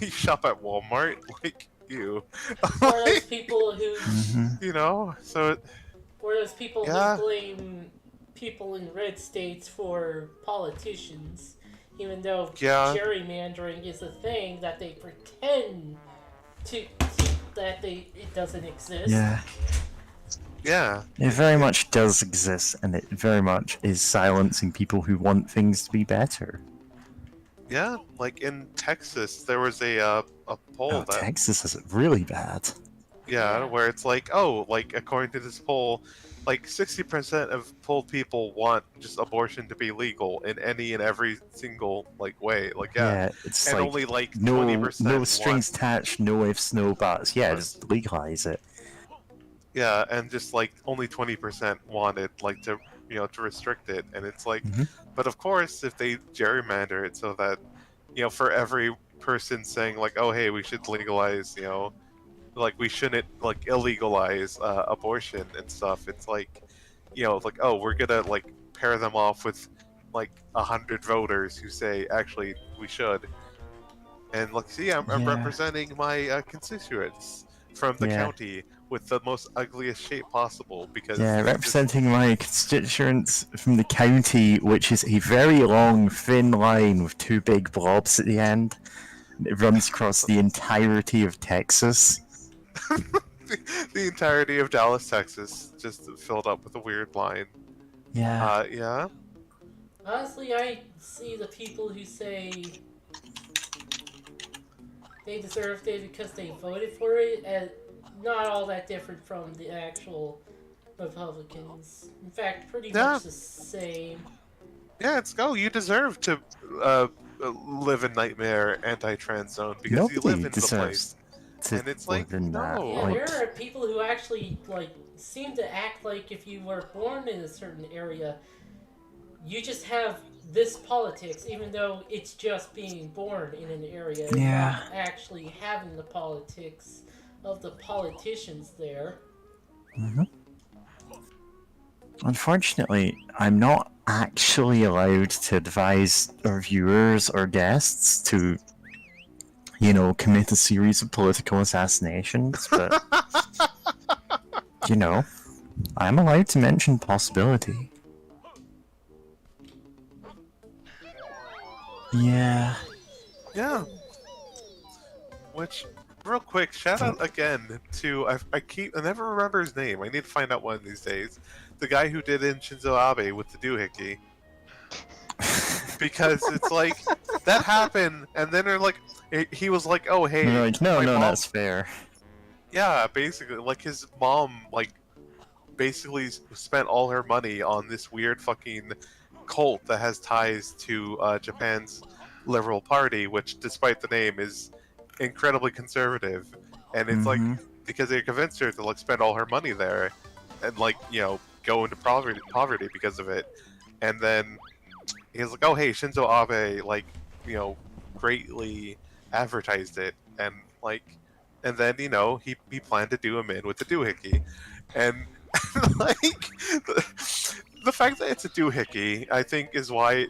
you shop at Walmart, like you, Or those people who, So or those people Yeah. who blame people in red states for politicians, even though Yeah. gerrymandering is a thing that they pretend to that it doesn't exist. Yeah, yeah, it very much does exist, and it very much is silencing people who want things to be better. yeah. Like in Texas, there was a poll Oh, that Texas is really bad. Yeah, Yeah. where it's like, oh, like according to this poll, like 60% of polled people want just abortion to be legal in any and every single like way. Like yeah, It's and like only like no 20% no strings attached, no ifs, no buts. Yeah, just legalize it. Yeah, and just like only 20% wanted like to to restrict it, and it's like, Mhm. but of course if they gerrymander it so that for every person saying like, oh hey, we should legalize, like we shouldn't like illegalize abortion and stuff, it's like like, oh, we're gonna like pair them off with like 100 voters who say actually we should, and like see, I'm Yeah. representing my constituents from the Yeah. county with the most ugliest shape possible because Yeah, it's just- representing my constituents from the county, which is a very long, thin line with two big blobs at the end. It runs across the entirety of Texas. the entirety of Dallas, Texas, just filled up with a weird line. Yeah. Yeah. Honestly, I see the people who say they deserved it because they voted for it as not all that different from the actual Republicans. In fact, pretty Yeah. much the same. Yeah, it's you deserve to live in nightmare anti-trans zone because you live Nobody in the place. deserves to And it's like, live in that. no. Yeah, Like, there are people who actually seem to act like if you were born in a certain area, you just have this politics, even though it's just being born in an area and Yeah. not actually having the politics of the politicians there. unfortunately, I'm not actually allowed to advise our viewers or guests to, commit a series of political assassinations, but, I'm allowed to mention possibility. Yeah. Yeah. Which, real quick, shout out again to I never remember his name. I need to find out one of these days. The guy who did in Shinzo Abe with the doohickey. Because it's like that happened, and then they're like, he was like, "Oh hey, They're like, no, my mom-" that's fair. Yeah, basically, like his mom like basically spent all her money on this weird fucking cult that has ties to Japan's Liberal Party, which, despite the name, is incredibly conservative. And it's like because they convinced her to like spend all her money there, and like go into poverty because of it. And then he's like, "Oh hey, Shinzo Abe like greatly advertised it," and like, and then he planned to do him in with the doohickey, and like the fact that it's a doohickey, I think, is why.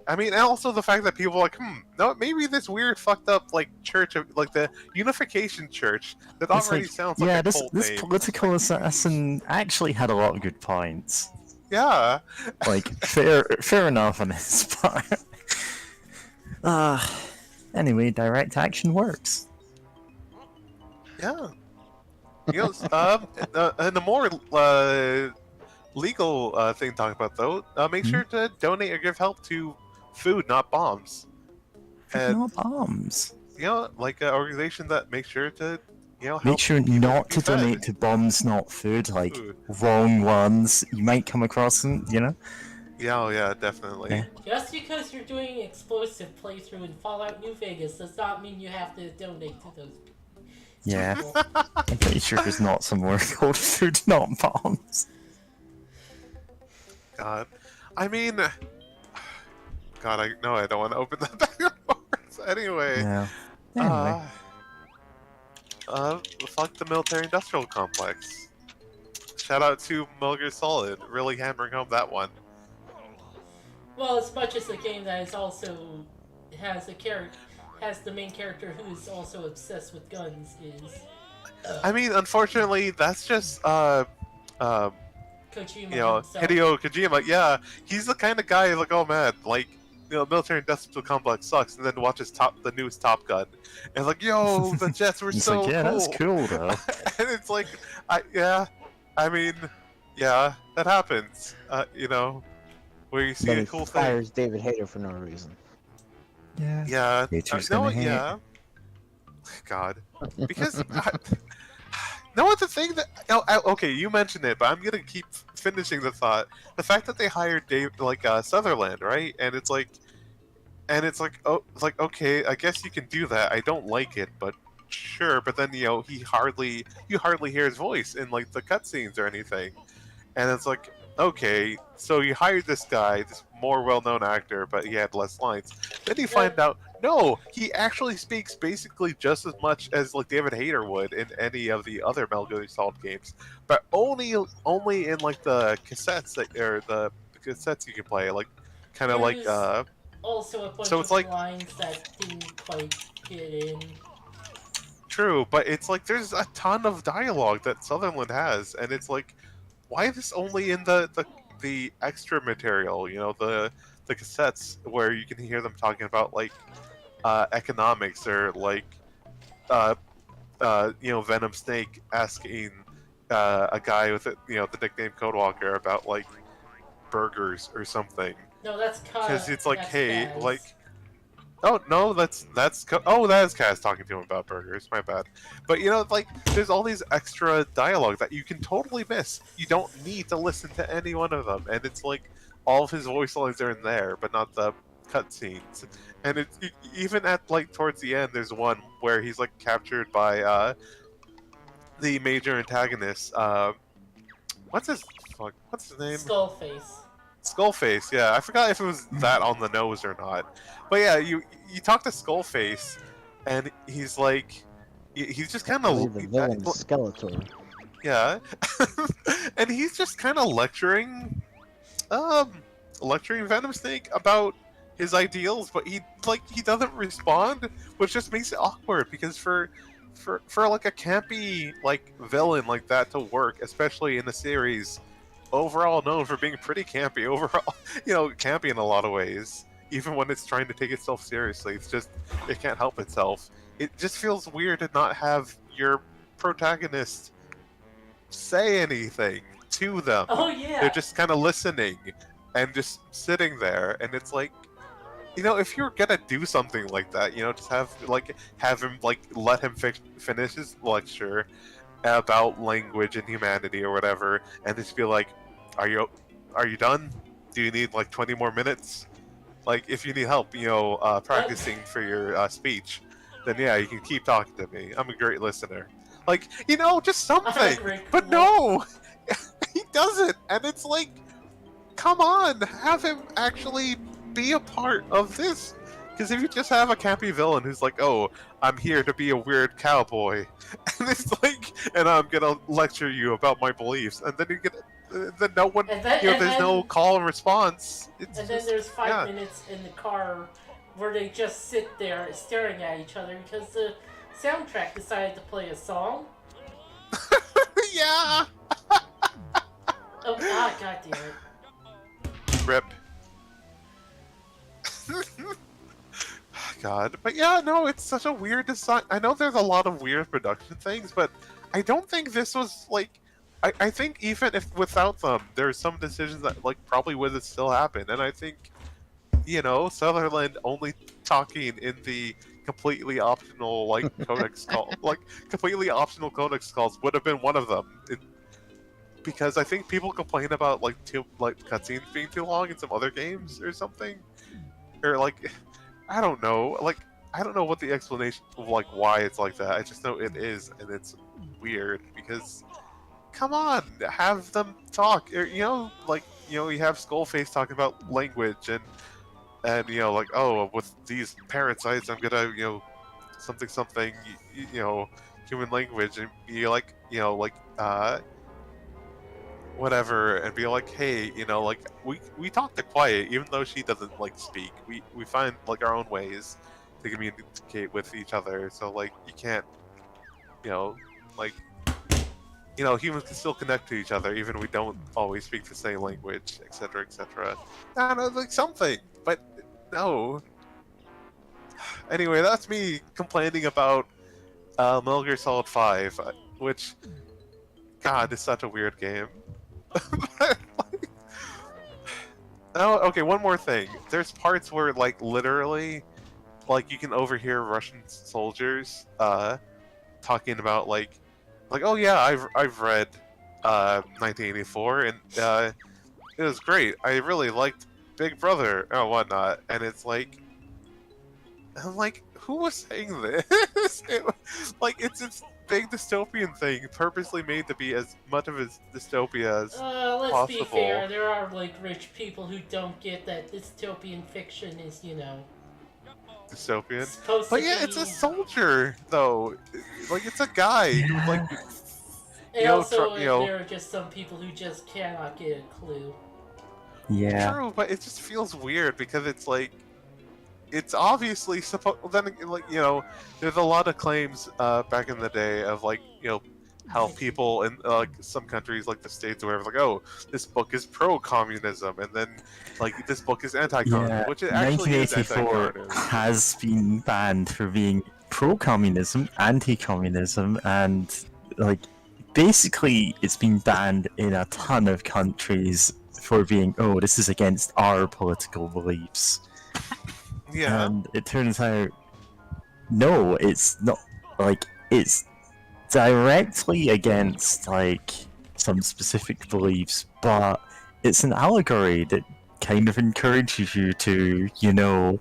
I mean, and also the fact that people are like, no, maybe this weird fucked up like church of like the Unification Church that It's already like, sounds yeah, like a this cult this name. political assassin actually had a lot of good points. Yeah. Like, fair enough on his part. Anyway, direct action works. Yeah. And a more legal thing to talk about though, make sure to donate or give help to food, not bombs. And No bombs. like an organization that makes sure to help Make sure people not be to fed. donate to bombs, not food. Like, Food. wrong ones. You might come across them, Yeah, definitely. Yeah. Just because you're doing an explosive playthrough in Fallout New Vegas does not mean you have to donate to those Yeah. people. I'm pretty sure there's not somewhere called food, not bombs. God, I mean, God, I don't want to open that back up. Anyway. Yeah. Anyway. Fuck the military-industrial complex. Shout out to Metal Gear Solid, really hammering home that one. Well, as much as a game that is also has the main character who is also obsessed with guns is. I mean, unfortunately, that's just Kojima himself. Hideo Kojima. Yeah, he's the kind of guy like, oh man, like military-industrial complex sucks, and then watches the newest Top Gun, and like, yo, the jets were He's so like, yeah, cool. that's cool though. And it's like, I mean, yeah, that happens. Where you see Then a he cool thing. fires David Hayter for no reason. Yeah. Yeah. Nature's No, gonna hate. yeah. God. Because no other thing that okay, you mentioned it, but I'm gonna keep finishing the thought. The fact that they hired Dave Sutherland, right? And it's like oh, it's like okay, I guess you can do that. I don't like it, but sure. But then you hardly hear his voice in like the cutscenes or anything, and it's like, okay, so you hired this guy, this more well-known actor, but he had less lines. Then you find out, no, he actually speaks basically just as much as like David Hayter would in any of the other Metal Gear Solid games, but only in like the cassettes or the cassettes you can play, like kind of like There's also a bunch so of it's like- lines that didn't quite get in. True, but it's like there's a ton of dialogue that Sutherland has, and it's like, why is this only in the extra material? The cassettes where you can hear them talking about like economics or like Venom Snake asking a guy with the nickname Codewalker about like burgers or something. No, that's Because it's like, that's hey, Kaz. like. Oh no, that is Kaz talking to him about burgers. My bad. But like, there's all these extra dialogue that you can totally miss. You don't need to listen to any one of them, and it's like all of his voice lines are in there, but not the cutscenes. And it's even at like towards the end, there's one where he's like captured by the major antagonist. What's his name? Skullface. Skullface, yeah. I forgot if it was that on the nose or not. But yeah, you talk to Skullface, and he's like, he's just kind of The villain Skeletor. yeah, and he's just kind of lecturing Venom Snake about his ideals, but he doesn't respond, which just makes it awkward because for like a campy like villain like that to work, especially in a series overall known for being pretty campy overall, campy in a lot of ways, even when it's trying to take itself seriously, it can't help itself. It just feels weird to not have your protagonist say anything to them. Oh yeah. They're just kind of listening and just sitting there, and it's like, if you're gonna do something like that, just have him like let him finish his lecture, about language and humanity or whatever, and just be like, are you done? Do you need like 20 more minutes? Like, if you need help, practicing for your speech, then yeah, you can keep talking to me. I'm a great listener. Like, just something. Great, But cool. no, he doesn't, and it's like, come on, have him actually be a part of this. Because if you just have a campy villain who's like, oh, I'm here to be a weird cowboy, and it's like, and I'm gonna lecture you about my beliefs, and then you get, then no one, And then, there's no call and response. It's and just, then there's 5 yeah. minutes in the car where they just sit there staring at each other because the soundtrack decided to play a song. Yeah. Oh, god damn it. Rip. God, but yeah, no, it's such a weird design. I know there's a lot of weird production things, but I don't think this was like. I think even if without them, there's some decisions that like probably would have still happened, and I think, Sutherland only talking in the completely optional like codex call, like completely optional codex calls would have been one of them. Because I think people complain about like cutscenes being too long in some other games or something, or like. I don't know. Like, I don't know what the explanation of like why it's like that. I just know it is, and it's weird because, come on, have them talk. Or, you have Skullface talking about language and like, oh, with these parasites, I'm gonna something, human language, and be like, whatever, and be like, hey, like we talk to Quiet, even though she doesn't like speak. We find like our own ways to communicate with each other. So like you can't, like humans can still connect to each other even if we don't always speak the same language, etc., etc. I don't know, like something, but no. Anyway, that's me complaining about Metal Gear Solid 5, which, God, is such a weird game. Oh, okay, one more thing. There's parts where, like, literally, like, you can overhear Russian soldiers, talking about, like, oh yeah, I've read, 1984, and, it was great. I really liked Big Brother, and whatnot, and it's like, I'm like, who was saying this? It's this big dystopian thing, purposely made to be as much of a dystopia as Let's possible. be fair, there are like rich people who don't get that dystopian fiction is, Dystopian? supposed But to yeah, be... it's a soldier, though. Like, it's a guy who, like, And also, there are just some people who just cannot get a clue. Yeah. true, but it just feels weird because it's like, it's obviously supposed. Then, like, there's a lot of claims back in the day of like, how people in like some countries, like the States or whatever, like, oh, this book is pro-communism, and then like this book is anti-communism, Yeah, which it actually is 1984 anti-communism. has been banned for being pro-communism, anti-communism, and like basically it's been banned in a ton of countries for being, oh, this is against our political beliefs. Yeah. And it turns out, no, it's not. Like, it's directly against like some specific beliefs, but it's an allegory that kind of encourages you to, to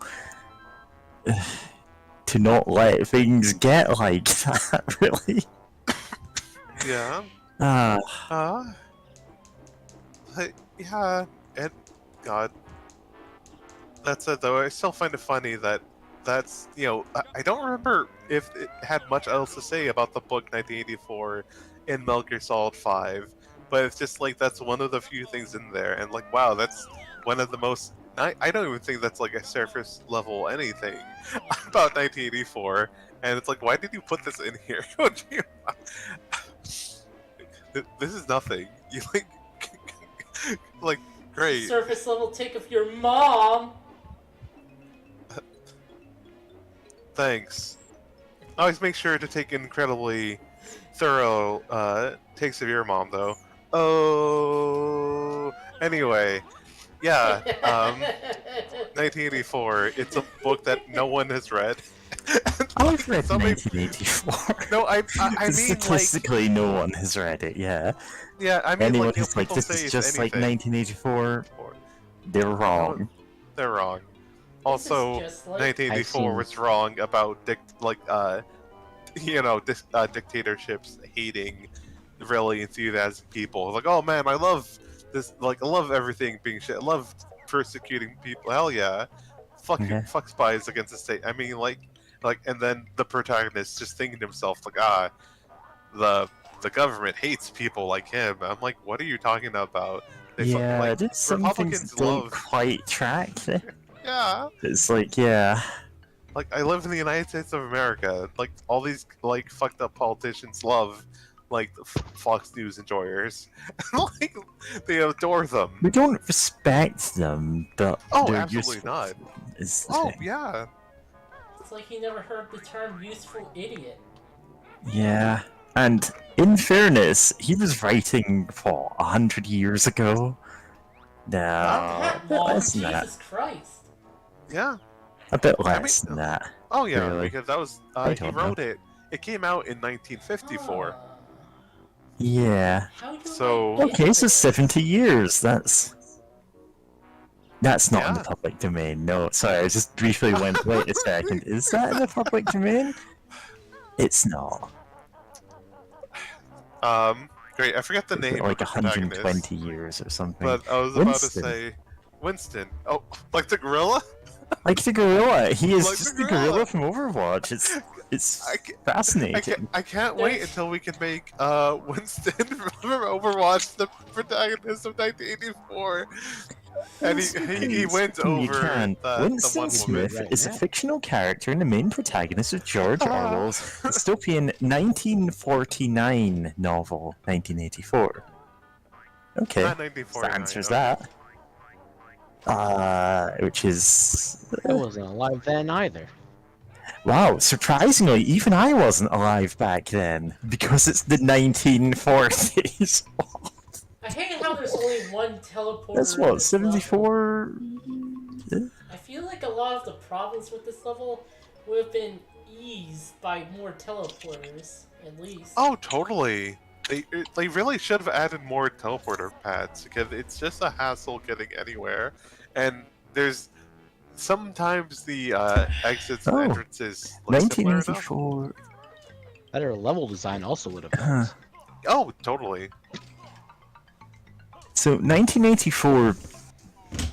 not let things get like that, really. Yeah. But yeah, and God, that's it though. I still find it funny that that's I don't remember if it had much else to say about the book 1984 in Metal Gear Solid 5, but it's just like that's one of the few things in there, and like wow, that's one of the most. I don't even think that's like a surface level anything about 1984, and it's like why did you put this in here? This is nothing. You like great. Surface level take of your mom! Thanks. Always make sure to take incredibly thorough takes of your mom, though. Oh, anyway, yeah. 1984. It's a book that no one has read, I've read So many- 1984. No, I mean, like, Statistically, no one has read it. Yeah. yeah, I mean, Anyone like, who's like, people this say is it's just like anything. 1984, Or- they're wrong. They're wrong. This is Also, just like 1984 was wrong about dictatorships hating really enthusiastic people. Like, oh man, I love this. Like, I love everything being shit. I love persecuting people. Hell yeah, Okay. fuck spies against the state. I mean, like, and then the protagonist just thinking to himself, like, the government hates people like him. I'm like, what are you talking about? Yeah, like, there's some things Republicans that don't love. quite track there. Yeah. It's like, yeah. Like, I live in the United States of America. Like, all these, like, fucked up politicians love, like, the Fox News enjoyers. Like, they adore them. We don't respect them, but Oh, they're absolutely useful. not. Is the Oh, thing. yeah. it's like you never heard the term "useful idiot." Yeah. And in fairness, he was writing, what, 100 years ago? No, Not that a bit long, less than that. Jesus Christ! Yeah. A bit I less mean, than that. Oh, yeah, Really? because that was, I he don't know. wrote it. It came out in 1954. Yeah. How do So- I Okay, so 70 years. That's not in the Yeah. public domain. No, sorry, I just briefly went, wait a second, is that in the public domain? It's not. Great, I forget the Is name it like of the protagonist. 120 years or something? But I was about Winston. to say... Winston. Oh, like the gorilla? Like the gorilla. He is Like the just the gorilla. gorilla from Overwatch. It's I ca- fascinating. I can't wait until we can make Winston from Overwatch the protagonist of 1984. And he went You over can. the Winston one woman. Smith right is a now. fictional character and the main protagonist of George Orwell's dystopian 1949 novel, 1984. Okay, Not that 1949. answers okay. that. Which is... I wasn't alive then either. Wow, surprisingly, even I wasn't alive back then, because it's the 1940s. I hate how there's only one teleporter. That's in what, this level. 74? I feel like a lot of the problems with this level would have been eased by more teleporters, at least. Oh, totally. They really should have added more teleporter pads because it's just a hassle getting anywhere, and there's sometimes the exits and Oh, entrances look similar enough. 1984. Better level design also would have Huh. helped. Oh, totally. So 1984,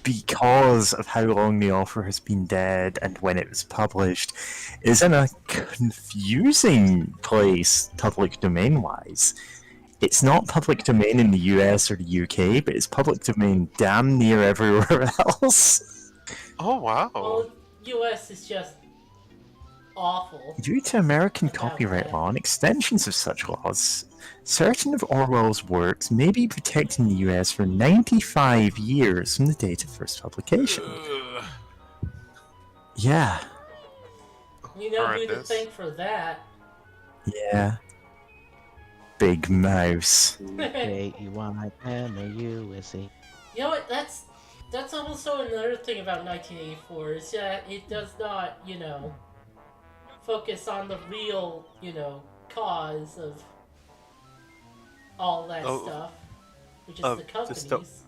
because of how long the offer has been dead and when it was published, is in a confusing place public domain wise. It's not public domain in the US or the UK, but it's public domain damn near everywhere else. Oh wow. Well, US is just awful. Due to American About copyright that. law and extensions of such laws, certain of Orwell's works may be protected in the US for 95 years from the date of first publication. Ugh. You Yeah, know who to Horrendous. thank for that. yeah. Big mouse. J-E-Y-M-A-U-S-E. You know what? That's also another thing about 1984 is that it does not, focus on the real, cause of all that Oh, stuff, which is of the just companies.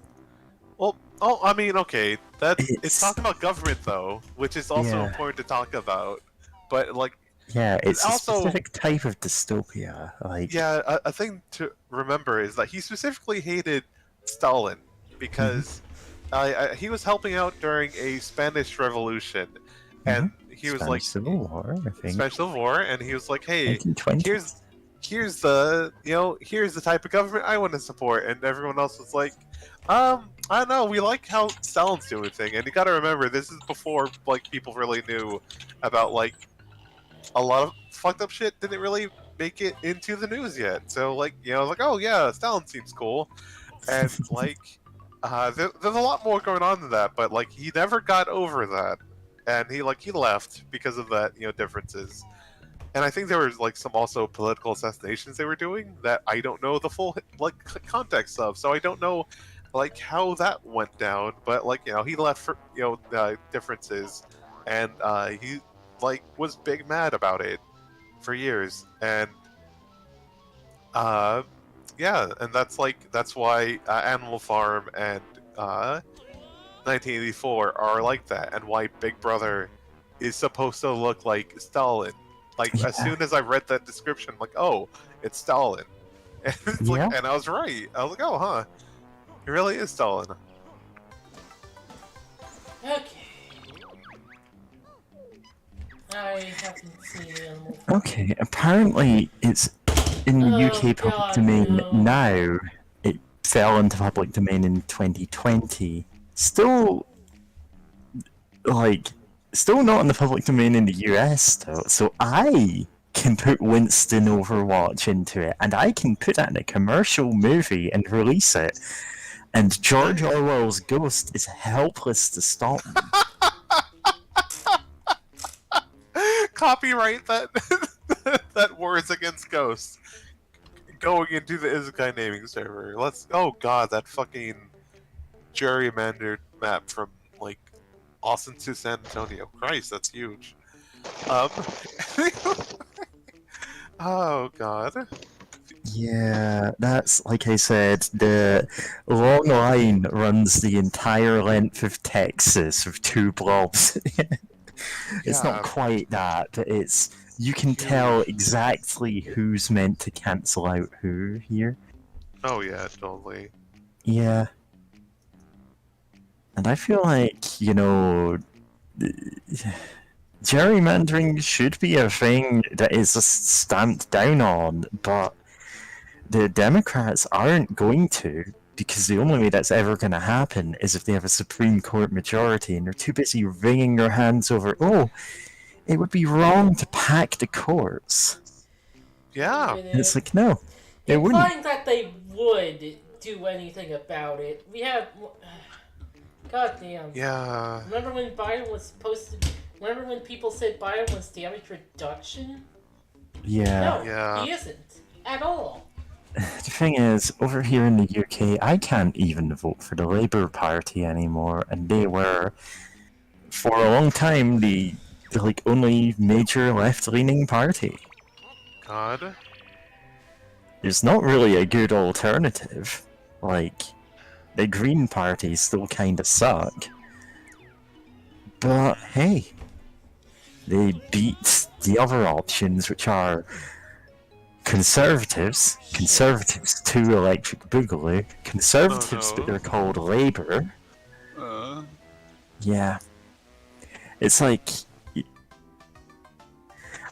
Well, I mean, okay, it's It's- talking about government though, which is also Yeah. important to talk about. But like, Yeah, it's also- a specific type of dystopia. Like, yeah, a thing to remember is that he specifically hated Stalin because he was helping out during a Spanish Revolution, and he was Spanish like Civil War, I think. Spanish Civil War, and he was like, hey, 1920. here's the type of government I want to support, and everyone else was like, I don't know, we like how Stalin's doing thing, and you got to remember this is before like people really knew about like a lot of fucked up shit didn't really make it into the news yet, so like like, oh yeah, Stalin seems cool, and like there's a lot more going on than that, but like he never got over that, and he left because of that differences. And I think there was like some also political assassinations they were doing that I don't know the full like context of, so I don't know like how that went down. But like he left for differences, and like was big mad about it for years, and yeah, and that's why Animal Farm and 1984 are like that, and why Big Brother is supposed to look like Stalin. Like as Yeah. soon as I read that description, I'm like, oh, it's Stalin, and it's Yeah. like, and I was right. I was like, oh, huh, it really is Stalin. Okay. I haven't seen Animal. Okay, apparently it's in the Oh, UK public God, domain no. now. It fell into public domain in 2020. Still, still not in the public domain in the US though. So I can put Winston Overwatch into it, and I can put that in a commercial movie and release it. And George Orwell's Ghost is helpless to stop me. Copyright that that Words Against Ghosts going into the Isekai naming server. Let's. Oh god, that fucking gerrymandered map from like Austin to San Antonio. Christ, that's huge. Oh god. Yeah, that's like I said, the long line runs the entire length of Texas of 2 blobs. It's Yeah. not quite that, but it's you can tell exactly who's meant to cancel out who here. Oh yeah, totally. Yeah. And I feel like, gerrymandering should be a thing that is stamped down on, but the Democrats aren't going to, because the only way that's ever going to happen is if they have a Supreme Court majority, and they're too busy wringing their hands over, oh, it would be wrong to pack the courts. Yeah. And it's like, no, it wouldn't. Implying that they would do anything about it. We have. God damn. Yeah. Remember when Biden was supposed to. Remember when people said Biden was damage reduction? Yeah. No, Yeah. he isn't. At all. The thing is, over here in the UK, I can't even vote for the Labour Party anymore, and they were, for a long time, the only major left-leaning party. God. There's not really a good alternative. Like, the Green Party still kinda suck. But hey, they beat the other options, which are Conservatives to Electric Boogaloo, Conservatives, Oh, no. but they're called Labour. Yeah. It's like,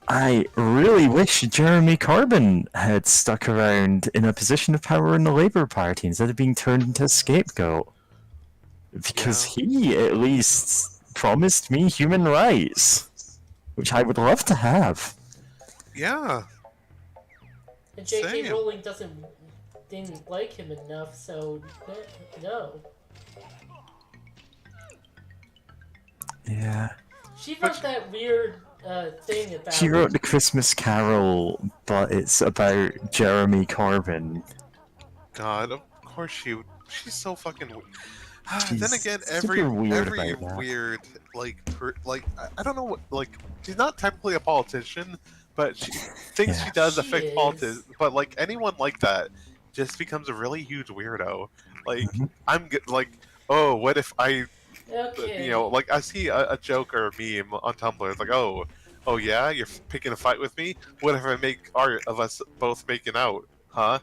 I really wish Jeremy Corbyn had stuck around in a position of power in the Labour Party instead of being turned into a scapegoat. Because he at least promised me human rights, which I would love to have. Yeah. And J.K. Same. Rowling didn't like him enough, so no. Yeah. She wrote that weird thing about. She wrote The Christmas Carol, but it's about Jeremy Corbyn. God, of course she would. She's so fucking. She's Then again, super every weird about that. weird I don't know what, like, she's not technically a politician, but she thinks Yeah. she does She affect is. politics. But like anyone like that just becomes a really huge weirdo. Like like, oh, what if I, Okay. like I see a joke or a meme on Tumblr. It's like, oh yeah, you're picking a fight with me. What if I make art of us both making out? Huh?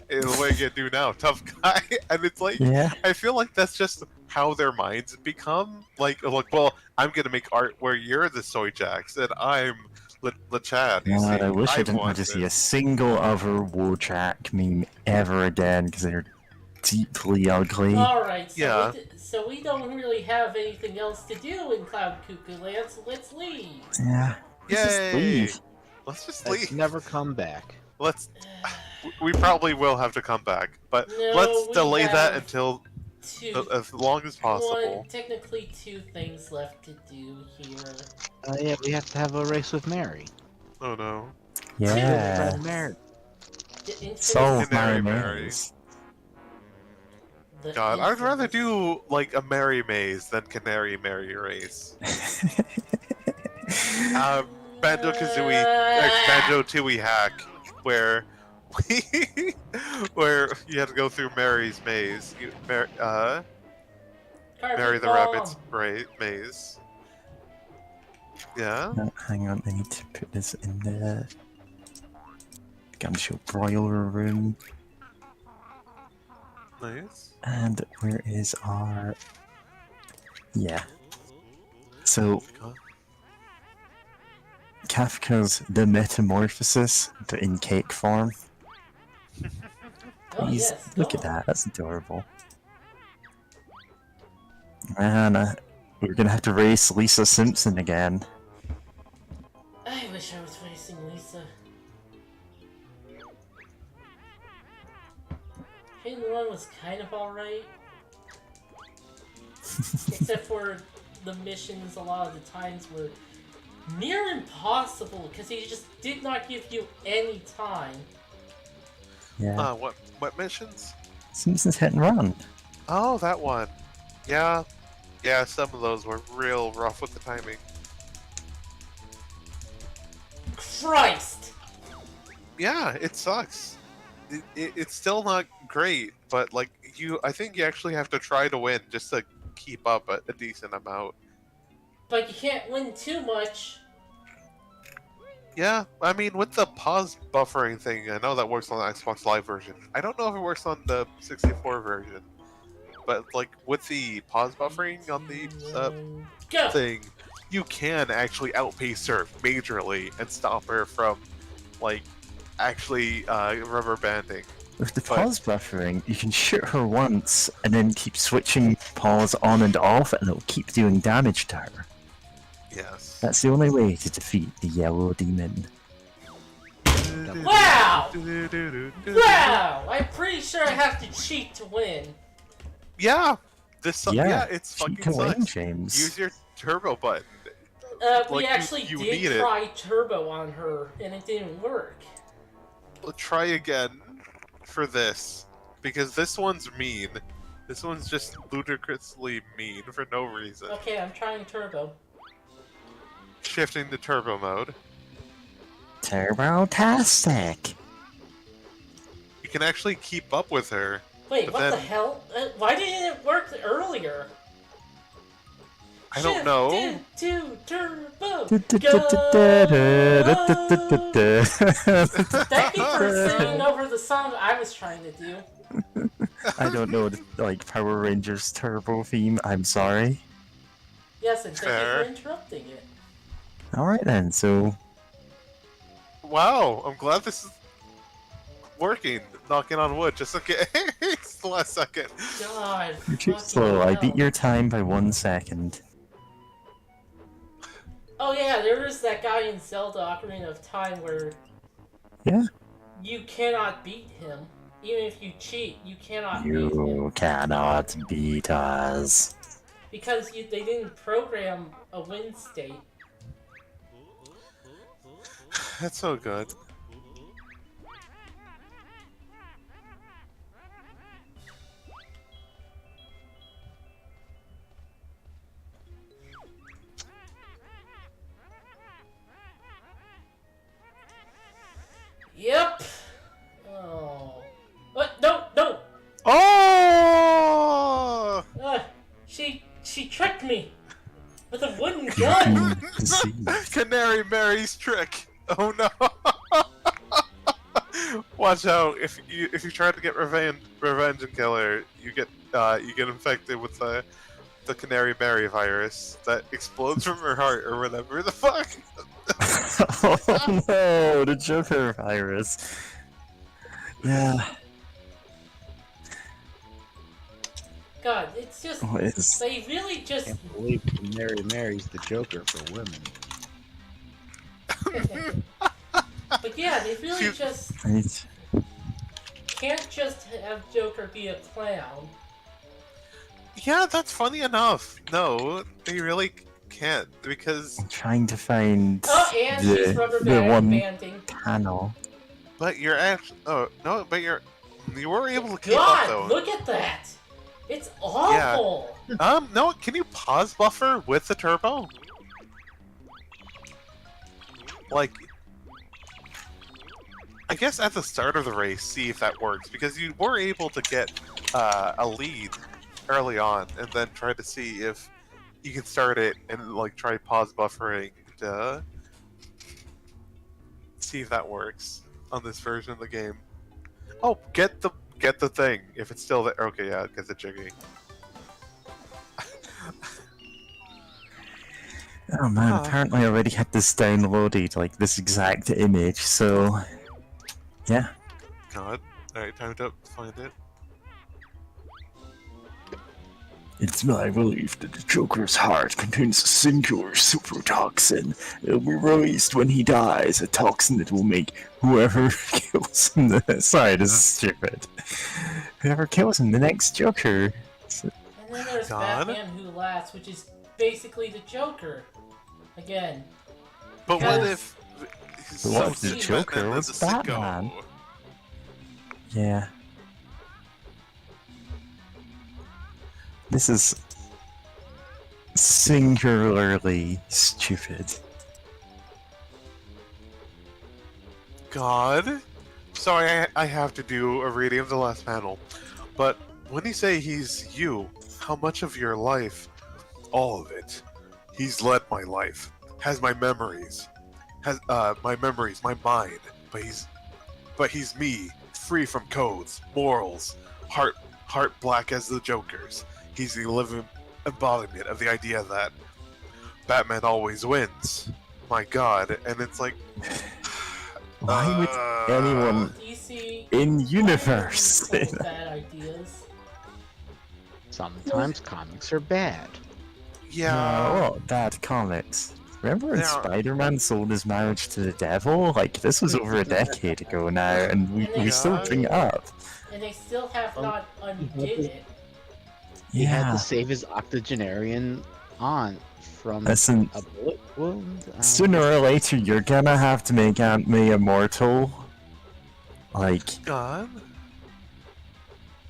The way you do now, tough guy. And it's like, Yeah. I feel like that's just how their minds become. Like, well, I'm gonna make art where you're the Soy Jacks and I'm the Chad. You God, see, I wish I I've didn't have watched to see it. a single other Wojak meme ever again, because they're deeply ugly. Alright, so, Yeah. so we don't really have anything else to do in Cloud Cuckoo Land, so let's leave. Yeah. Let's just Yay! leave. Let's just Let's leave. never come back. Let's. We probably will have to come back, but No, let's we delay that have until Two, as long as possible. technically 2 things left to do here. Yeah, we have to have a race with Mary. Oh no. Yeah. Mary. The infinite, Solve my Canary Mary. maze. the God, I'd rather infinite- do like a Merry Maze than Canary Mary Race. Banjo-Kazooie, banjo-tooie hack, where where you had to go through Mary's maze. Mary the Rabbit's maze. Yeah. No, hang on, I need to put this in the gunshot broiler room. Nice. And where is our... Yeah. So, Kafka's The Metamorphosis, but in cake form. Oh, Please, yes, look go. at that, that's adorable. Man, we're gonna have to race Lisa Simpson again. I wish I was racing Lisa. Hit and Run was kind of alright. Except for the missions a lot of the times were near impossible because he just did not give you any time. Yeah. What missions? Simpsons Hit and Run. Oh, that one. Yeah. Yeah, some of those were real rough with the timing. Christ! Yeah, it sucks. It's still not great, but like I think you actually have to try to win just to keep up a decent amount. But you can't win too much. Yeah, I mean with the pause buffering thing, I know that works on the Xbox Live version. I don't know if it works on the 64 version, but like with the pause buffering on the Go! thing, you can actually outpace her majorly and stop her from like actually rubber banding. With the pause buffering, you can shoot her once and then keep switching pause on and off and it'll keep doing damage to her. Yes. That's the only way to defeat the yellow demon. Wow! Wow! I'm pretty sure I have to cheat to win. Yeah. Yeah, it's cheat fucking to win, sucks. James. Use your turbo button. We Like, actually you did need it. try turbo on her, and it didn't work. Well, try again for this, because this one's mean. This one's just ludicrously mean for no reason. Okay, I'm trying turbo. Shifting to turbo mode. Turbo-tastic! You can actually keep up with her. Wait, But what the then- hell? Why didn't it work earlier? I don't know. Shift into turbo. Thank you for singing over the song I was trying to do. I don't know the like Power Rangers Turbo theme, I'm sorry. Yes, and thank Fair. you for interrupting it. Alright then, so Wow, I'm glad this is working. Knocking on wood, just in case. It's the last second. God. you're too fucking slow. I hell. beat your time by 1 second. Oh yeah, there is that guy in Zelda Ocarina of Time where Yeah. you cannot beat him. Even if you cheat, you cannot beat him. You cannot beat us. Because they didn't program a win state. That's so good. Yep. Oh. What? No, no. Oh! She tricked me with a wooden gun. Canary Mary's trick. Oh no! Watch out! If you try to get revenge and kill her, you get infected with the Canary Mary virus that explodes from her heart or whatever the fuck. Oh no, the Joker virus. Yeah. God, it's just What is... they really just Can't believe Mary Mary's the Joker for women. but yeah, they really She's- just Right. can't just have Joker be a clown. Yeah, that's funny enough. No, they really can't because. I'm trying to find Oh, and she's rubber the one banding. panel. But you're actually. Oh no! But you were able to keep up God, though. look at that! It's awful. No. Can you pause buffer with the turbo? like, I guess at the start of the race, see if that works, because you were able to get a lead early on, and then try to see if you can start it and like try pause buffering to see if that works on this version of the game. Oh, get the thing if it's still there. Okay, yeah, get the jiggy. Oh man, Ah. apparently I already had this downloaded, like this exact image, so yeah. God. Alright, time to find it. It's my belief that the Joker's heart contains a singular super toxin. It'll be released when he dies, a toxin that will make whoever kills him sorry, this is stupid. Whoever kills him the next Joker. And then there's God. Batman Who Laughs, which is basically the Joker. Again. But what Because- if... But what if the See, Joker Batman was is a sicko? Batman? Yeah. This is singularly stupid. God? Sorry, I have to do a reading of the last panel. But when you say he's you, how much of your life? All of it. He's led my life. Has my memories. Has my memories, my mind. But he's me, free from codes, morals, heart black as the Joker's. He's the living embodiment of the idea that Batman always wins. My God, and it's like, Why would anyone DC. in universe Full say of that? bad ideas. Sometimes comics are bad. Yeah. Oh, bad comics. Remember when They are- Spider-Man sold his marriage to the devil? Like, this was over a decade ago now, and we still bring it up. And they still have not undid it. He had Yeah. to save his octogenarian aunt from Listen, a bullet wound. sooner or later, you're gonna have to make Aunt May immortal. Like, God.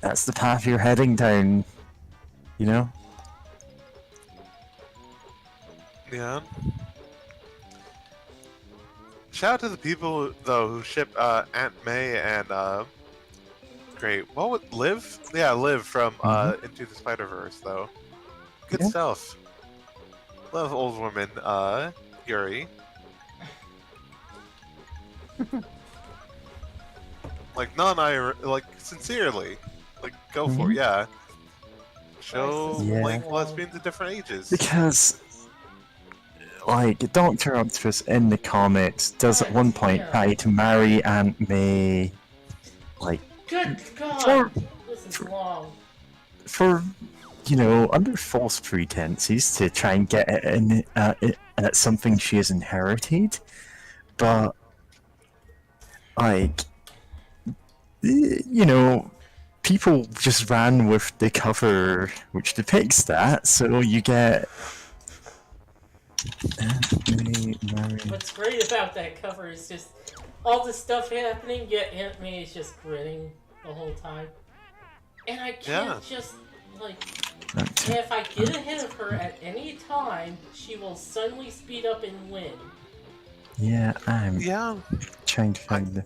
that's the path you're heading down, you know? Yeah. Shout out to the people though who ship Aunt May and great. What would Liv? Yeah, Liv from Into the Spider-Verse though. Good Yeah. stuff. Love old woman, Yuri. Like like sincerely. Like go for it, yeah. Show Yeah. like lesbians at different ages. Because, like, Dr. Octopus in the comics does at one point try to marry Aunt May, like, Good God! for, This is long. for you know, under false pretenses to try and get it in at something she has inherited, but like, you know, people just ran with the cover which depicts that, so you get. What's great about that cover is just all the stuff happening, yet Aunt May is just grinning the whole time. And I can't just, like... And if I get ahead of her at any time, she will suddenly speed up and win. Yeah, I'm Yeah. trying to find the.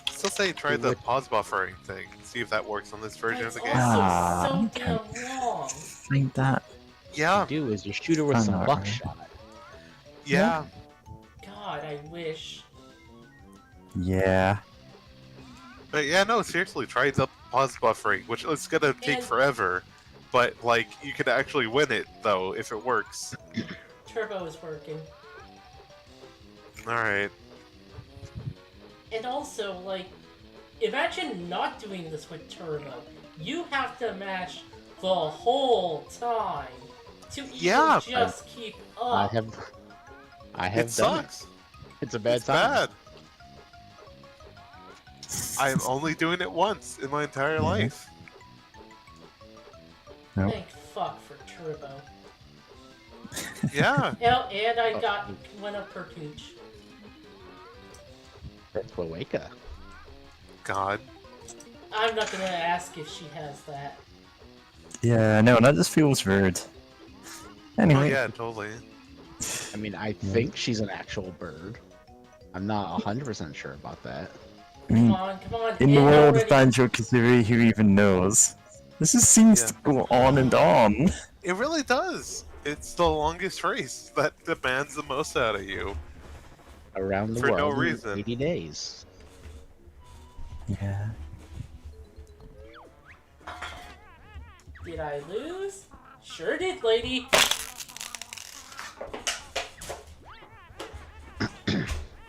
Still say try the pause buffering thing. See if that works on this version of It's the game. also so okay. damn long. Find that. Yeah. What you do is you shoot her with Oh, some no, buckshot. Yeah. God, I wish. Yeah. But yeah, no, seriously, try the pause buffering, which is gonna take And- forever. But like, you could actually win it though if it works. Turbo is working. All right. And also, like, imagine not doing this with Turbo. You have to mash the whole time to even Yeah. just keep I up. have It done sucks. it. It's a bad It's time. bad. I'm only doing it once in my entire Mhm. life. Nope. Thank fuck for Turbo. Yeah. Oh, and I got went up her cooch. That's Waweka. God. I'm not gonna ask if she has that. Yeah, no, that just feels weird. Oh Anyway, yeah, totally. I mean, I think she's an actual bird. I'm not 100% sure about that. I mean, Come on, in the end world of already. Banjo-Kazooie, who even knows? This just seems Yeah. to go on and on. It really does. It's the longest race that demands the most out of you. Around the For no world in reason. 80 days. Yeah. Did I lose? Sure did, lady.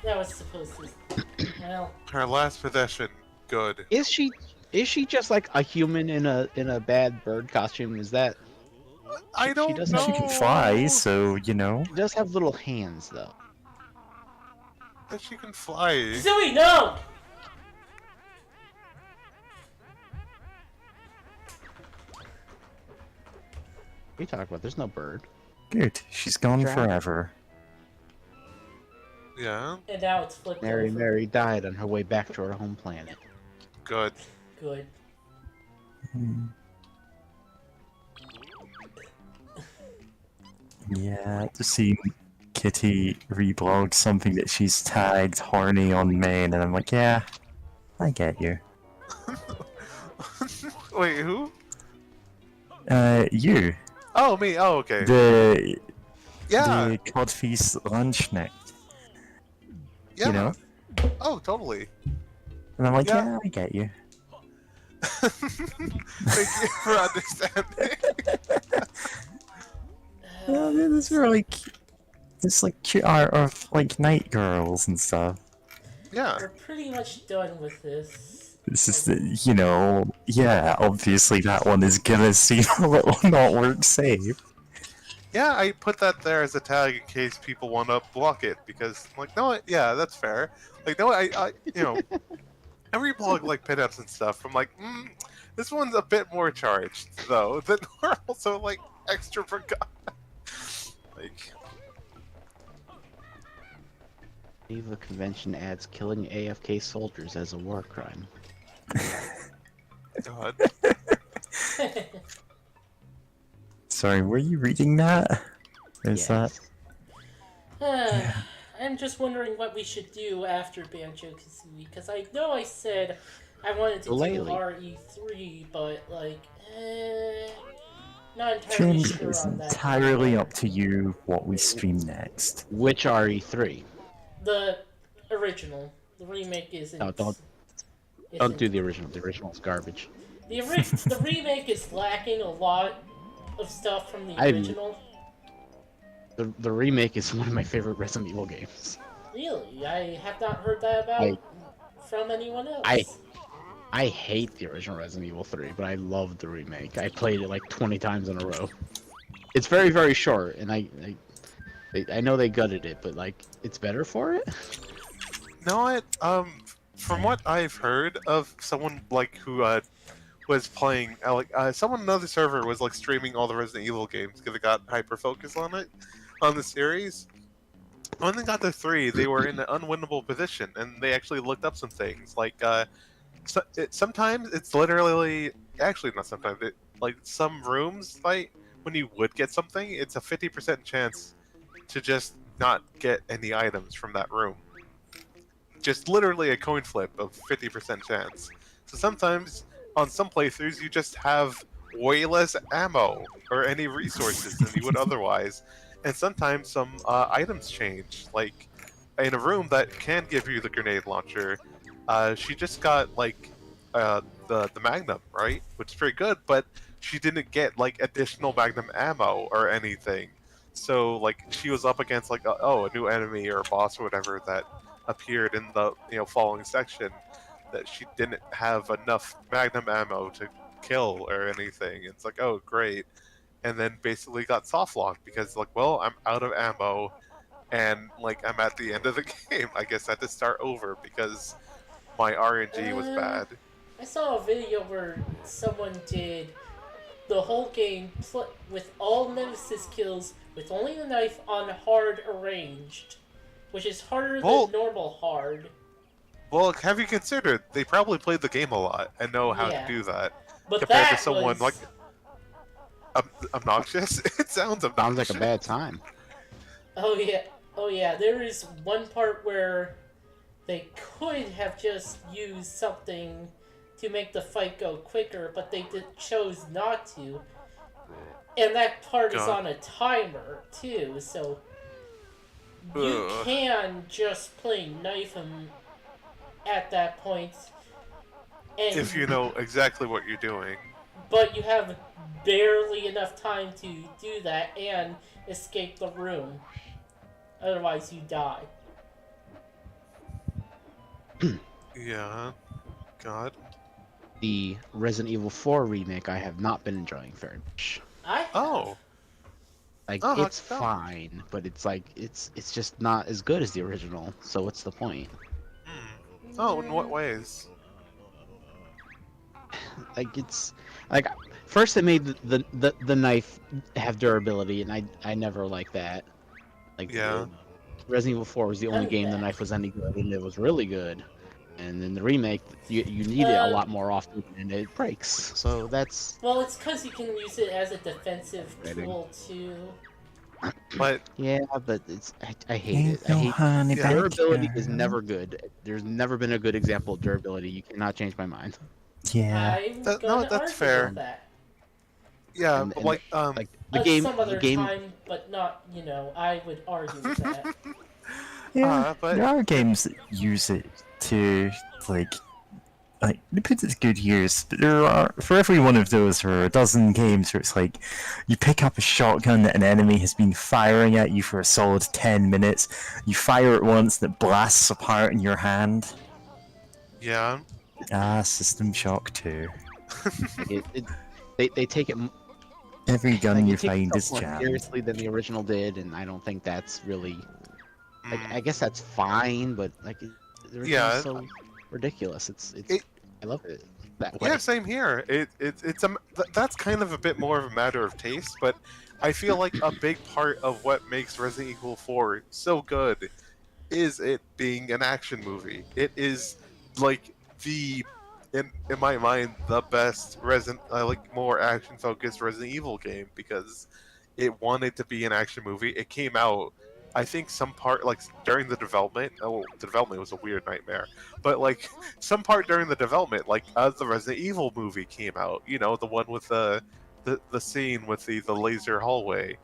That was supposed to. Well, Her last possession, good. Is she just like a human in a bad bird costume? Is that I don't does know. have- She can fly, so, you know. she does have little hands though? That she can fly. Kazooie, no! What are you talking about? There's no bird. Good. She's gone Dragon. forever. Yeah, And now it's flipped Mary over. Mary died on her way back to her home planet. good. Good. Hmm. Yeah, to see Kitty reblog something that she's tagged horny on main, and I'm like, yeah, I get you. Wait, who? You. Oh, me. Oh, okay. The Yeah, Codfeast Lunchnick, yeah. you know? Oh, totally. And I'm like, Yeah. yeah, I get you. Thank you for understanding. Yeah, these are like, this like cute art of like night girls and stuff. Yeah. We're pretty much done with this. It's just that, you know, yeah, obviously that one is gonna seem a little not work safe. Yeah, I put that there as a tag in case people want to block it because, I'm like, no, yeah, that's fair. Like, no, I you know, every blog like pinouts and stuff. I'm like, this one's a bit more charged though. Than we're also like extra forgot. Like, Geneva Convention adds killing AFK soldiers as a war crime. God. Sorry, were you reading that? Is that? I'm just wondering what we should do after Banjo-Kazooie, because I know I said I wanted to do Lately. RE3, but, like, not entirely James, sure it's on that. entirely up to you what we stream next. Which RE3? The original. The remake isn't... No, don't isn't- do the original. The original's garbage. The remake is lacking a lot of stuff from the I- original. The remake is one of my favorite Resident Evil games. Really? I have not heard that about from anyone else. I hate the original Resident Evil 3, but I love the remake. I played it like 20 times in a row. It's very, very short, and I know they gutted it, but like it's better for it. No, from what I've heard of someone like who was playing, someone on another server was like streaming all the Resident Evil games because it got hyper focused on it, on the series. When they got to 3, they were in an unwinnable position, and they actually looked up some things. Like, sometimes it's literally, actually not sometimes, like some rooms, like when you would get something, it's a 50% chance to just not get any items from that room. Just literally a coin flip of 50% chance. So sometimes on some playthroughs you just have way less ammo or any resources than you would otherwise. And sometimes some items change. Like in a room that can give you the grenade launcher, she just got like the Magnum, right? Which is very good, but she didn't get like additional Magnum ammo or anything. So like she was up against like a new enemy or a boss or whatever that appeared in the following section that she didn't have enough Magnum ammo to kill or anything. It's like, oh great, and then basically got soft locked because like, well, I'm out of ammo and like I'm at the end of the game. I guess I had to start over because my RNG was bad. I saw a video where someone did the whole game with all nemesis kills with only the knife on hard arranged, which is harder Well- than normal hard. Well, have you considered they probably played the game a lot and know how Yeah. to do that But compared that to someone was, like obnoxious? It sounds obnoxious. Sounds like a bad time. Oh yeah, oh yeah. There is one part where they could have just used something to make the fight go quicker, but they chose not to. And that part is God. on a timer too, so you Ugh. can just plain knife him at that point, and If you know exactly what you're doing. but you have barely enough time to do that and escape the room. Otherwise, you die. Yeah. God. The Resident Evil 4 remake I have not been enjoying very much. I have. Oh. Like Oh, how it's come? fine, but it's like it's just not as good as the original. So what's the point? Oh, in what ways? Like it's like first they made the knife have durability, and I never liked that. Like Yeah. Resident Evil 4 was the only I'm game the back. knife was any good, and it was really good. And then the remake, you need it a lot more often, and it breaks. So that's Well, it's because you can use it as a defensive Rating. tool too. But yeah, but I hate Ain't it. I no hate honey Yeah. durability is bacon. never good. There's never been a good example of durability. You cannot change my mind. Yeah. I'm no, gonna that's argue fair. with that. Yeah, And but and like Some the other game time, but not, I would argue with that. Yeah. but There are games that use it to like they put it to good use, but there are for every one of those there are a dozen games where it's like you pick up a shotgun that an enemy has been firing at you for a solid 10 minutes, you fire it once and it blasts apart in your hand. yeah. System Shock 2. like they take it Every gun like you it takes find itself is more jammed. seriously than the original did, and I don't think that's really like Mm. I guess that's fine, but like the original Yeah. is so ridiculous. It's It- I love it that Yeah, way. same here. That's kind of a bit more of a matter of taste, but I feel like a big part of what makes Resident Evil 4 so good is it being an action movie. It is like the in my mind the best Resident like more action focused Resident Evil game because it wanted to be an action movie. It came out I think some part like during the development. Oh, the development was a weird nightmare. But like some part during the development, like as the Resident Evil movie came out, the one with the scene with the laser hallway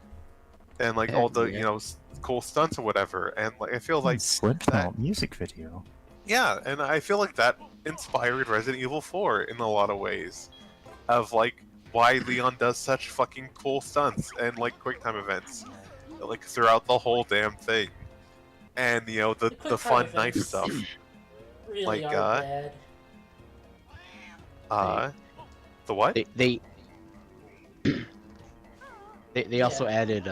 and like all the Yeah. cool stunts or whatever. And like I feel like that, Slipknot music video. yeah, and I feel like that inspired Resident Evil 4 in a lot of ways of like why Leon does such fucking cool stunts and like quick time events like throughout the whole damn thing. And the quick time fun knife events stuff. Really Like, are bad. The what? They also Yeah. added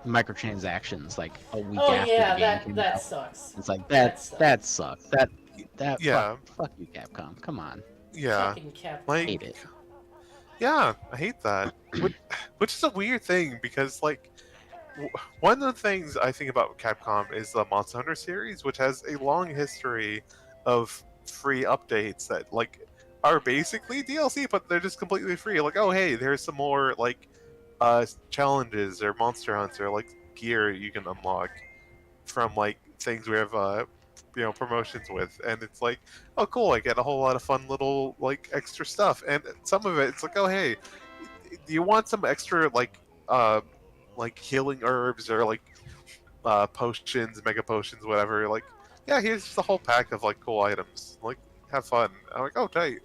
microtransactions like a week Oh after yeah, the game came that out. sucks. It's like That that sucks. sucks. That Yeah. fuck you, Capcom. Come on. Yeah. Fucking Capcom. Like Hate it. Yeah, I hate that. Which is a weird thing because like one of the things I think about Capcom is the Monster Hunter series, which has a long history of free updates that like are basically DLC, but they're just completely free. Like, oh hey, there's some more like challenges or monster hunts or like gear you can unlock from like things we have promotions with, and it's like, oh cool, I get a whole lot of fun little like extra stuff, and some of it it's like, oh hey, do you want some extra like healing herbs or like potions, mega potions, whatever, like yeah, here's just a whole pack of like cool items, like have fun. I'm like, oh tight.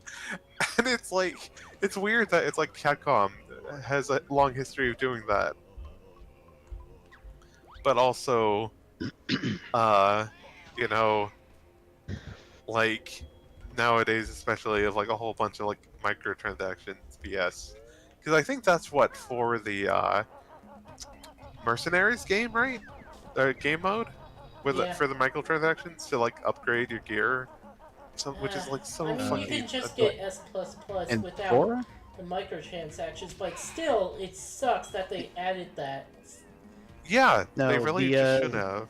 And it's like it's weird that it's like Capcom has a long history of doing that, but also you know like nowadays especially of like a whole bunch of like microtransactions BS, because I think that's what for the mercenaries game, right? Game mode with Yeah. for the microtransactions to like upgrade your gear, which is like so I mean, you fucking can just annoying. get S++ And without four? the microtransactions, but still, it sucks that they added that. Yeah, No, they really the, just should have.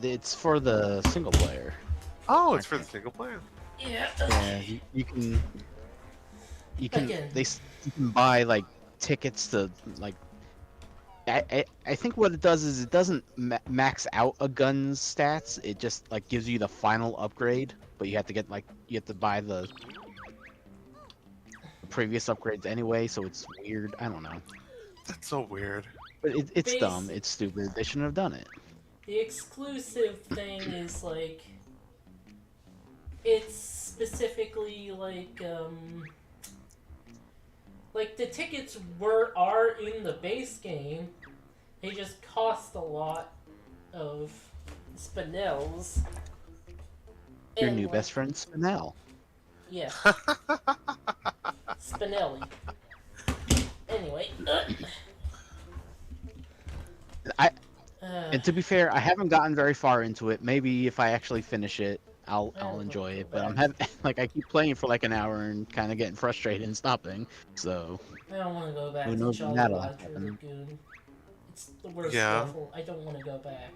It's for the single player. Oh, it's for the single player. Yeah. Yeah, you can Again. you can buy like tickets to like. I think what it does is it doesn't max out a gun's stats. It just like gives you the final upgrade, but you have to get you have to buy the previous upgrades anyway. So it's weird. I don't know. That's so weird. But it's Base- dumb. It's stupid. They shouldn't have done it. The exclusive thing is like it's specifically like the tickets are in the base game. They just cost a lot of spinels. Your And, new like, best friend Spinel. Yeah. Spinelli. Anyway. And to be fair, I haven't gotten very far into it. Maybe if I actually finish it, I'll I'll enjoy go it. But I'm back. having I keep playing for like an hour and kind of getting frustrated and stopping. So I don't want to go back Who to knows Jolly when that'll Roger happen. Lagoon. It's the worst Yeah. level. I don't want to go back.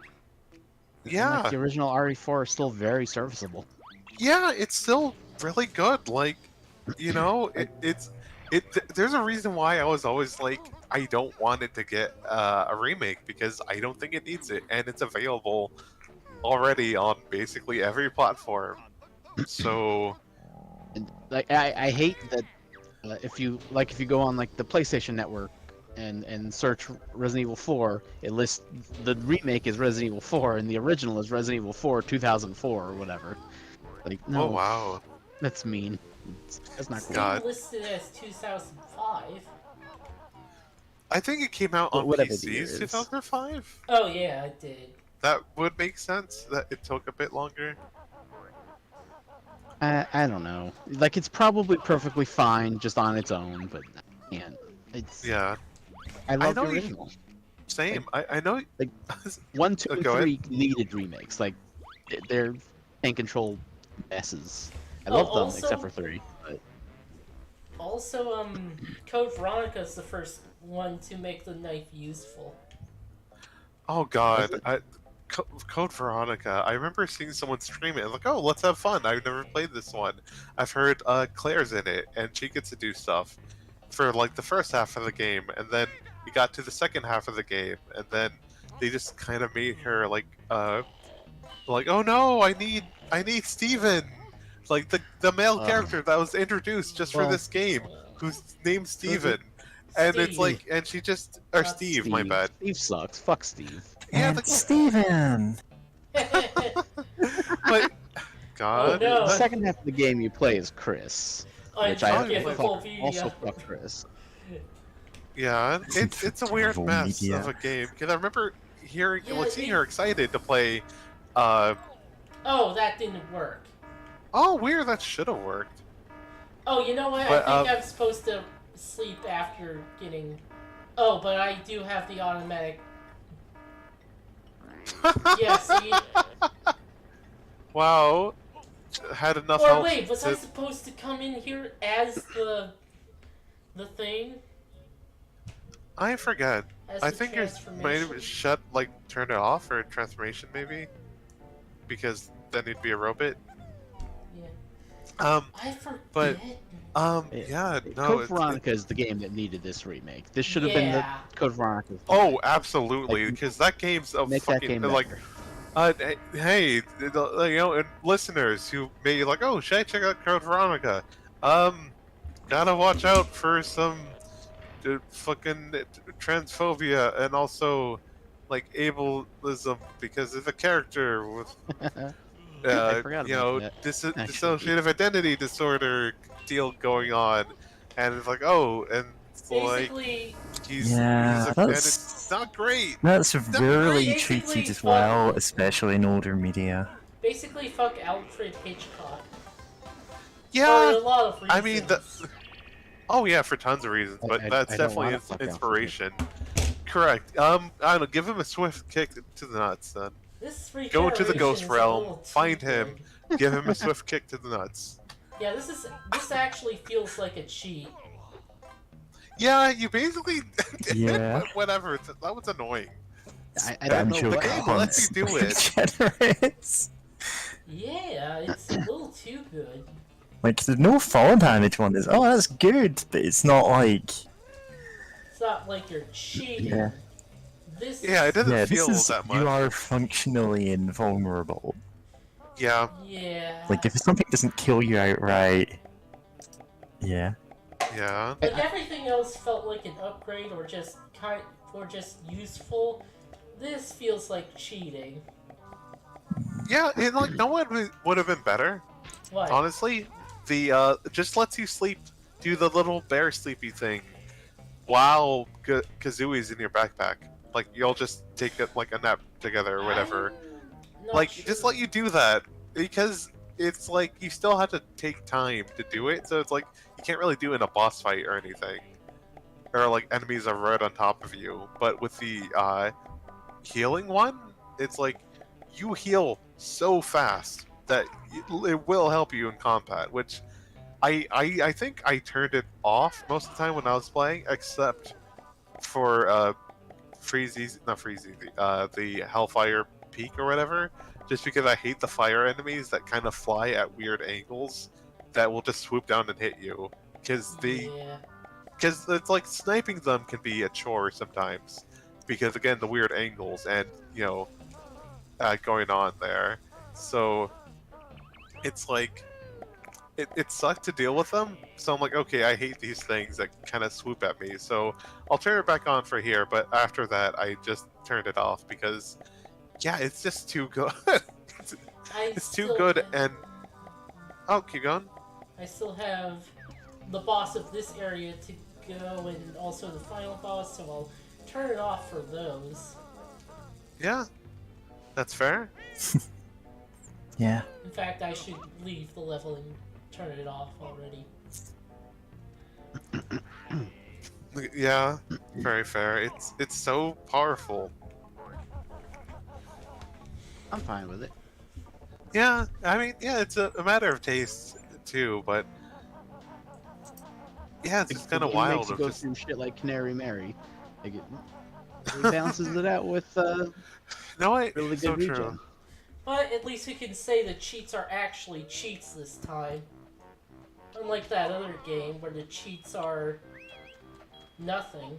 Yeah. like, the original RE4 is still very serviceable. Yeah, it's still really good. Like, you know, there's a reason why I was always like, I don't want it to get a remake because I don't think it needs it, and it's available already on basically every platform. So And like I hate that if you go on like the PlayStation Network and search Resident Evil 4, it lists the remake is Resident Evil 4 and the original is Resident Evil 4 2004 or whatever. Like no, oh wow, that's mean. That's not It's cool. God. listed as 2005. I think it came out But on whatever the year PCs is. 2005. Oh yeah, I did. That would make sense. That it took a bit longer. I don't know. Like it's probably perfectly fine just on its own, but man, it's Yeah, I love know the you- original. same. I know. Like 1, 2, and Go ahead. 3 needed remakes. Like they're tank control messes. I Oh, love them also- except for 3. But Also, Code Veronica is the first one to make the knife useful. Oh God, Code Veronica. I remember seeing someone stream it. And like, oh, let's have fun. I've never played this one. I've heard Claire's in it, and she gets to do stuff for like the first half of the game, and then we got to the second half of the game, and then they just kind of made her like, oh no, I need Steven, like the male character that was introduced just for well, this game, who's named Steven. And it's Steve. like, and she just, or Not Steve, my bad. Steve sucks. Fuck Steve. Yeah, And Steven! But God, Oh, no. The second half of the game you play is Chris, which I Unforgivable also video. fuck Chris. yeah, it's a weird Terrible mess media. of a game. Because I remember hearing, Yeah, seeing her excited to play. Oh, that didn't work. Oh, weird. That should have worked. Oh, you know what? But, I think I'm supposed to sleep after getting... Oh, but I do have the automatic... Yeah, see? Wow, had enough Or help. wait, was I to- supposed to come in here as the thing? I forget. As I the think you might transformation? have shut, like, turned it off or transformation maybe, because then you'd be a robot. Yeah. I forget. but, yeah, no. Code it's- Veronica is the game that needed this remake. This should have been the Yeah. Code Veronica. Oh, absolutely, Like, because that game's a Make that fucking game like. better. Hey, you know, and listeners who may be like, oh, should I check out Code Veronica? Gotta watch out for some fucking transphobia and also like ableism because of the character with I forgot you about know that, dissociative identity disorder deal going on, and it's like, oh, and it's like Basically, Yeah, and that's- it's not great. That's rarely basically treated as fuck- well, especially in older media. fuck Alfred Hitchcock. For Yeah, a lot of reasons. I mean, oh yeah, for tons of reasons, but I that's don't definitely wanna fuck Alfred. inspiration. Correct. I don't know. Give him a swift kick to the nuts, then. This Go to the regeneration Ghost is a Realm, little too find him. good. Give him a swift kick to the nuts. Yeah, this actually feels like a cheat. Yeah, you basically. Yeah. Whatever. That was annoying. I don't know Banjo what. game lets you do it. generates. Yeah, it's a little too good. Like, there's no fall damage on this. Oh, that's good, but it's not like. not like you're cheating. Yeah. This Yeah, it doesn't Yeah, feel this is that much. you are functionally invulnerable. Yeah, Yeah. Like if something doesn't kill you outright, yeah. yeah. Like everything else felt like an upgrade or just useful. This feels like cheating. Yeah, and like no one would have been better. What? Honestly, the just lets you sleep, do the little bear sleepy thing, while Kazooie's in your backpack. Like you'll just take like a nap together or whatever. I'm not Like sure. just let you do that because it's like you still have to take time to do it. So it's like you can't really do it in a boss fight or anything, or like enemies are right on top of you. But with the healing one, it's like you heal so fast that it will help you in combat, which I think I turned it off most of the time when I was playing, except for not Freezy, the Hellfire Peak or whatever, just because I hate the fire enemies that kind of fly at weird angles that will just swoop down and hit you, because Yeah. it's like sniping them can be a chore sometimes, because again the weird angles and going on there, so it's like it sucked to deal with them. So I'm like, okay, I hate these things that kind of swoop at me. So I'll turn it back on for here, but after that, I just turned it off because, yeah, it's just too good. It's too good, and oh, keep going. I still have the boss of this area to go, and also the final boss, so I'll turn it off for those. Yeah, that's fair. Yeah. In fact, I should leave the level and turn it off already. Yeah, very fair. It's so powerful. I'm fine with it. Yeah, I mean, yeah, it's a matter of taste too, but yeah, it's just kind of It wild. makes you Of go just through shit like Canary Mary. Like it balances it out with no, I really so good true. regen. But at least we can say the cheats are actually cheats this time. Unlike that other game where the cheats are nothing.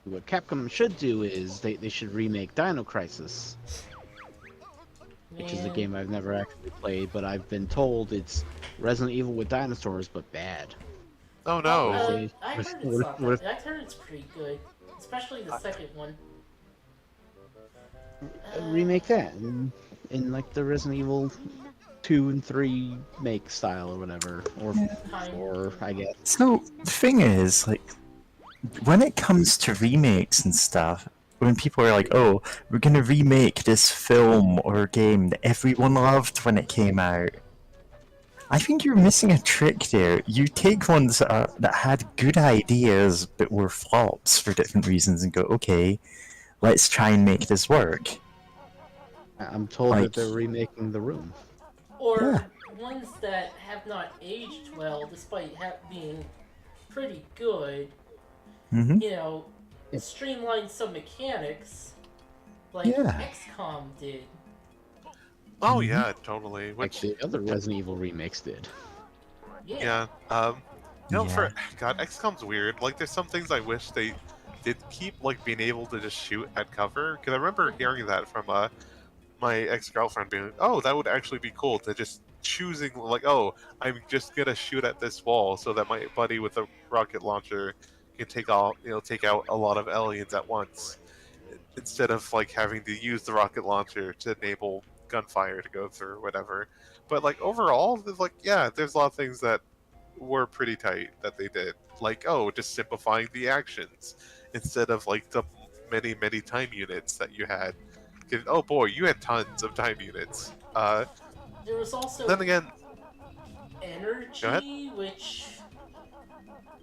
What Capcom should do is they should remake Dino Crisis, which is a Man. game I've never actually played, but I've been told it's Resident Evil with dinosaurs, but bad. Oh no. I heard it's What not if- what that. I heard it's pretty good. Especially the second one. Remake that in like the Resident Evil 2 and 3 make style or whatever, or Kind. 4, I guess. So the thing is, like, when it comes to remakes and stuff, when people are like, "Oh, we're gonna remake this film or game that everyone loved when it came out," I think you're missing a trick there. You take ones that had good ideas but were flops for different reasons and go, "Okay, let's try and make this work." I'm told Like- that they're remaking The Room. Or ones that have not aged well despite being pretty good. Mm-hmm. You know, streamline some mechanics like Yeah. XCOM did. Oh yeah, totally. Like Which the other Resident Evil remakes did. Yeah. yeah, Yeah. for God, XCOM's weird. Like, there's some things I wish they did keep, like being able to just shoot at cover. Because I remember hearing that from my ex-girlfriend being, like, "Oh, that would actually be cool to just choosing like, oh, I'm just gonna shoot at this wall so that my buddy with a rocket launcher can take out a lot of aliens at once, instead of like having to use the rocket launcher to enable gunfire to go through or whatever." But like overall, there's a lot of things that were pretty tight that they did. Like, oh, just simplifying the actions instead of like the many time units that you had. 'Cause, oh boy, you had tons of time units. There was also Then again, energy, which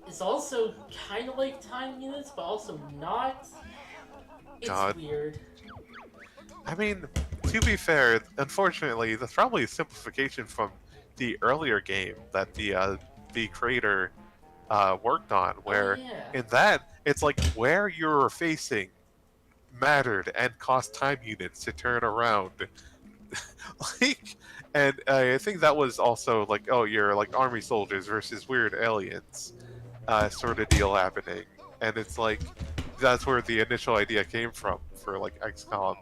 is also kind of like time units, but also not. It's God. weird. I mean, to be fair, unfortunately, that's probably a simplification from the earlier game that the creator worked on, where yeah. in that it's like where you're facing mattered and cost time units to turn around. Like, And I think that was also like, oh, you're like army soldiers versus weird aliens, sort of deal happening. And it's like that's where the initial idea came from for like XCOM.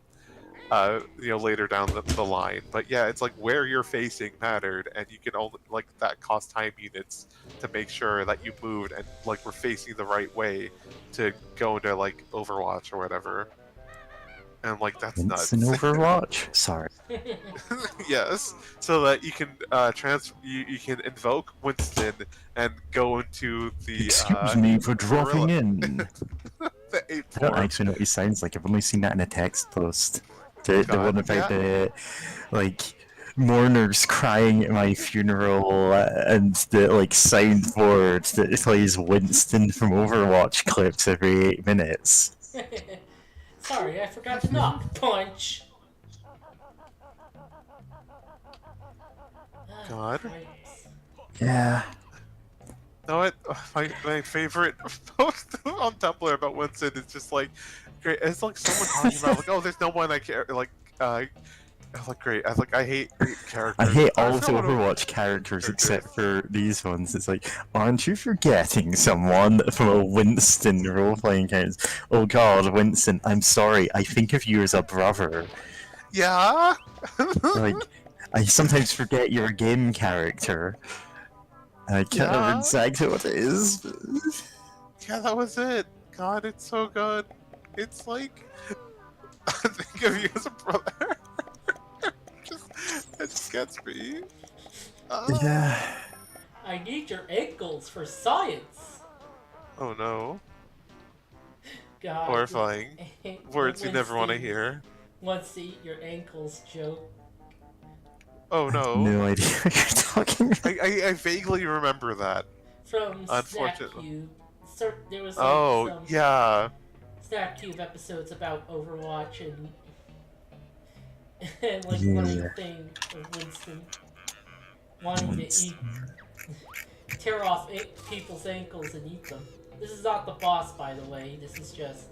Later down the line. But yeah, it's like where you're facing mattered, and you can only like that cost time units to make sure that you moved and like we're facing the right way to go into like Overwatch or whatever. And like that's Winston nuts. Overwatch? Sorry. Yes, so that you can you can invoke Winston and go into the Excuse me for dropping gorilla- in. the 8th I don't floor. actually know what he sounds like. I've only seen that in a text post. The God, one about yeah. the like mourners crying at my funeral and the like soundboard that plays Winston from Overwatch clips every 8 minutes. Sorry, I forgot to knock. Punch. God. Yeah. No, what? My favorite post on Tumblr about Winston is just like, great. It's like someone talking about like, oh, there's no one I care like. I'm like great. I hate characters. I hate all of the forgot what Overwatch characters except for these ones. It's like, aren't you forgetting someone from a Winston role-playing game? Oh god, Winston, I'm sorry, I think of you as a brother. Yeah. Like, I sometimes forget you're a game character. I can't remember Yeah. exactly what it is. Yeah, that was it. God, it's so good. It's like I think of you as a brother. It just gets me. Yeah. I need your ankles for science. Oh no. God. Horrifying. Words you never want to hear. Wants to eat your ankles joke. Oh I have no. no idea what you're talking about. I vaguely remember that. From Snap Unfortunately. Cube. So, there was like Oh, some yeah. Snap Cube episodes about Overwatch and and like Yeah. funny thing of Winston wanting to eat, tear off people's ankles and eat them. This is not the boss, by the way. This is just.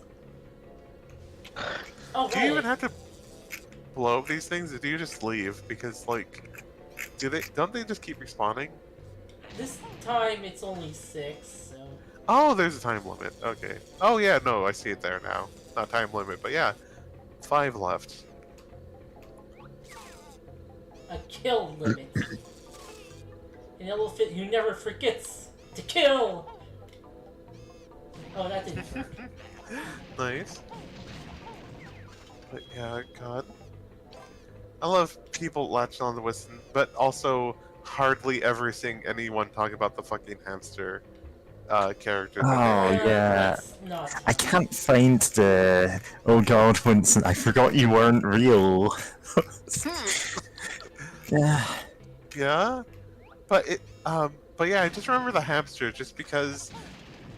Oh, Do you even right. have to blow up these things, or do you just leave? Because like, don't they just keep respawning? This time it's only 6, so. Oh, there's a time limit. Okay. Oh yeah, no, I see it there now. Not time limit, but yeah, 5 left. A kill limit. An elephant who never forgets to kill! Oh, that didn't work. Nice. But yeah, God. I love people latching on to Winston, but also hardly ever seeing anyone talk about the fucking hamster character. Oh, yeah. That's not. I can't find the. Oh god, Winston, I forgot you weren't real. Yeah. Yeah, but but yeah, I just remember the hamster just because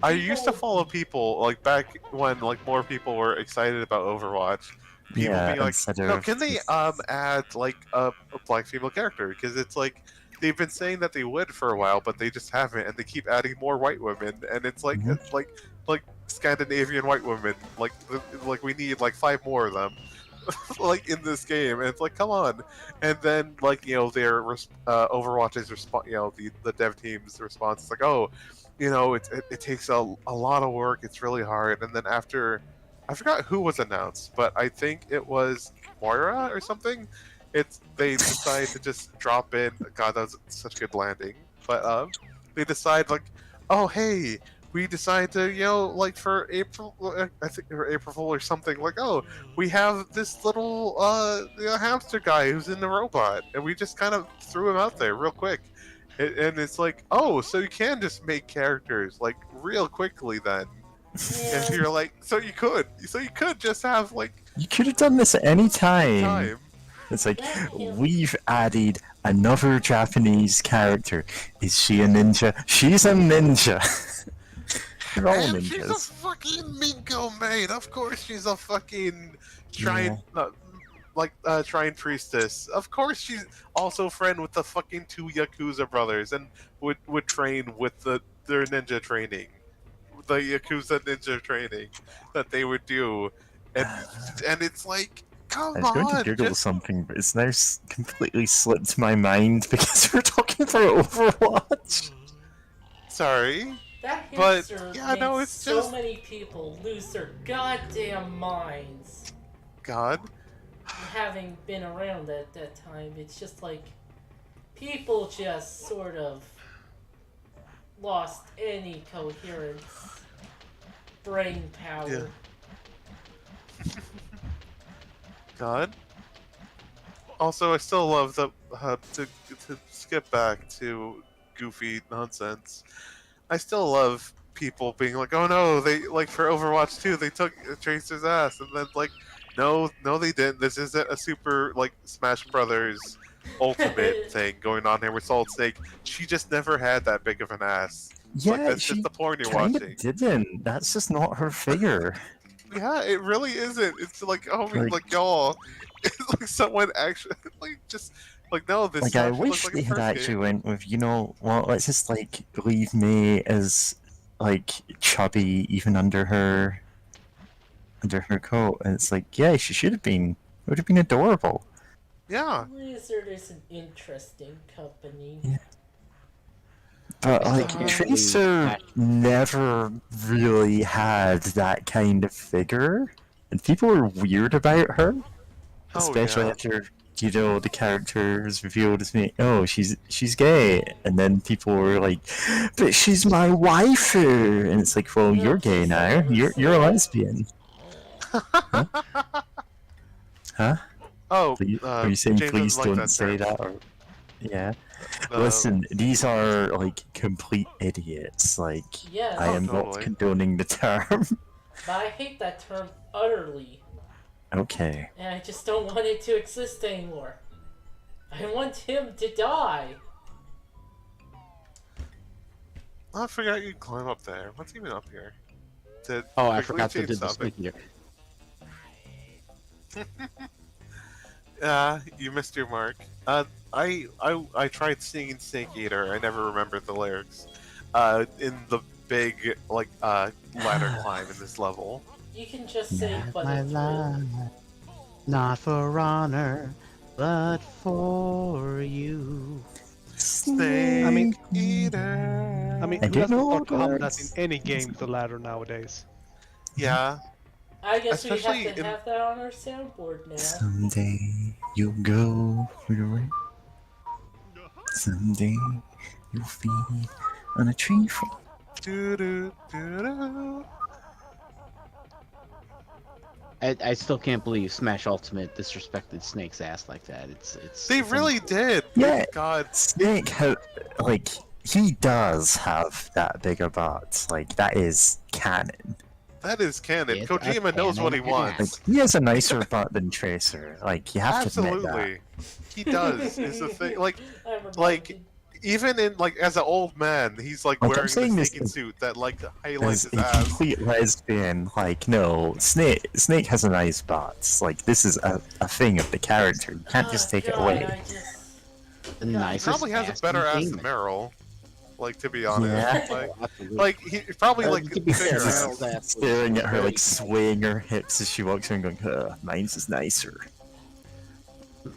I used to follow people like back when like more people were excited about Overwatch. People Yeah, being like, instead no, of can they just- add like a black female character? Because it's like they've been saying that they would for a while, but they just haven't, and they keep adding more white women, and it's like Mhm. it's like Scandinavian white women. Like we need like 5 more of them. Like in this game, and it's like, come on. And then like their Overwatch's response, the dev team's response is like, oh, it takes a lot of work, it's really hard. And then after, I forgot who was announced, but I think it was Moira or something. They decide to just drop in. God, that was such a good landing. But they decide like, oh hey, we decide to, like for April, I think or April Fool or something, like, oh, we have this little hamster guy who's in the robot, and we just kind of threw him out there real quick. And it's like, oh, so you can just make characters like real quickly then. And Yeah. you're like, so you could just have like You could have done this at any time. time. It's like, we've added another Japanese character. Is she a ninja? She's a ninja! They're all And she's a ninjas. fucking Minko maid. Of course, she's a fucking shrine, shrine priestess. Of course, she's also friend with the fucking 2 Yakuza brothers, and would train with their ninja training, the Yakuza ninja training that they would do, and it's like, I Come was going to on, Google just something, but it's now completely slipped my mind because we're talking about Overwatch. sorry, That but hipster yeah, makes no, it's so just many people lose their goddamn minds. God. Having been around at that time, it's just like people just sort of lost any coherence, brain power. Yeah. God. Also, I still love the to skip back to goofy nonsense. I still love people being like, "Oh no, they like for Overwatch 2, they took Tracer's ass," and then like, no, they didn't. This isn't a super like Smash Brothers Ultimate thing going on here with Solid Snake. She just never had that big of an ass. Like Yeah, that's just she the porn you're kind watching. of didn't. That's just not her figure. Yeah, it really isn't. It's like, oh, I mean, Like, like y'all, it's like someone actually like just like no, this like I actually looks wish like they a had first actually game. went with, well, let's just like leave May as like chubby even under her coat, and it's like, yeah, she should have been. It would have been adorable. Yeah, Blizzard is an interesting company. Yeah. But I still like can't believe Tracer Smash. never really had that kind of figure, and people were weird about her, oh especially yeah, after the character was revealed as being, oh, she's gay, and then people were like, but she's my waifu, and it's like, well, No, you're gay please don't now. ever You're say a that. lesbian, huh? Huh? oh, Are you saying James doesn't please like don't that say term. that? Or yeah. Uh, Listen, these are like complete idiots. Like, Yes, I oh, am not totally. condoning the term. but I hate that term utterly, Okay. and I just don't want it to exist anymore. I want him to die. Oh, I forgot you climb up there. What's even up here? To Oh, I quickly forgot to change do the topic. sneaky. You missed your mark. I tried singing Snake Eater. I never remembered the lyrics. In the big ladder climb in this level. You can just say, Not but my a thrill. life, not for honor, but for you. Snake I mean- Eater. I mean, I who don't doesn't know start to hum that in words. any game with the ladder nowadays? Yeah, I guess we especially have to in have that on our soundboard now. Someday you'll go for the rain. Someday you'll feed on a tree from. doo-doo-doo-doo. I still can't believe Smash Ultimate disrespected Snake's ass like that. They it's really unbelievable. did. Yeah. God. Snake, like, he does have that bigger butt. Like, that is canon. That is canon. It's a Kojima knows what he canon Like, wants. he has a nicer butt than Tracer. Like, you have to admit that. Absolutely. He does, is the thing. Like, I'm like, reminded. even in, like, as an old man, he's, like, Like, I'm wearing the saying this sneaking suit that, like, as highlights his a ass. complete lesbian. Like, no, Snake has a nice butt. Like, this is a thing of the character. You can't just take it God, away. I just... The God, nicest Probably has a ass better in ass than gaming. Meryl. Like, to be honest. Yeah. Like he probably, like, to be fair, bigger Just Meryl's ass was staring at her, very like, swaying her hips as she walks in, going, mine's is nicer.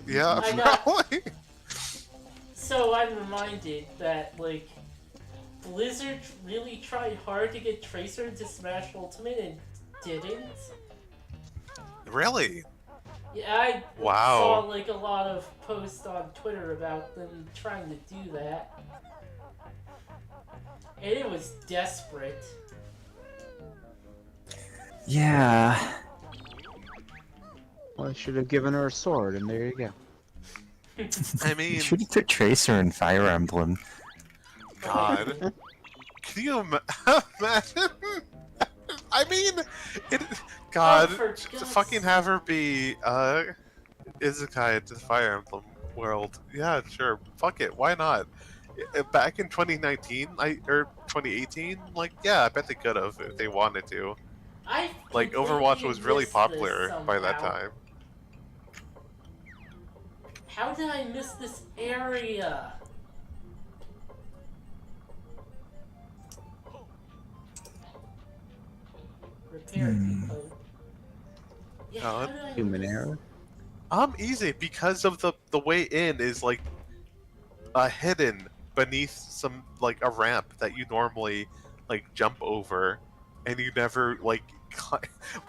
Yeah, I got- probably. So I'm reminded that, like, Blizzard really tried hard to get Tracer into Smash Ultimate and didn't. Really? Yeah, I Wow. saw, like, a lot of posts on Twitter about them trying to do that. And it was desperate. Yeah. Well, I should have given her a sword, and there you go. I You mean, should have put Tracer in Fire Emblem. God. Can you imagine? I mean, God, Oh, for to God's fucking have her be, Izukai to the Fire Emblem world. Yeah, sure. Fuck it. Why not? Back in 2019, or 2018, like, yeah, I bet they could have if they wanted to. I Like, completely Overwatch was really missed this popular by that somehow. time. How did I miss this area? Repair depot. Yeah, how God. did I Human miss- error. Easy because of the way in is like hidden beneath some like a ramp that you normally like jump over, and you never like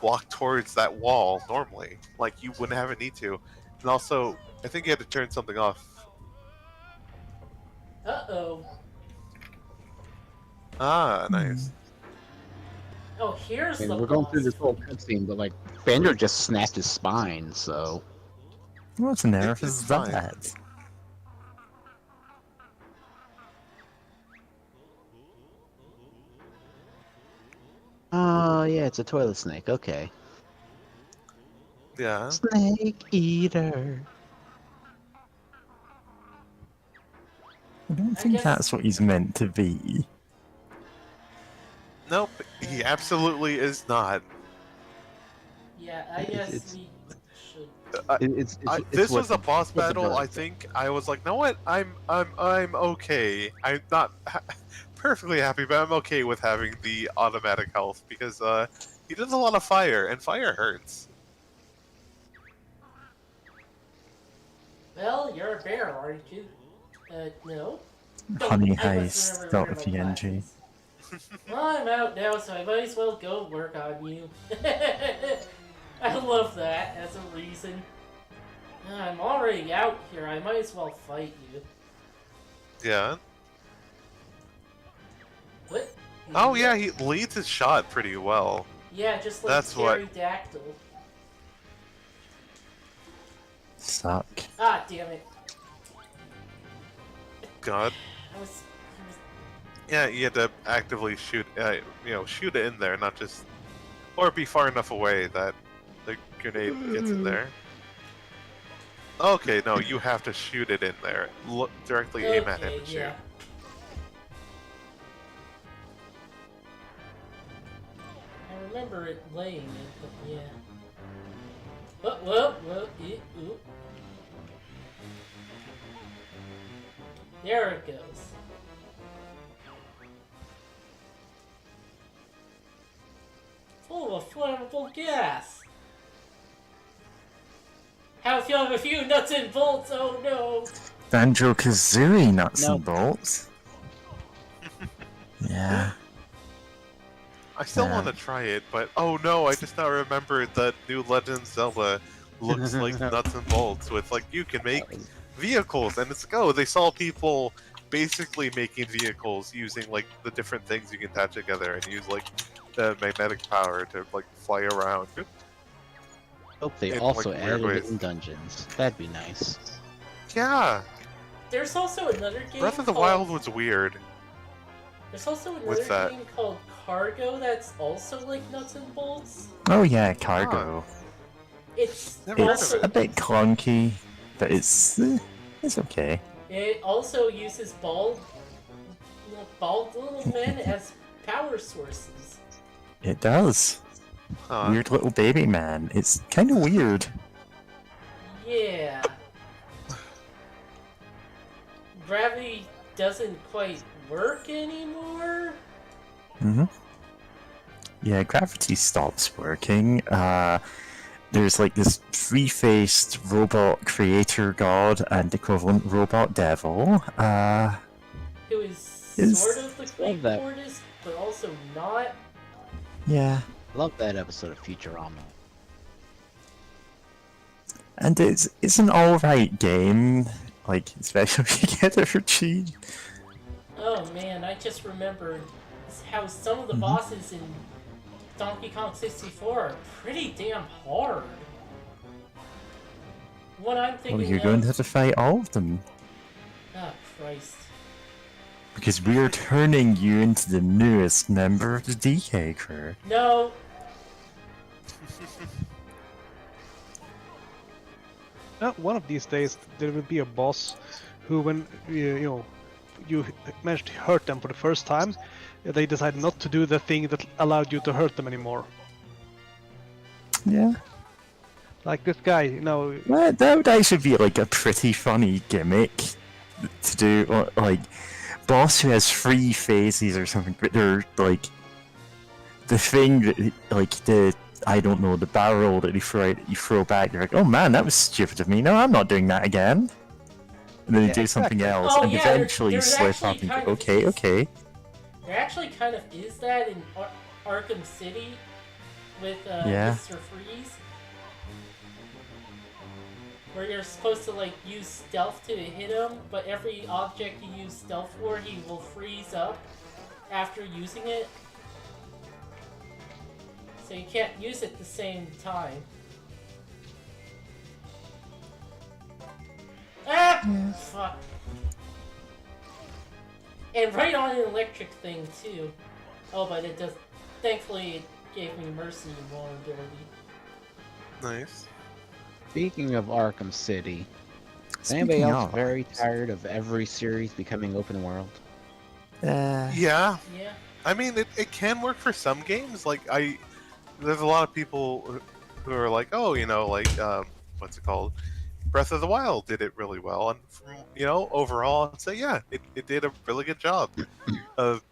walk towards that wall normally. Like you wouldn't have a need to, and also I think you had to turn something off. Uh-oh. Ah, nice. Oh, here's I the mean, we're going through boss. this whole cutscene, but like Banjo just snapped his spine, so What on earth It's is fine. that? oh yeah, it's a toilet snake. Okay, Yeah. snake eater. I don't I think guess- that's what he's meant to be. Nope. He absolutely is not. Yeah, I It's- guess it's- we should. It's This what was a boss what the battle. bird I said. think I was like, know what? I'm okay. I'm not perfectly happy, but I'm okay with having the automatic health because he does a lot of fire, and fire hurts. Well, you're a bear, aren't you? No. Don't- Honey I must heist, remember start to with wear my the NG. glasses. Well, I'm out now, so I might as well go work on you. I love that as a reason. I'm already out here, I might as well fight you. Yeah. What? Oh yeah, he leads his shot pretty well. Yeah, just like That's what- pterodactyl. Suck. Ah, damn it. God. I was Yeah, you had to actively shoot, shoot it in there, not just, or be far enough away that the grenade gets in there. Okay, no, you have to shoot it in there. Look directly, aim at him and shoot. yeah. I remember it laying it, but yeah. Whoa, ooh. There it goes. Full of flammable gas. Have you have a few nuts and bolts? Oh no! Banjo-Kazooie nuts No. and bolts. Yeah. I still Yeah. want to try it, but oh no, I just now remembered that new Legend of Zelda looks like nuts and bolts with like you can make vehicles, and it's like, oh, they saw people basically making vehicles using like the different things you can attach together and use like the magnetic power to like fly around. Hope they in, also like, weird added it ways. in dungeons. That'd be nice. Yeah, There's also another game Breath of the called... Wild was weird. There's also another with that. game called Cargo that's also like nuts and bolts. Oh yeah, cargo. It's Never heard It's of a bit clunky, but it's okay. It also uses bald little men as power sources. It does. Huh. Weird little baby man. It's kind of weird. Yeah. Gravity doesn't quite work anymore. Yeah, gravity stops working. There's like this three-faced robot creator god and equivalent robot devil. Who is Is- sort of the Love that. Clayportist, but also not. Yeah. Love that episode of Futurama. And it's an alright game, like, especially if you get it for cheap. Oh man, I just remembered how some of the bosses in Donkey Kong 64 are pretty damn hard. What I'm thinking Well, you're of... going to have to fight all of them. Oh, Christ. Because we're turning you into the newest member of the DK crew. No! One of these days there will be a boss who, when you managed to hurt them for the first time, they decide not to do the thing that allowed you to hurt them anymore. Yeah. Like this guy, Well, that would actually be like a pretty funny gimmick to do, like, boss who has 3 phases or something, but they're like the thing that, like, the I don't know, the barrel that you throw back. You're like, oh man, that was stupid of me. No, I'm not doing that again. And then you Yeah, do something exactly. else, Oh, and yeah, eventually you there's slip actually up and go, kind of okay, is- okay. There actually kind of is that in Arkham City with Yeah. Mr. Freeze. Where you're supposed to like use stealth to hit him, but every object you use stealth for, he will freeze up after using it. So you can't use it at the same time. Ah! Fuck. And right on an electric thing too. Oh, but it does. Thankfully, it gave me mercy and vulnerability. Nice. Speaking of Arkham City, is anybody Speaking else of, very tired of every series becoming open world? Yeah. Yeah. I mean, it can work for some games. Like there's a lot of people who are like, oh, like what's it called? Breath of the Wild did it really well, and from, overall, I'd say yeah, it did a really good job of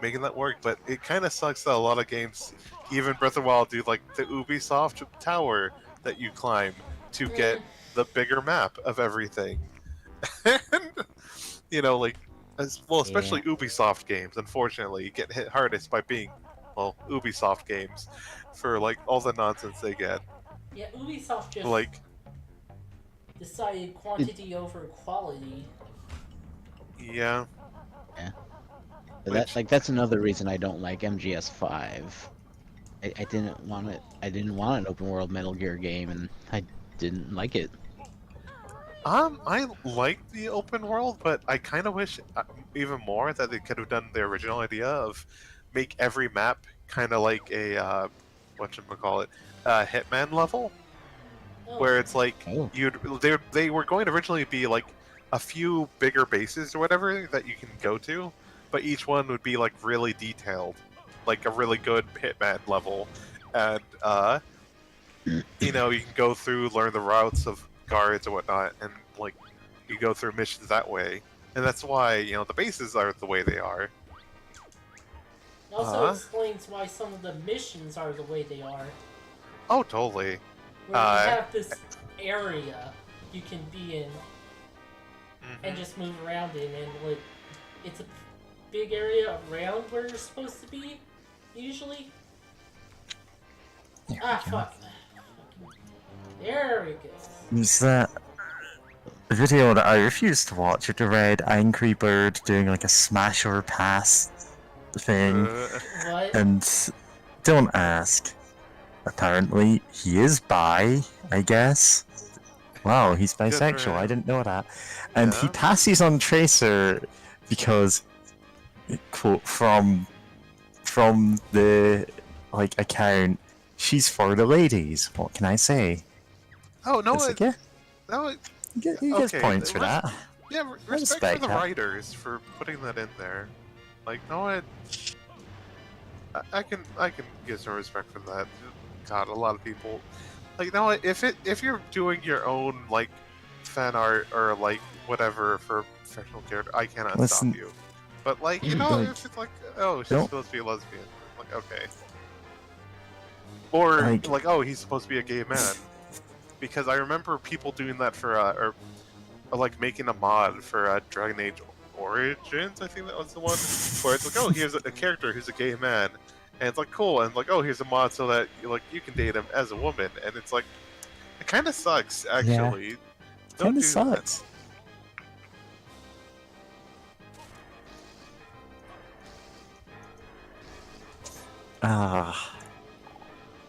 making that work. But it kind of sucks that a lot of games, even Breath of the Wild, do like the Ubisoft tower that you climb to get the bigger map of everything. And like especially Ubisoft games, unfortunately, get hit hardest by being Ubisoft games for like all the nonsense they get. Yeah, Ubisoft just Like decided quantity over quality. yeah. That's another reason I don't like MGS5. I didn't want it. I didn't want an open world Metal Gear game, and I didn't like it. I like the open world, but I kind of wish even more that they could have done the original idea of make every map kind of like a whatchamacallit, Hitman level, Oh. where it's like Oh. they were going to originally be like a few bigger bases or whatever that you can go to, but each one would be like really detailed, like a really good Hitman level, and you can go through, learn the routes of guards and whatnot, and like you go through missions that way, and that's why the bases are the way they are. It also explains why some of the missions are the way they are. Oh, totally. Where you have this area you can be in and Mhm. just move around in, and like it's a big area around where you're supposed to be, usually. There Ah, we go. fuck. There we go. Was that a video that I refused to watch of the red Angry Bird doing like a smash or pass thing? What? And don't ask. Apparently, he is bi, I guess. Wow, he's Good for bisexual. I him. didn't know that. And he Yeah. passes on Tracer because, quote, from the like account, she's for the ladies. What can I say? Oh no, It's like, yeah, no, he gets okay, points for res- that. yeah. Respect respect for the that. writers for putting that in there. Like, no, I can give some respect for that. God, a lot of people, like, no, if you're doing your own like fan art or like whatever for professional character, I cannot Listen. stop you. But like, Like, if it's like, oh, she's don't- supposed to be a lesbian, like, okay. Or Like- oh, he's supposed to be a gay man. Because I remember people doing that for or like making a mod for Dragon Age Origins. I think that was the one where it's like, oh, here's a character who's a gay man, and it's like cool, and like, oh, here's a mod so that you can date him as a woman, and it's like, it kind of sucks actually. Don't Kinda do sucks.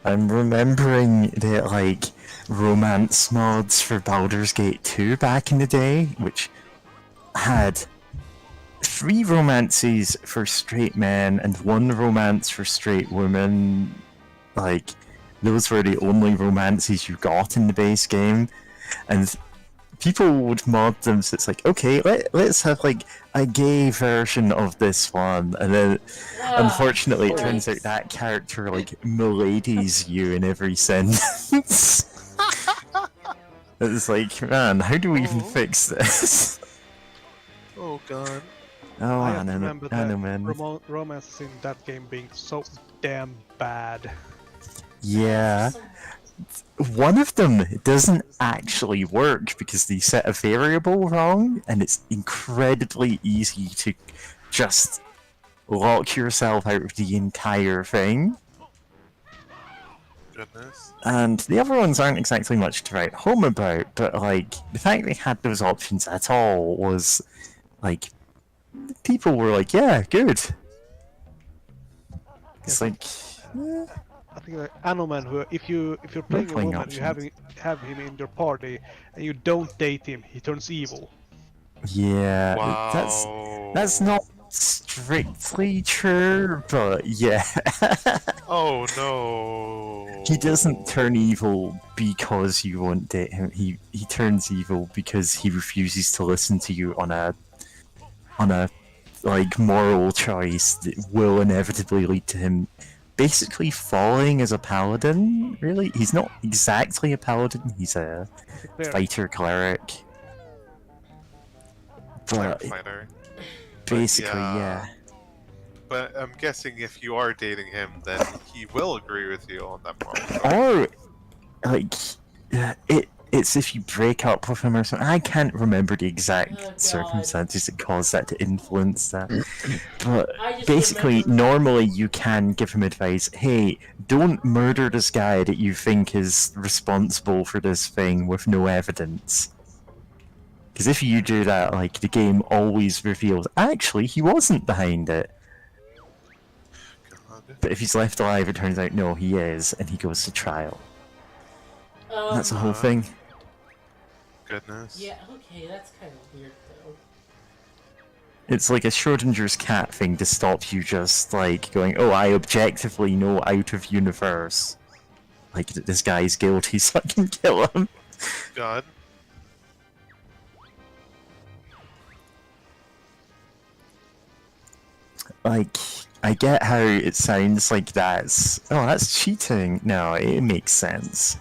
I'm remembering that, like, romance mods for Baldur's Gate 2 back in the day, which had 3 romances for straight men and 1 romance for straight women. Like, those were the only romances you got in the base game. And people would mod them, so it's like, okay, let's have, like, a gay version of this one. And then, unfortunately, it turns out that character, like, miladies you in every sentence. It's like, man, how do we even fix this? Oh god. Oh, I I have know, remembered I know, that man. romances in that game being so damn bad. Yeah. Some- One of them doesn't actually work because they set a variable wrong, and it's incredibly easy to just lock yourself out of the entire thing. Goodness. And the other ones aren't exactly much to write home about, but like the fact they had those options at all was like people were like, yeah, good. It's like I think like Anoman, who if you're playing a playing woman, you have him in your party, and you don't date him, he turns evil. yeah, Wow. that's not strictly true, but yeah. Oh no. He doesn't turn evil because you won't date him. He turns evil because he refuses to listen to you on a like moral choice that will inevitably lead to him basically falling as a paladin. Really, he's not exactly a paladin. He's a Clear. fighter cleric. But Fighter. basically, yeah. But I'm guessing if you are dating him, then he will agree with you on that moral choice. Or like it's if you break up with him or something. I can't remember the exact Oh, God. circumstances that caused that to influence that. But I just basically, remember- normally you can give him advice. Hey, don't murder this guy that you think is responsible for this thing with no evidence. Because if you do that, like the game always reveals, actually he wasn't behind it. God. But if he's left alive, it turns out no, he is, and he goes to trial. That's the whole thing. Goodness. Yeah, okay, that's kind of weird though. It's like a Schrodinger's cat thing to stop you just like going, oh, I objectively know out of universe, like that this guy's guilty, so I can kill him. God. Like, I get how it sounds like that's cheating. No, it makes sense.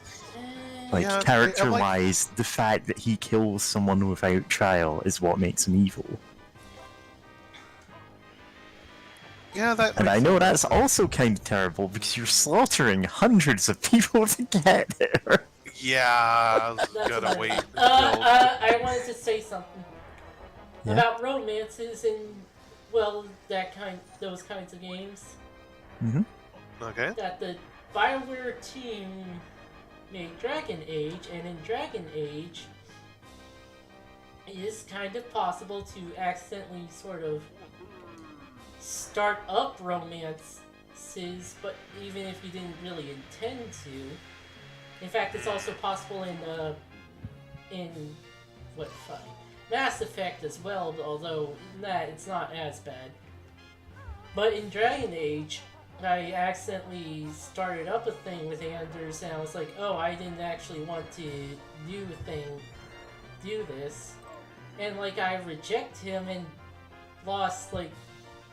Like, Yeah, I like- character-wise, the fact that he kills someone without trial is what makes him evil. Yeah, that. And I makes know sense. that's also kind of terrible because you're slaughtering hundreds of people to get there. Yeah, I was That's gonna what wait I, until. I wanted to say something Yeah? about romances and well, those kinds of games. Okay. That the BioWare team made Dragon Age, and in Dragon Age, it is kind of possible to accidentally sort of start up romances, but even if you didn't really intend to. In fact, it's also possible in Mass Effect as well, although it's not as bad. But in Dragon Age, I accidentally started up a thing with Anders, and I was like, oh, I didn't actually want to do this. And like, I reject him and lost like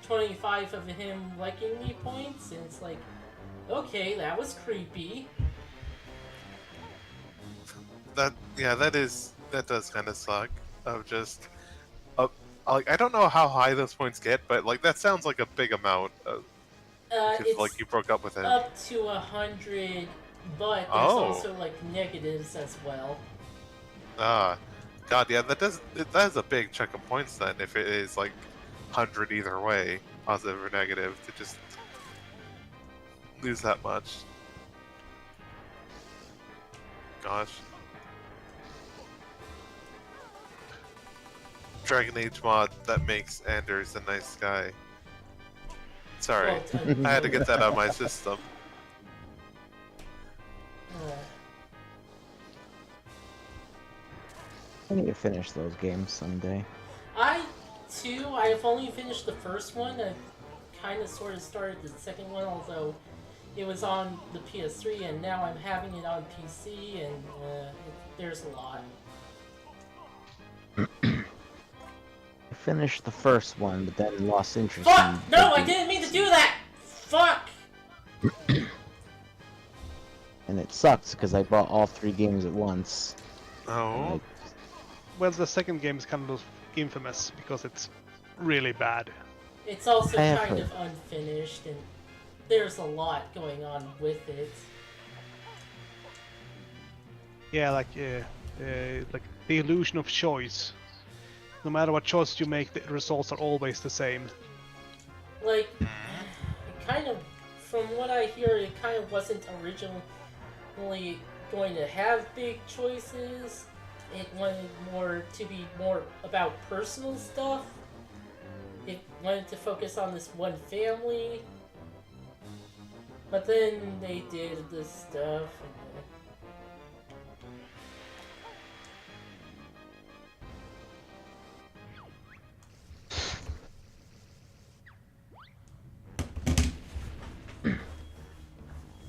25 of him liking me points, and it's like, okay, that was creepy. That does kind of suck. Of just, like I don't know how high those points get, but like that sounds like a big amount. Because It's like you broke up with him. up to 100, but there's Oh. also like negatives as well. Ah, God, yeah, that is a big chunk of points then. If it is like 100 either way, positive or negative, to just lose that much. Gosh. Dragon Age mod that makes Anders a nice guy. Sorry, Well, I had to get that out of my system. I need to finish those games someday. I've only finished the first one. I kind of sort of started the second one, although it was on the PS3, and now I'm having it on PC, and there's a lot. I finished the first one, but then lost interest. Fuck! in No, I the- didn't mean to do that! Fuck! And it sucks because I bought all 3 games at once. Oh, Like, Well, the second game is kind of infamous because it's really bad. It's also I have kind heard. of unfinished, and there's a lot going on with it. Yeah, like the illusion of choice. No matter what choice you make, the results are always the same. Like, it kind of, from what I hear, it kind of wasn't originally going to have big choices. It wanted more to be more about personal stuff. It wanted to focus on this one family. But then they did this stuff.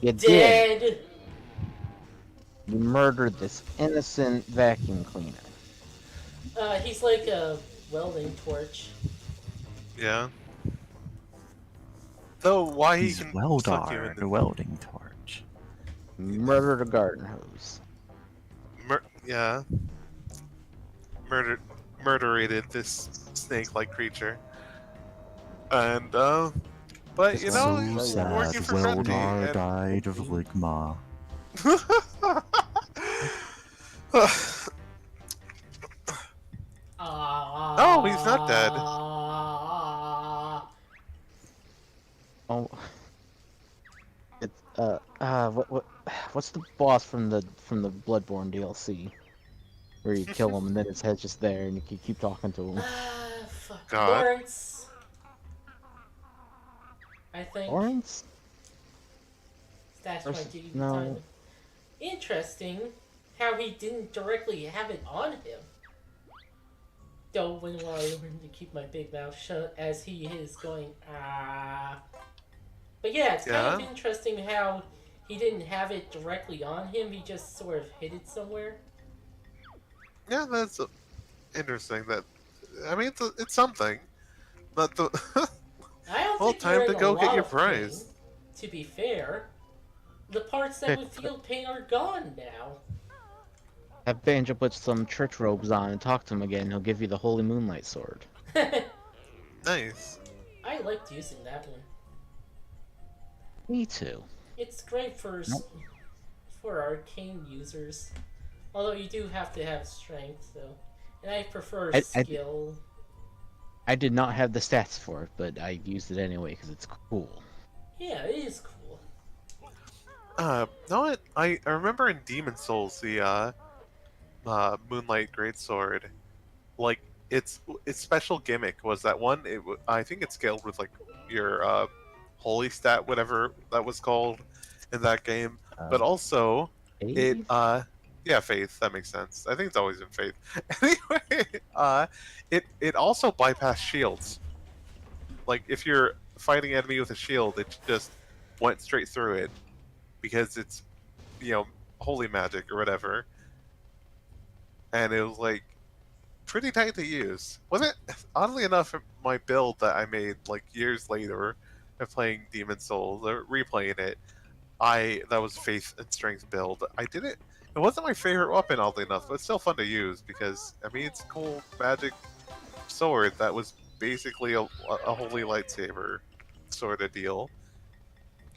You did. Dead! You murdered this innocent vacuum cleaner. He's like a welding torch. Yeah. Though why he He's can suck you Weldar, into the welding torch. You murdered a garden hose. yeah. Murderated this snake-like creature. And but Just you wanted know, to So show he's ya. sad, working for Fenty, Weldar died of ligma. Oh, he's not dead. Oh, it's what's the boss from the Bloodborne DLC? Where you kill him and then his head's just there and you can keep talking to him. Fuck. God. Lawrence. I think. Lawrence? That's my jiggy No. time. Interesting how he didn't directly have it on him. Though when I learn to keep my big mouth shut as he is going, ah. But yeah, it's kind of interesting how he didn't have it directly on him, he just sort of hid it somewhere. Yeah, that's interesting. That I mean, it's something. But the I don't well, think time you're to in go a get lot your of prize. pain, to be fair. The parts that would feel pain are gone now. Have Banjo put some church robes on and talk to him again. He'll give you the Holy Moonlight Sword. Nice. I liked using that one. Me too. It's great Nope. for arcane users. Although you do have to have strength, though. And I prefer skill. I did not have the stats for it, but I used it anyway because it's cool. Yeah, it is cool. No, I remember in Demon Souls the Moonlight Greatsword, like its special gimmick was that one. I think it scaled with like your holy stat, whatever that was called in that game, but also it Faith? yeah, faith, that makes sense. I think it's always been faith. Anyway, it also bypassed shields. Like if you're fighting enemy with a shield, it just went straight through it because it's holy magic or whatever. And it was like pretty tight to use. Was it? Oddly enough, my build that I made like years later of playing Demon Souls or replaying it, that was faith and strength build. I did it. It wasn't my favorite weapon, oddly enough, but it's still fun to use because I mean it's a cool magic sword that was basically a holy lightsaber sort of deal.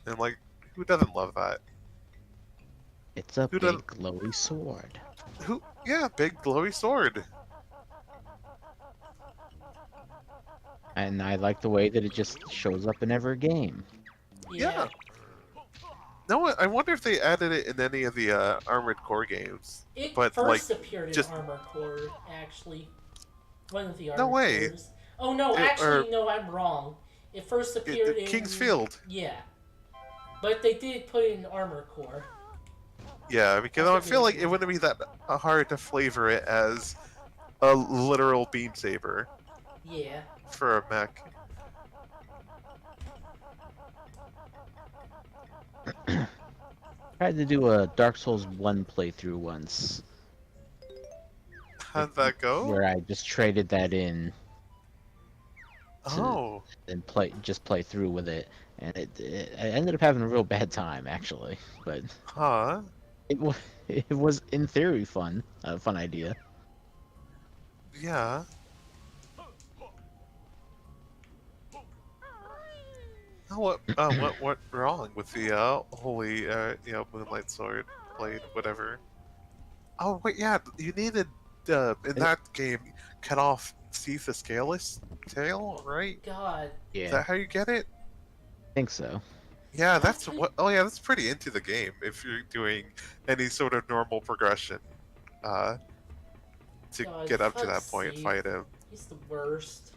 And like, who doesn't love that? It's a Who big doesn't? glowy sword. Who? Yeah, big glowy sword. And I like the way that it just shows up in every game. Yeah. No, I wonder if they added it in any of the Armored Core games. It But, first like, appeared in just- Armor Core, actually. One of the Armor No way. Cores. Oh no, no, I'm wrong. It first appeared in King's Field. Yeah. But they did put it in Armor Core. Yeah, because I feel like it wouldn't be that hard to flavor it as a literal beam saber Yeah. for a mech. I had to do a Dark Souls 1 playthrough once, How'd that go? where I just traded that in Oh, and play through with it, and I ended up having a real bad time actually, but huh? it was in theory fun, a fun idea. Yeah. Oh, what went wrong with the holy Moonlight Sword blade, whatever? Oh wait, yeah, you needed in that game cut off Seath the Scaleless tail, right? God. Is Yeah, that how you get it? I think so. Yeah, How that's could- what. Oh yeah, that's pretty into the game if you're doing any sort of normal progression uh, to God, get up to fuck that point and Steve. fight him. He's the worst.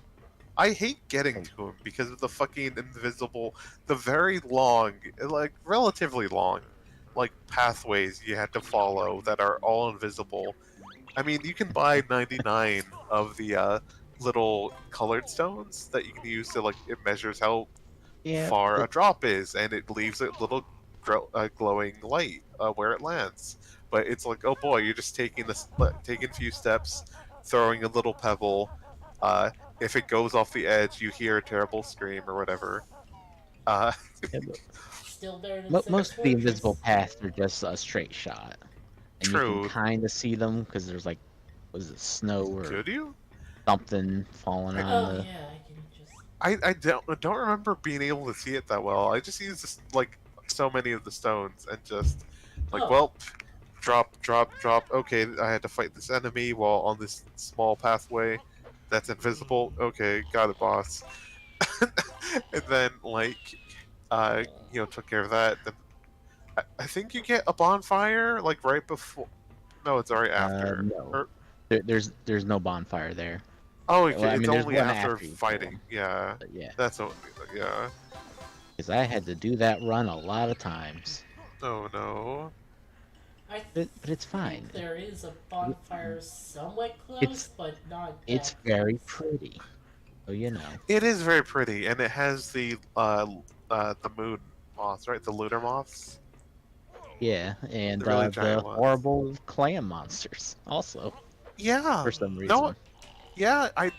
I hate getting to him because of the fucking invisible, the very long, like relatively long, like pathways you had to follow that are all invisible. I mean, you can buy 99 of the little colored stones that you can use to like it measures how Yeah, far a but drop is, and it leaves a little glowing light where it lands. But it's like, oh boy, you're just taking a few steps, throwing a little pebble. If it goes off the edge, you hear a terrible scream or whatever. Uh, yeah, but Still better than most Sinner's of the invisible Fortress. paths are just a straight shot, and you can true. kind of see them because there's like, was it snow or Could you? something falling I, on Oh the. yeah, I can just. I don't remember being able to see it that well. I just used this, like so many of the stones and just like, Oh. well, drop, drop, drop. Okay, I had to fight this enemy while on this small pathway that's invisible. Okay, got it, boss. And then like, took care of that. Then I think you get a bonfire like right before. No, it's already after. No, Or, there's no bonfire there. oh, Well, I it's mean, there's only one after after you kill fighting. them, Yeah, but yeah, that's only. Yeah. because I had to do that run a lot of times. Oh no. I But it's fine. think there is a bonfire somewhat close, It's- but not that It's very close. pretty. So you know. It is very pretty, and it has the moon moths, right? The lunar moths. Yeah, and The really the giant ones. horrible clam monsters also Yeah. for some reason. No. Yeah. I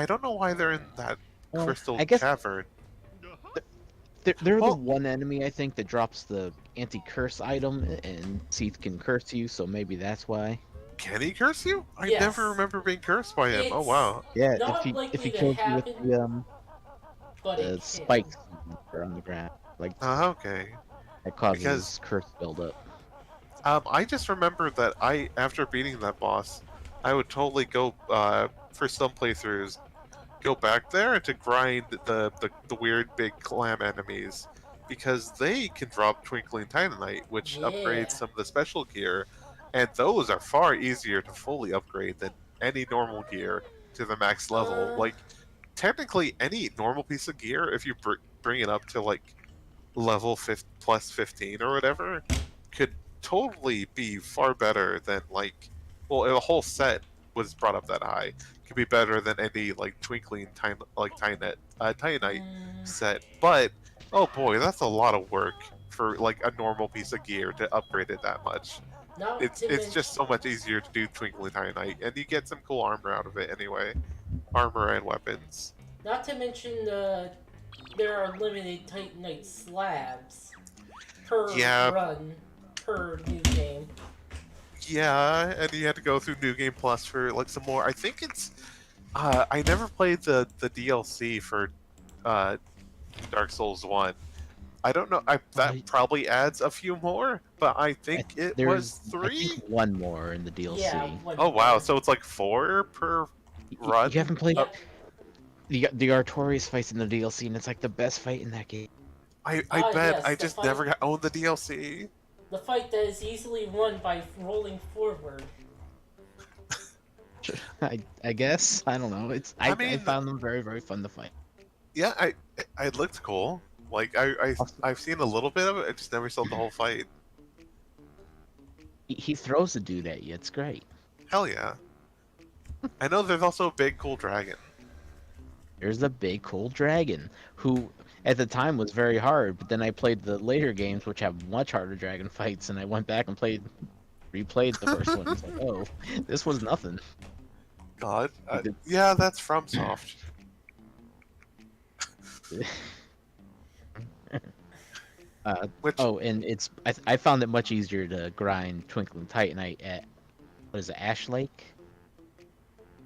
don't know why they're in that Well, crystal I guess cavern. they're Well- the one enemy I think that drops the anti-curse item, and Seath can curse you, so maybe that's why. Can he curse you? I Yes. never remember being cursed by him. Oh It's wow. Yeah, not if likely he to kills you with happen, but the it can. spikes that are on the ground, like Okay. that causes Because- curse buildup. I just remember that after beating that boss, I would totally go for some playthroughs, go back there to grind the weird big clam enemies because they can drop Twinkling Titanite, which Yeah. upgrades some of the special gear, and those are far easier to fully upgrade than any normal gear to the max level. Like technically, any normal piece of gear, if you bring it up to like level plus 15 or whatever, could totally be far better than like, well, if a whole set was brought up that high, could be better than any like twinkling time like Titanite set. But oh boy, that's a lot of work for like a normal piece of gear to upgrade it that much. Not It's to it's mention, just so much easier to do twinkling Titanite, and you get some cool armor out of it anyway, armor and weapons. not to mention there are limited Titanite slabs per Yeah. run per new game. Yeah, and you had to go through New Game Plus for like some more. I think it's. I never played the DLC for Dark Souls 1. I don't know. That probably adds a few more, but I think it was I 3. think one more in the DLC. Yeah. one Oh wow, more. so it's like 4 per Y- run. You haven't played Yeah. the Artorias fights in the DLC, and it's like the best fight in that game. I Ah, bet yes, I the just fight- never got owned the DLC. The fight that is easily won by rolling forward. I guess I don't know. I mean- found them very very fun to fight. Yeah, it looked cool. Like I've seen a little bit of it. I just never saw the whole fight. He throws a dude at you. It's great. Hell yeah. I know there's also a big cool dragon. There's a big cool dragon who at the time was very hard, but then I played the later games which have much harder dragon fights, and I went back and replayed the first one. It's like, oh, this was nothing. God. did- Yeah, that's FromSoft. Which Oh, and I found it much easier to grind Twinkling Titanite at what is it, Ash Lake?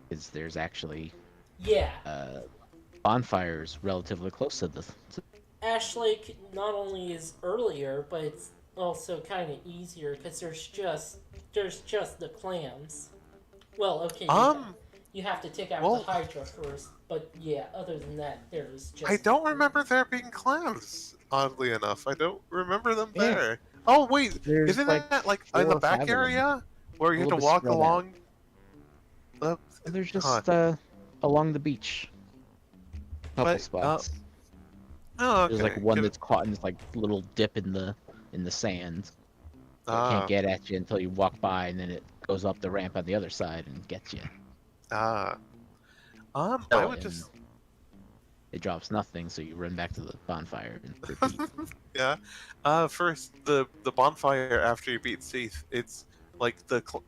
Because there's actually Yeah. bonfires relatively close to Ash Lake not only is earlier, but it's also kind of easier because there's just there's just the clams. Well, okay, you have to take out well- the Hydra first, but yeah, other than that, there's just. I don't remember there being clams. Oddly enough, I don't remember them Yeah. there. Oh wait, There's isn't like that like 4 in the or 5 back of them. area where you A have to little bit walk spread out. along? They're Huh. just along the beach. Couple But, spots. Oh, okay. There's like one Could- that's caught in this like little dip in the sand. So it Ah, can't get at you until you walk by, and then it goes up the ramp on the other side and gets you. ah. I Oh, would and just it drops nothing, so you run back to the bonfire and repeat. yeah. First the bonfire after you beat Seath. It's like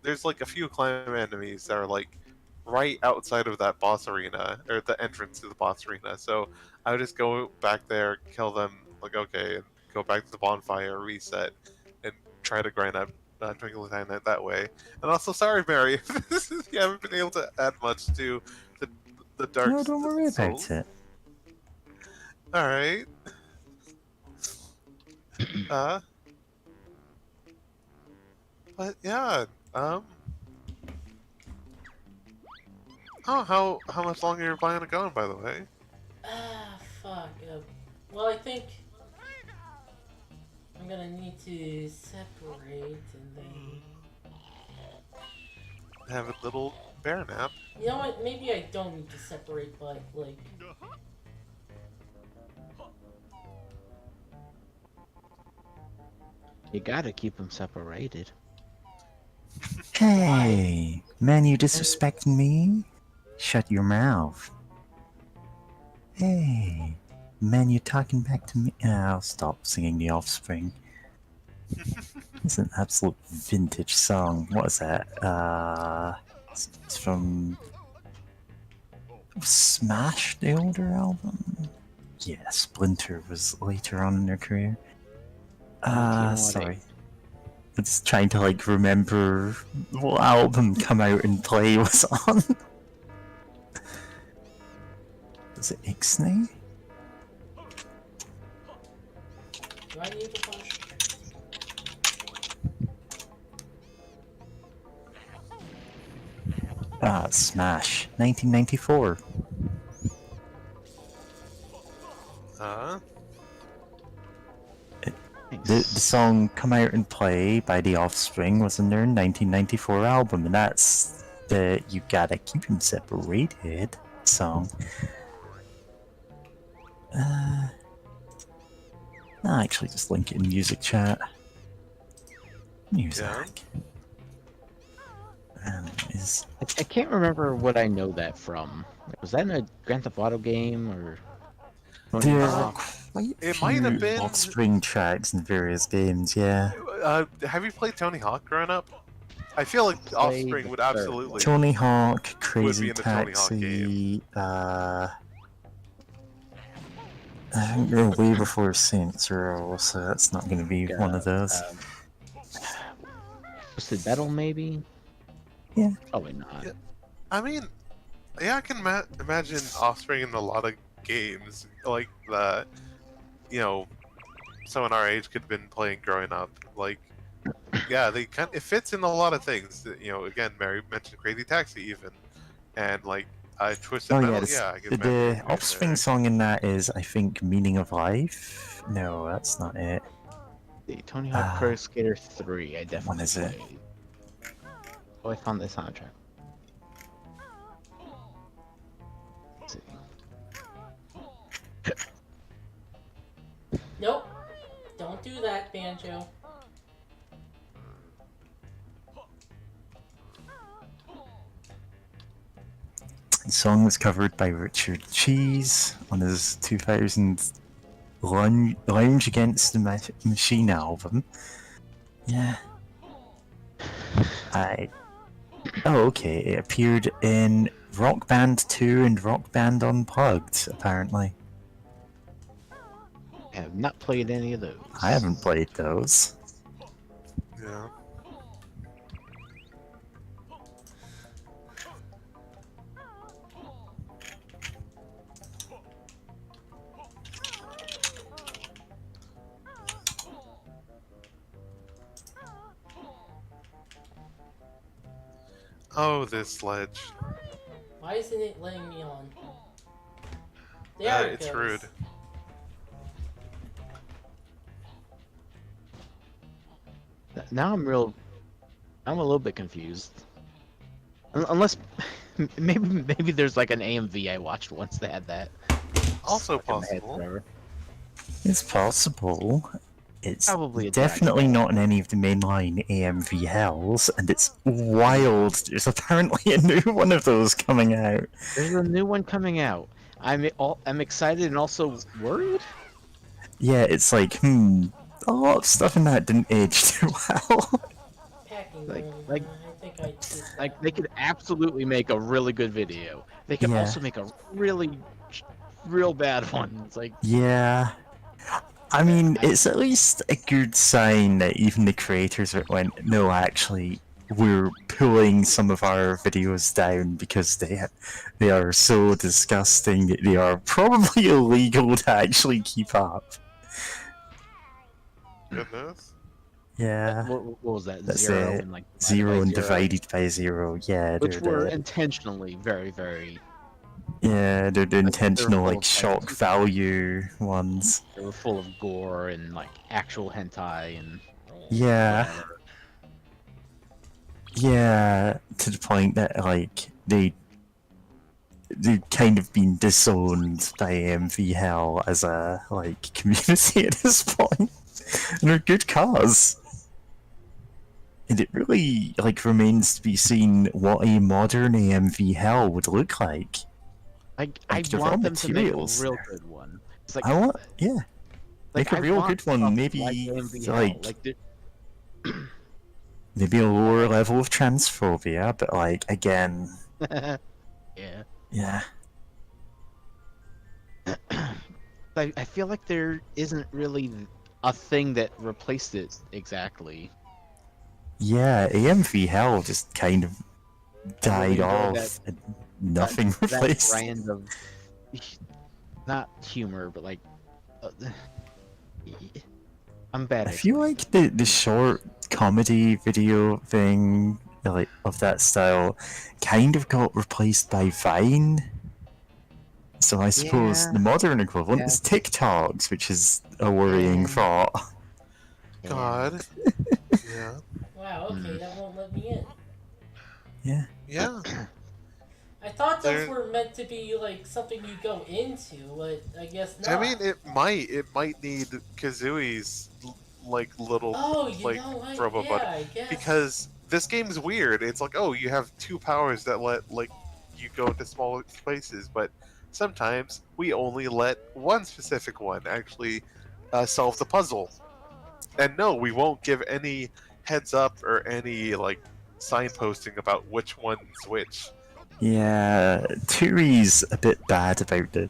there's like a few climb enemies that are like right outside of that boss arena or the entrance to the boss arena. So I would just go back there, kill them. Like okay, and go back to the bonfire, reset, and try to grind up Twinkle Time that way. And also, sorry, Mary, if you haven't been able to add much to the Dark No, don't worry Souls. about it. All right. But yeah, Oh, how much longer are you planning on going, by the way? Ah, fuck. Well, I think I'm gonna need to separate and then. Have a little bear nap. You know what? Maybe I don't need to separate, but like. You gotta keep them separated. Hey, man, you disrespecting me? Shut your mouth. Hey, man, you talking back to me? I'll stop singing The Offspring. It's an absolute vintage song. What is that? It's from Smash, the older album. Yeah, Splinter was later on in their career. Sorry. I'm just trying to like remember what album Come Out and Play was on. Was it Ixnay? Do I need to punch? Smash. 1994. The song Come Out and Play by The Offspring was in their 1994 album, and that's the You Gotta Keep 'Em Separated song. I'll actually just link it in music chat. Music. I can't remember what I know that from. Was that in a Grand Theft Auto game or? Tony There are Hawk? quite a It might have few been- Offspring tracks in various games, yeah. Have you played Tony Hawk growing up? I feel like Played Offspring the would third absolutely. Tony Hawk, Would Crazy be in the Tony Hawk Taxi, I think they're way before Saints Row, so that's not going to be one of those. Twisted Metal, maybe? Yeah. Probably not. Yeah. I mean, yeah, I can imagine Offspring in a lot of games like that. You know, someone our age could have been playing growing up. Like, yeah, it fits in a lot of things. You know, again, Mary mentioned Crazy Taxi even, and like Twisted Oh Metal. yeah, Yeah, I can imagine the it being Offspring there. song in that is, I think, Meaning of Life? No, that's not it. The Tony Hawk Pro Skater 3, I When definitely is it? played. Oh, I found the soundtrack. Let's see. Nope. Don't do that, Banjo. The song was covered by Richard Cheese on his 2000 Lounge Against the Machine album. Yeah. Oh, okay. It appeared in Rock Band 2 and Rock Band Unplugged, apparently. I have not played any of those. I haven't played those. Yeah. Oh, this ledge. Why isn't it letting me on? There it It's goes. rude. Now I'm a little bit confused. Unless maybe there's like an AMV I watched once that had that. Also Stuck in my head possible. forever. It's possible. It's Probably a definitely Dragon Ball. not in any of the mainline AMV hells, and it's wild. There's apparently a new one of those coming out. There's a new one coming out. I'm excited and also worried. Yeah, it's like, a lot of stuff in that didn't age too well. Packing Like- room. like- I think I did that. Like they could absolutely make a really good video. They could Yeah. also make a real bad one. It's like Yeah. I mean, it's at least a good sign that even the creators went, no, actually, we're pulling some of our videos down because they are so disgusting that they are probably illegal to actually keep up. Goodness. Yeah. what was that? That's Zero it. and like Zero and zero, divided by zero. Yeah, which they're were the, intentionally very. yeah, they're the intentional full like of shock text. value ones. They were full of gore and like actual hentai and Yeah. whatever. Yeah, to the point that like they've kind of been disowned by AMV Hell as a like community at this point, and a good cause. And it really like remains to be seen what a modern AMV Hell would look like. I the raw want them to make a materials. real good one. It's like I want, yeah, like, make a I real want good one. stuff Maybe like AMV Hell. like the- maybe a lower level of transphobia, but like again, yeah. yeah. I feel like there isn't really a thing that replaced it exactly. Yeah, AMV Hell just kind of died enjoyed off and nothing that replaced. brand of not humor, but like I'm bad. I at feel like the short comedy video thing like of that style kind of got replaced by Vine. So I suppose Yeah, the modern equivalent yeah. is TikToks, which is a worrying Yeah. thought. God. Yeah. Wow, okay, that won't let me in. Yeah. Yeah. I thought those There- were meant to be like something you go into, but I guess not. I mean, it might need Kazooie's like little oh, you like know what? robot Yeah, button. I guess. Because this game's weird. It's like, oh, you have two powers that let like you go into small spaces, but sometimes we only let one specific one actually solve the puzzle. And no, we won't give any heads up or any like signposting about which one's which. Yeah, Turi's a bit bad about the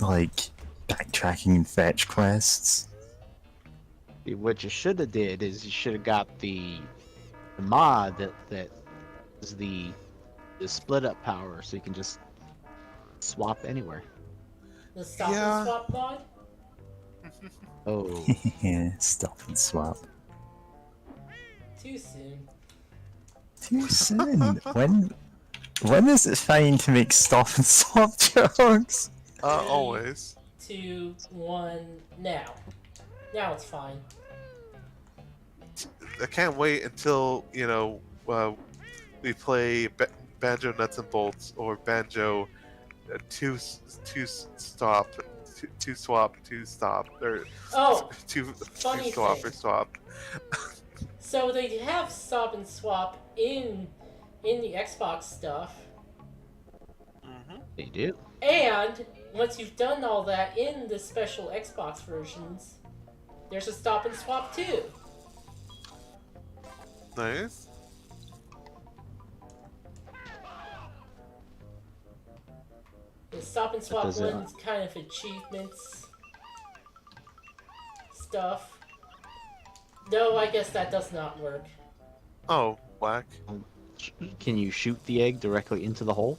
like backtracking and fetch quests. What you should have did is you should have got the mod that is the split up power, so you can just swap anywhere. The stop Yeah. and swap mod? Oh, Yeah, stop and swap. Too soon. Too soon. When is it fine to make stop and swap jokes? Always. 2, 1, now. Now it's fine. I can't wait until we play Banjo Nuts and Bolts or Banjo two stop two swap two stop or Oh, two funny swap thing. or swap. so they have stop and swap in the Xbox stuff, they do. and once you've done all that in the special Xbox versions, there's a stop and swap too. Nice. The stop and swap does it- one's kind of achievements stuff. No, I guess that does not work. Oh, whack. Can you shoot the egg directly into the hole?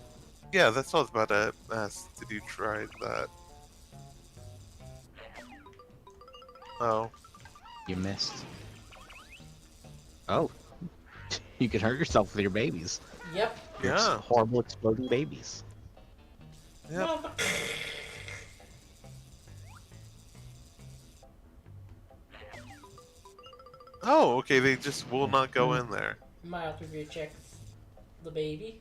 Yeah, that's what I was about to ask. Did you try that? Oh. You missed. Oh, you can hurt yourself with your babies. Yep. Yeah. Horrible exploding babies. Yep. Oh, okay. They just will not go in there. Mild review checks the baby.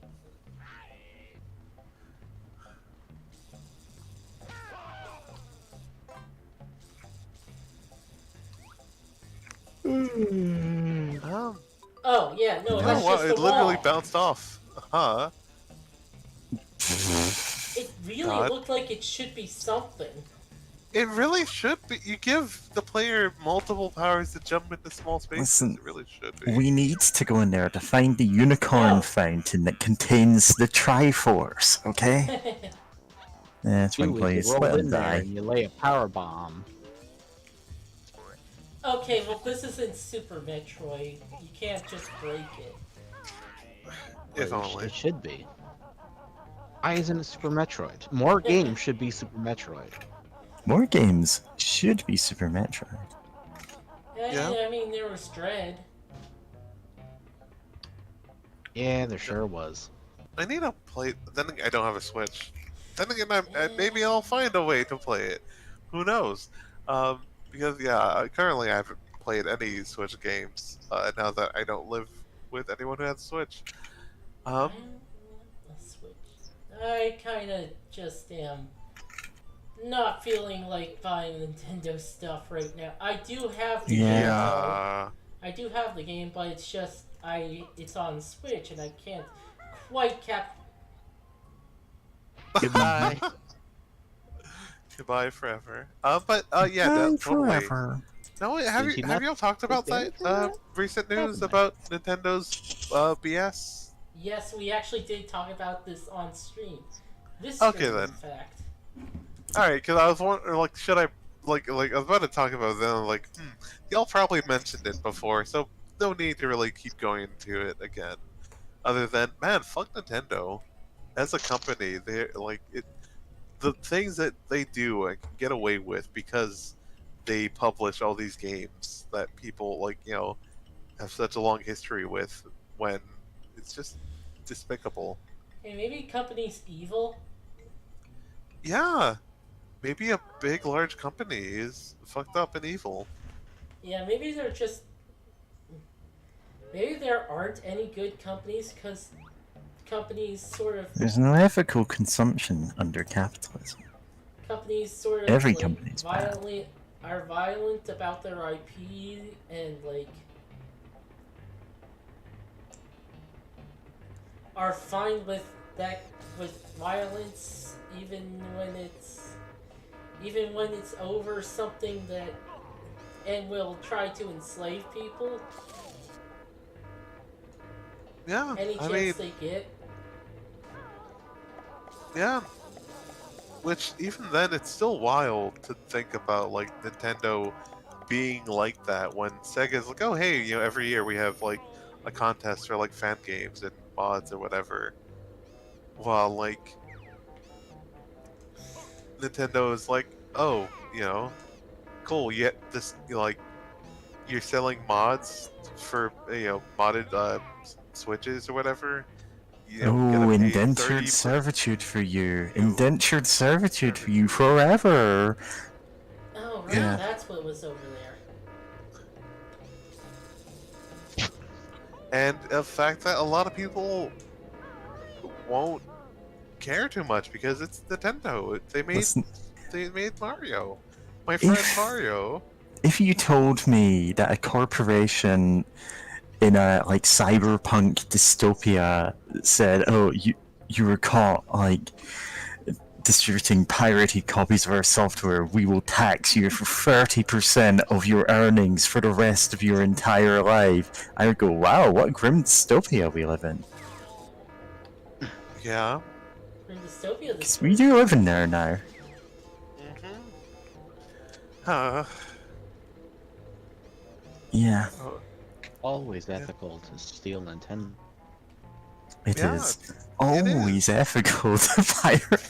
Oh, Oh yeah, no, Oh, that's wow, just it the literally wall. bounced off. Huh. It really God. looked like it should be something. It really should be. You give the player multiple powers to jump into small spaces. Listen, It really should be. we need to go in there to find the unicorn No. fountain that contains the Triforce, okay? That's one You place. roll Let him in there die. and you lay a power bomb. Okay, well this isn't Super Metroid. You can't just break it. If Well, only. It should be. Why isn't it Super Metroid? More games should be Super Metroid. More games should be Super Metroid. Yeah. I mean, there was Dread. Yeah, there sure was. I need to play. Then again, I don't have a Switch. Then again, maybe I'll find a way to play it. Who knows? Because yeah, currently I haven't played any Switch games. Now that I don't live with anyone who has a Switch. A Switch. I kind of just am not feeling like buying Nintendo stuff right now. I do have the game. Though. Yeah. I do have the game, but it's just it's on Switch and I can't quite cap. Goodbye. Goodbye forever. But yeah, Time totally. forever. No, Did have he you not all talked about stay that for that? recent news Haven't I? about Nintendo's BS? Yes, we actually did talk about this on stream. This Okay, stream, then. in fact. All right, because I was wondering, like, should I like I was about to talk about it, then I'm like, y'all probably mentioned it before, so no need to really keep going into it again. Other than, man, fuck Nintendo as a company. They like it. The things that they do and can get away with because they publish all these games that people like, have such a long history with. When it's just despicable. Hey, maybe company's evil. Yeah, maybe a big, large company is fucked up and evil. Yeah, maybe they're just. Maybe there aren't any good companies because companies sort of There's no ethical consumption under capitalism. Every like, company's bad. are violent about their IP and like are fine with violence even when it's over something that and will try to enslave people Yeah, any I chance mean, they get. yeah. Which even then, it's still wild to think about like Nintendo being like that when Sega's like, oh hey, every year we have like a contest for like fan games and mods or whatever. While like Nintendo is like, oh, cool. Yet this like you're selling mods for modded Switches or whatever. Oh, gonna pay indentured 30%. servitude for you. Indentured servitude for you forever. Oh right, Yeah. that's what was over there. And the fact that a lot of people won't care too much because it's Nintendo. Listen, They made Mario. My friend If- Mario. if you told me that a corporation in a like cyberpunk dystopia said, "Oh, you were caught like distributing pirated copies of our software. We will tax you for 30% of your earnings for the rest of your entire life," I would go, "Wow, what grim dystopia we live in." Yeah. In dystopia, this 'Cause we do live in there now. Yeah, Always ethical to steal Nintendo. it Yeah, is always ethical to pirate.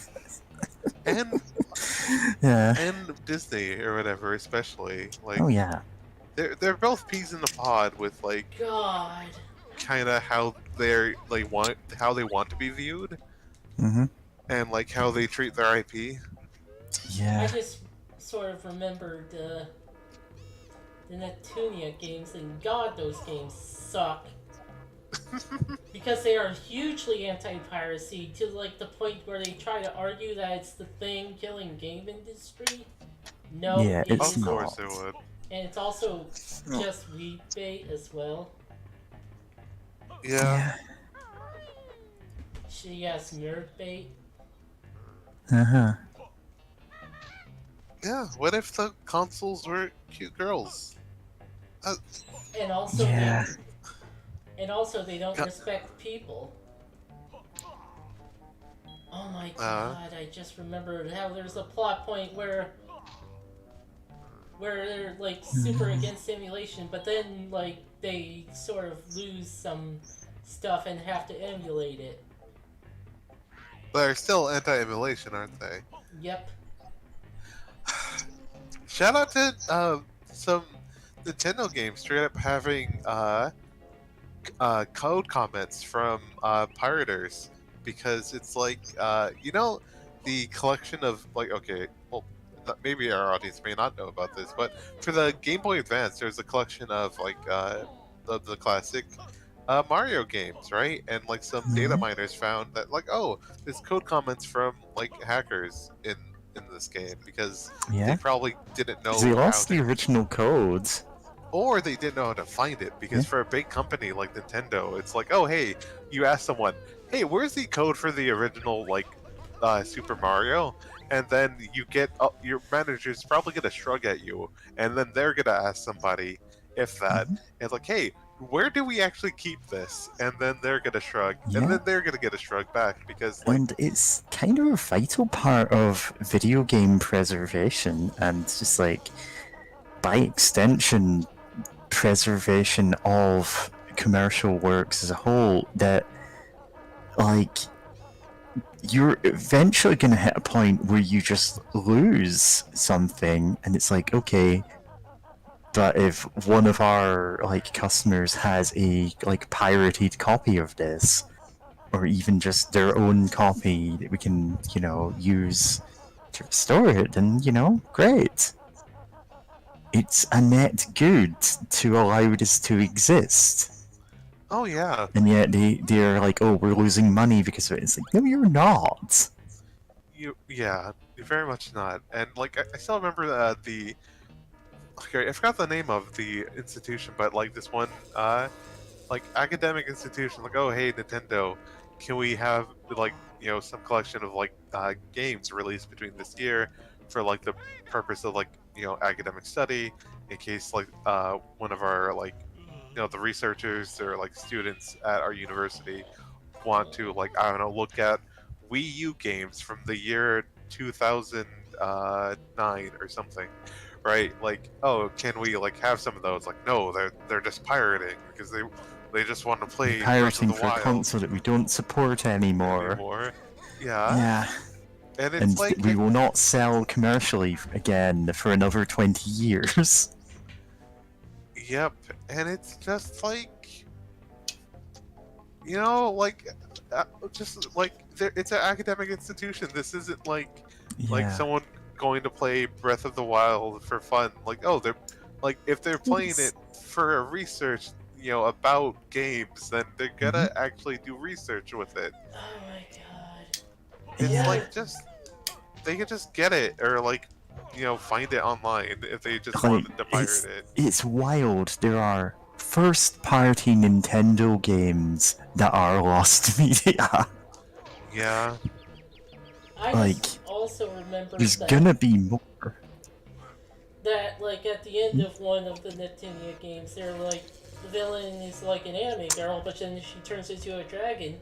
and Yeah. and Disney or whatever, especially like Oh yeah. they're both peas in the pod with like God. kind of how they want to be viewed, Mm-hmm. and like how they treat their IP. I Yeah. just sort of remembered the Neptunia games, and God, those games suck. Because they are hugely anti-piracy to like the point where they try to argue that it's the thing killing game industry. No, Yeah, it it's Of isn't. course not. it would. And it's also just weed bait as well. Yeah. Yeah. Yes, nerd bait. Uh-huh. Yeah. What if the consoles were cute girls? And also Yeah. they don't respect people. Oh my god, I just remembered how there's a plot point where they're like super against simulation, but then like they sort of lose some stuff and have to emulate it. They're still anti-emulation, aren't they? Yep. Shout out to some Nintendo games straight up having code comments from pirators, because it's like the collection of like, okay, well, maybe our audience may not know about this, but for the Game Boy Advance there's a collection of like the classic Mario games, right? And like some data miners found that like, oh, there's code comments from like hackers in this game, because they Yeah. probably didn't know They how lost to, the original codes. or they didn't know how to find it, because Yeah. for a big company like Nintendo, it's like, oh hey, you ask someone, hey, where's the code for the original like Super Mario, and then you get your manager's probably gonna shrug at you, and then they're gonna ask somebody if that, and it's like, hey, where do we actually keep this? And then they're gonna shrug, Yeah. and then they're gonna get a shrug back, because like, And it's kind of a vital part of video game preservation, and just like, by extension, preservation of commercial works as a whole, that like, you're eventually going to hit a point where you just lose something, and it's like, okay, but if one of our like customers has a like pirated copy of this, or even just their own copy that we can, use to restore it, then, great. It's a net good to allow this to exist. oh yeah, And yet they're like, oh, we're losing money because of it. It's like, no, you're not. you're very much not. And like, I still remember okay, I forgot the name of the institution, but like this one like academic institution, like, oh hey Nintendo, can we have like some collection of like games released between this year for like the purpose of like academic study, in case like one of our like the researchers or like students at our university want to, like, I don't know, look at Wii U games from the year 2009 or something, right? Like, oh, can we like have some of those? Like, no, they're just pirating because they just want to play Breath of Pirating the for a Wild console that we don't support anymore. Yeah, Yeah. and it's And like we will not sell commercially again for another 20 years. yep, and it's just like, like just like it's an academic institution. This isn't like Yeah. someone going to play Breath of the Wild for fun. Like, oh, they're like, if they're playing Yes. it for a research, about games, then they're gonna actually do research with it. Oh my god. It's Yeah. like, just they could just get it, or like find it online if they just Like, wanted to pirate it. it's wild. There are first-party Nintendo games that are lost media. Yeah, I Like, just also remember There's that gonna be more. like at the end of one of the Neptunia games, they're like, the villain is like an anime girl, but then she turns into a dragon,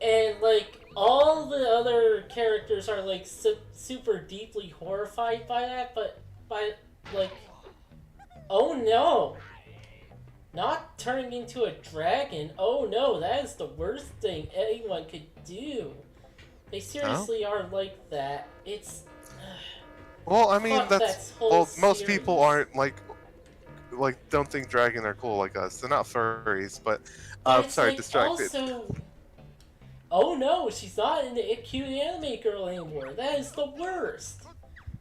and like all the other characters are like super deeply horrified by that, but by like, oh no, not turning into a dragon, oh no, that is the worst thing anyone could do. They seriously are like that. It's well, I mean, fuck that's that whole well, most series. people aren't like like don't think dragon are cool like us. They're not furries, but But it's sorry, like distracted. also. Oh no, she's not in a cute anime girl anymore. That is the worst.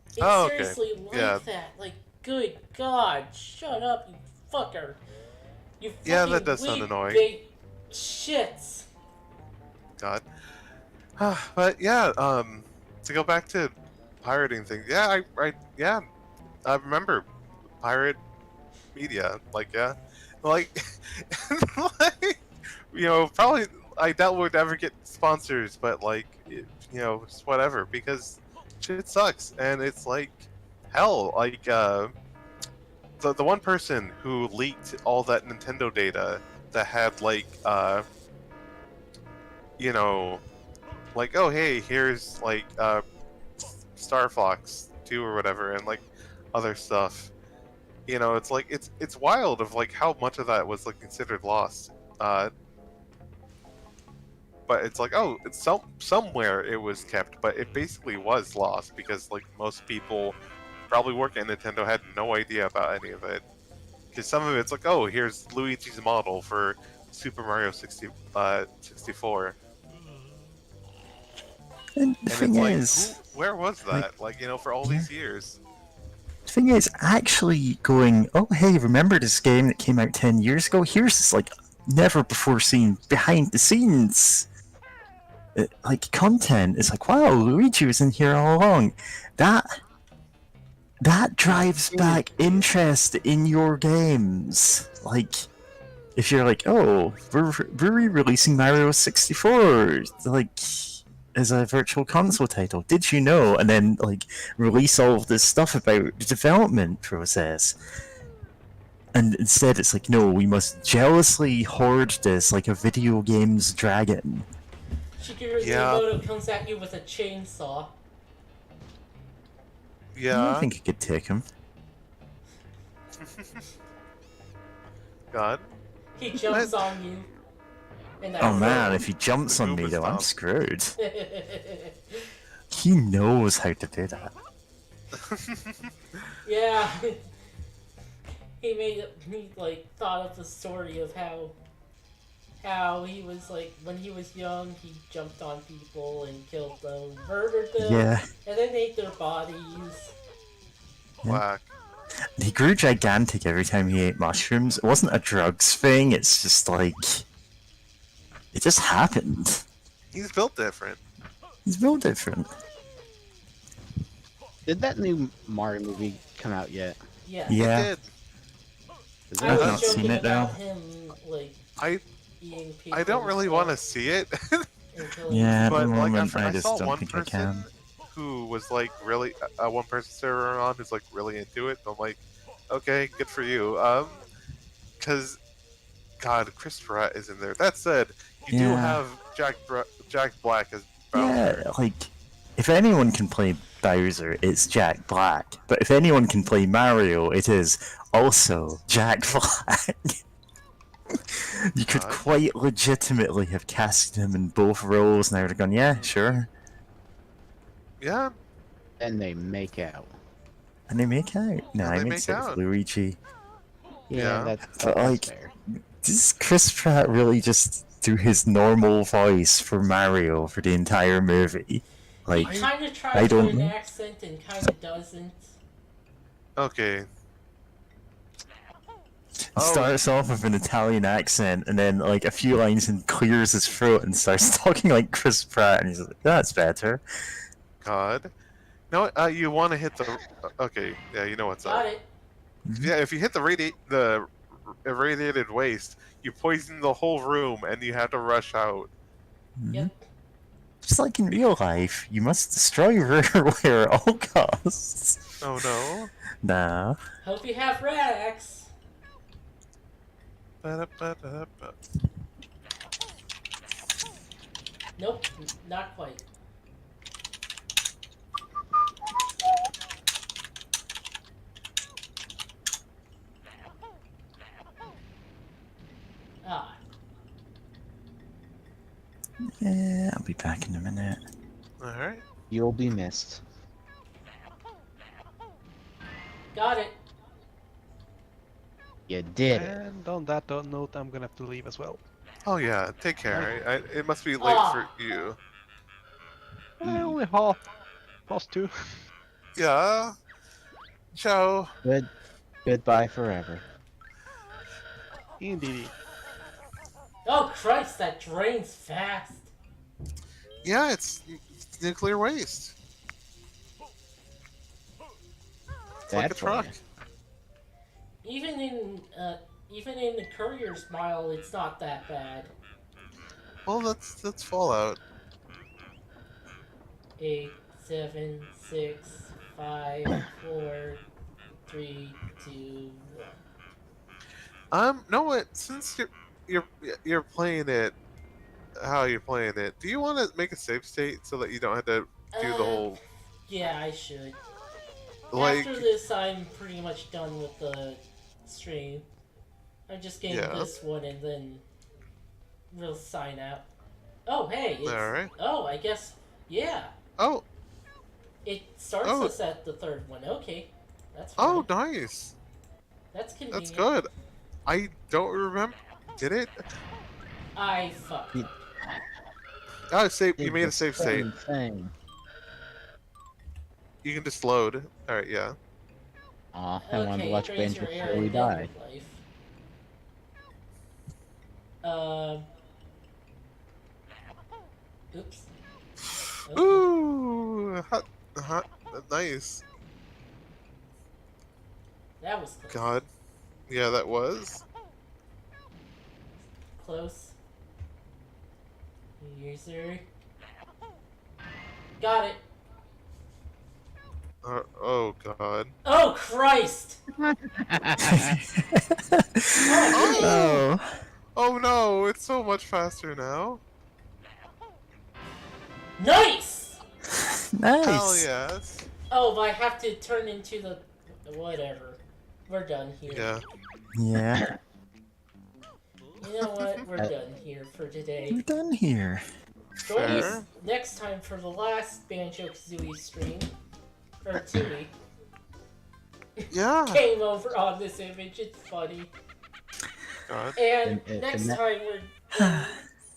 It's Oh, okay. seriously like Yeah. that. Like, good God, shut up, you fucker. You fucking Yeah, that does sound weak annoying. bait shits. God. But yeah, to go back to pirating things, yeah, I remember pirate media, like yeah, like, like, probably I doubt we'd ever get sponsors, but like, just whatever, because shit sucks, and it's like hell, like the one person who leaked all that Nintendo data that had like you know like, oh hey, here's like Star Fox 2 or whatever, and like other stuff. It's like it's wild of like how much of that was like considered lost. But it's like, oh, it's somewhere it was kept, but it basically was lost because like most people probably work at Nintendo had no idea about any of it. Because some of it's like, oh, here's Luigi's model for Super Mario 64. And the And thing it's like, is, where was that? Like, for all yeah. these years. the thing is, actually going, oh hey, remember this game that came out 10 years ago? Here's this like never before seen behind the scenes like content. It's like, wow, Luigi was in here all along. That drives back interest in your games. Like, if you're like, oh, we're re-releasing Mario 64, like, as a virtual console title. Did you know? And then, like, release all of this stuff about the development process. And instead, it's like, no, we must jealously hoard this like a video game's dragon. Shigeru Yeah. Miyamoto comes at you with a chainsaw. I Yeah. think it could take him. God. He jumps on you. And Oh that's man, it. if he jumps on me, Goomba though, I'm stomp. screwed. He knows how to do that. Yeah. He like thought of the story of how he was like when he was young he jumped on people and killed them, murdered them, Yeah. and then ate their bodies. Whack. He grew gigantic every time he ate mushrooms. It wasn't a drugs thing, it's just like... It just happened. He's built different. He's built different. Did that new Mario movie come out yet? Yeah. Yeah. He did. Is I I've was not joking seen it, about though. him like I eating people. I don't really want to see it, Yeah, at but the like moment, I I just saw don't one think I person can. who was like really one person server on who's like really into it. I'm like, okay, good for you. Because God, Chris Pratt is in there. That said, you do Yeah. have Jack Black as Bowser. Yeah, like, if anyone can play Bowser, it's Jack Black. But if anyone can play Mario, it is also Jack Black. You could God. quite legitimately have casted him in both roles, and I would have gone, yeah, sure. Yeah, And they make out. And they make out. No, And I they made make sense out. of Luigi. Yeah. That's Like- fair. Does Chris Pratt really just do his normal voice for Mario for the entire movie? Like, He kind of I tries don't with an know. accent and kind of doesn't. okay. he Oh. starts off with an Italian accent, and then, like, a few lines and clears his throat and starts talking like Chris Pratt, and he's like, that's better. God. No, you want to hit the. Okay, yeah, you know what's Got up. it. Yeah, if you hit the irradiated waste, you poison the whole room, and you have to rush out. Yep. Just like in real life, you must destroy rareware at all costs. Oh no. Nah. Hope you have Rax. Ba-da-ba-da-ba. Nope, not quite. Ah, Yeah, I'll be back in a minute. All right. You'll be missed. got it. You did it. And on that note, I'm gonna have to leave as well. Oh yeah, take care. It must be late for Ah, you. Only half past 2. Yeah. Ciao. Goodbye forever. Indeed. oh Christ, that drains fast. Yeah, it's nuclear waste. It's like a That's why. truck. Even in the Courier's Mile, it's not that bad. Well, that's Fallout. 8, 7, 6, 5, 4, 3, 2, 1. No, what? Since you're playing it, how you're playing it, do you want to make a save state so that you don't have to do the whole Yeah, I should. like? After this, I'm pretty much done with the stream. I'm just getting Yeah. this one and then we'll sign out. Oh, hey, it's... Alright. Oh, I guess... Yeah. Oh, It starts Oh. us at the third one. Okay. That's fine. oh, nice. That's convenient. That's good. I don't remember. Did it? I fucked. Oh, save. Did You made the a save state. same thing. You can just load. All right, yeah. Aw, I wanted to Okay, watch it drains Banjo your air before we and then die. your life. Oops. Okay. Ooh, hot, nice. That was close. God, yeah, that was. Close. User. Got it. Oh God. Oh Christ! Oh. Oh no, it's so much faster now. Nice! Nice. Hell yes. Oh, but I have to turn into the... Whatever. We're done here. Yeah. Yeah. You know what? We're done here for today. We're done here. Join us Fair. next time for the last Banjo-Kazooie stream. Or Tooie. Yeah. Came over on this image, it's funny. God. And And next that- time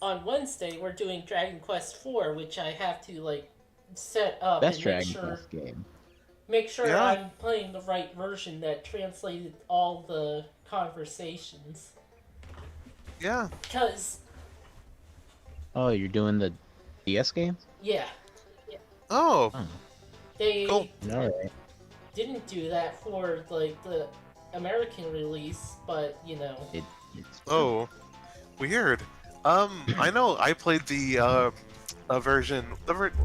on Wednesday we're doing Dragon Quest IV, which I have to like set up Best and Dragon Quest game. make sure Yeah. I'm playing the right version that translated all the conversations. Yeah. Cause Oh, you're doing the DS game? yeah, Oh. they Cool. Alright. didn't do that for like the American release, but you know. It's Oh. Weird. I know. I played the a version.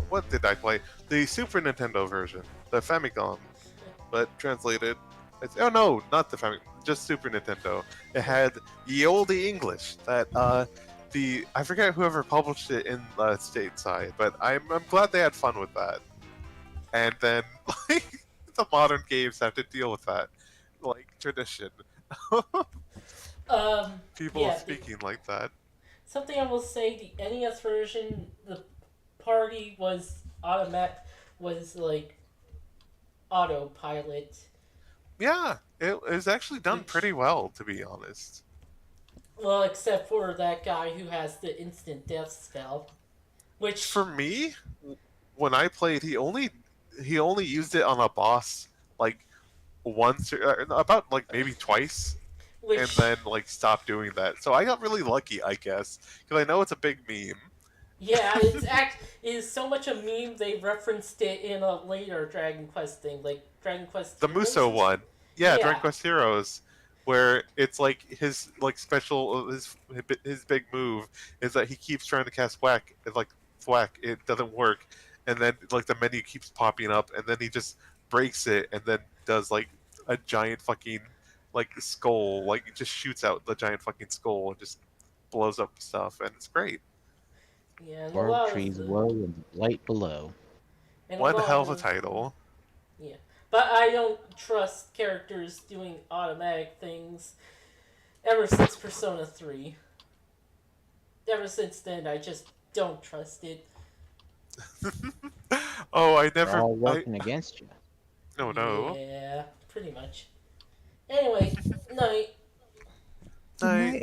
What did I play? The Super Nintendo version, the Famicom, but translated. Oh no, not the Famicom, just Super Nintendo. It had ye olde English that I forget whoever published it in stateside, but I'm glad they had fun with that. And then like the modern games have to deal with that, like tradition. People Yeah, speaking like that. something I will say: the NES version, the party was like autopilot. Yeah, it was actually done Which- pretty well, to be honest. Well, except for that guy who has the instant death spell, which For me, when I played, he only used it on a boss like once, or about like maybe twice, and then like stopped doing that. So I got really lucky, I guess, because I know it's a big meme. yeah, it is so much a meme they referenced it in a later Dragon Quest thing, like Dragon Quest. The Heroes Muso or one, yeah, Yeah. Dragon Quest Heroes, where it's like his like special his big move is that he keeps trying to cast whack, it's like thwack, it doesn't work, and then like the menu keeps popping up, and then he just breaks it, and then does like a giant fucking like skull, like it just shoots out the giant fucking skull and just blows up stuff, and it's great. Yeah, and a Barb lot of trees the- low and light below. and One lot hell of a title. Yeah, but I don't trust characters doing automatic things. Ever since Persona 3. Ever since then, I just don't trust it. Oh, I They're never. all working against you. No, no. Yeah, pretty much. Anyway, night. night. night,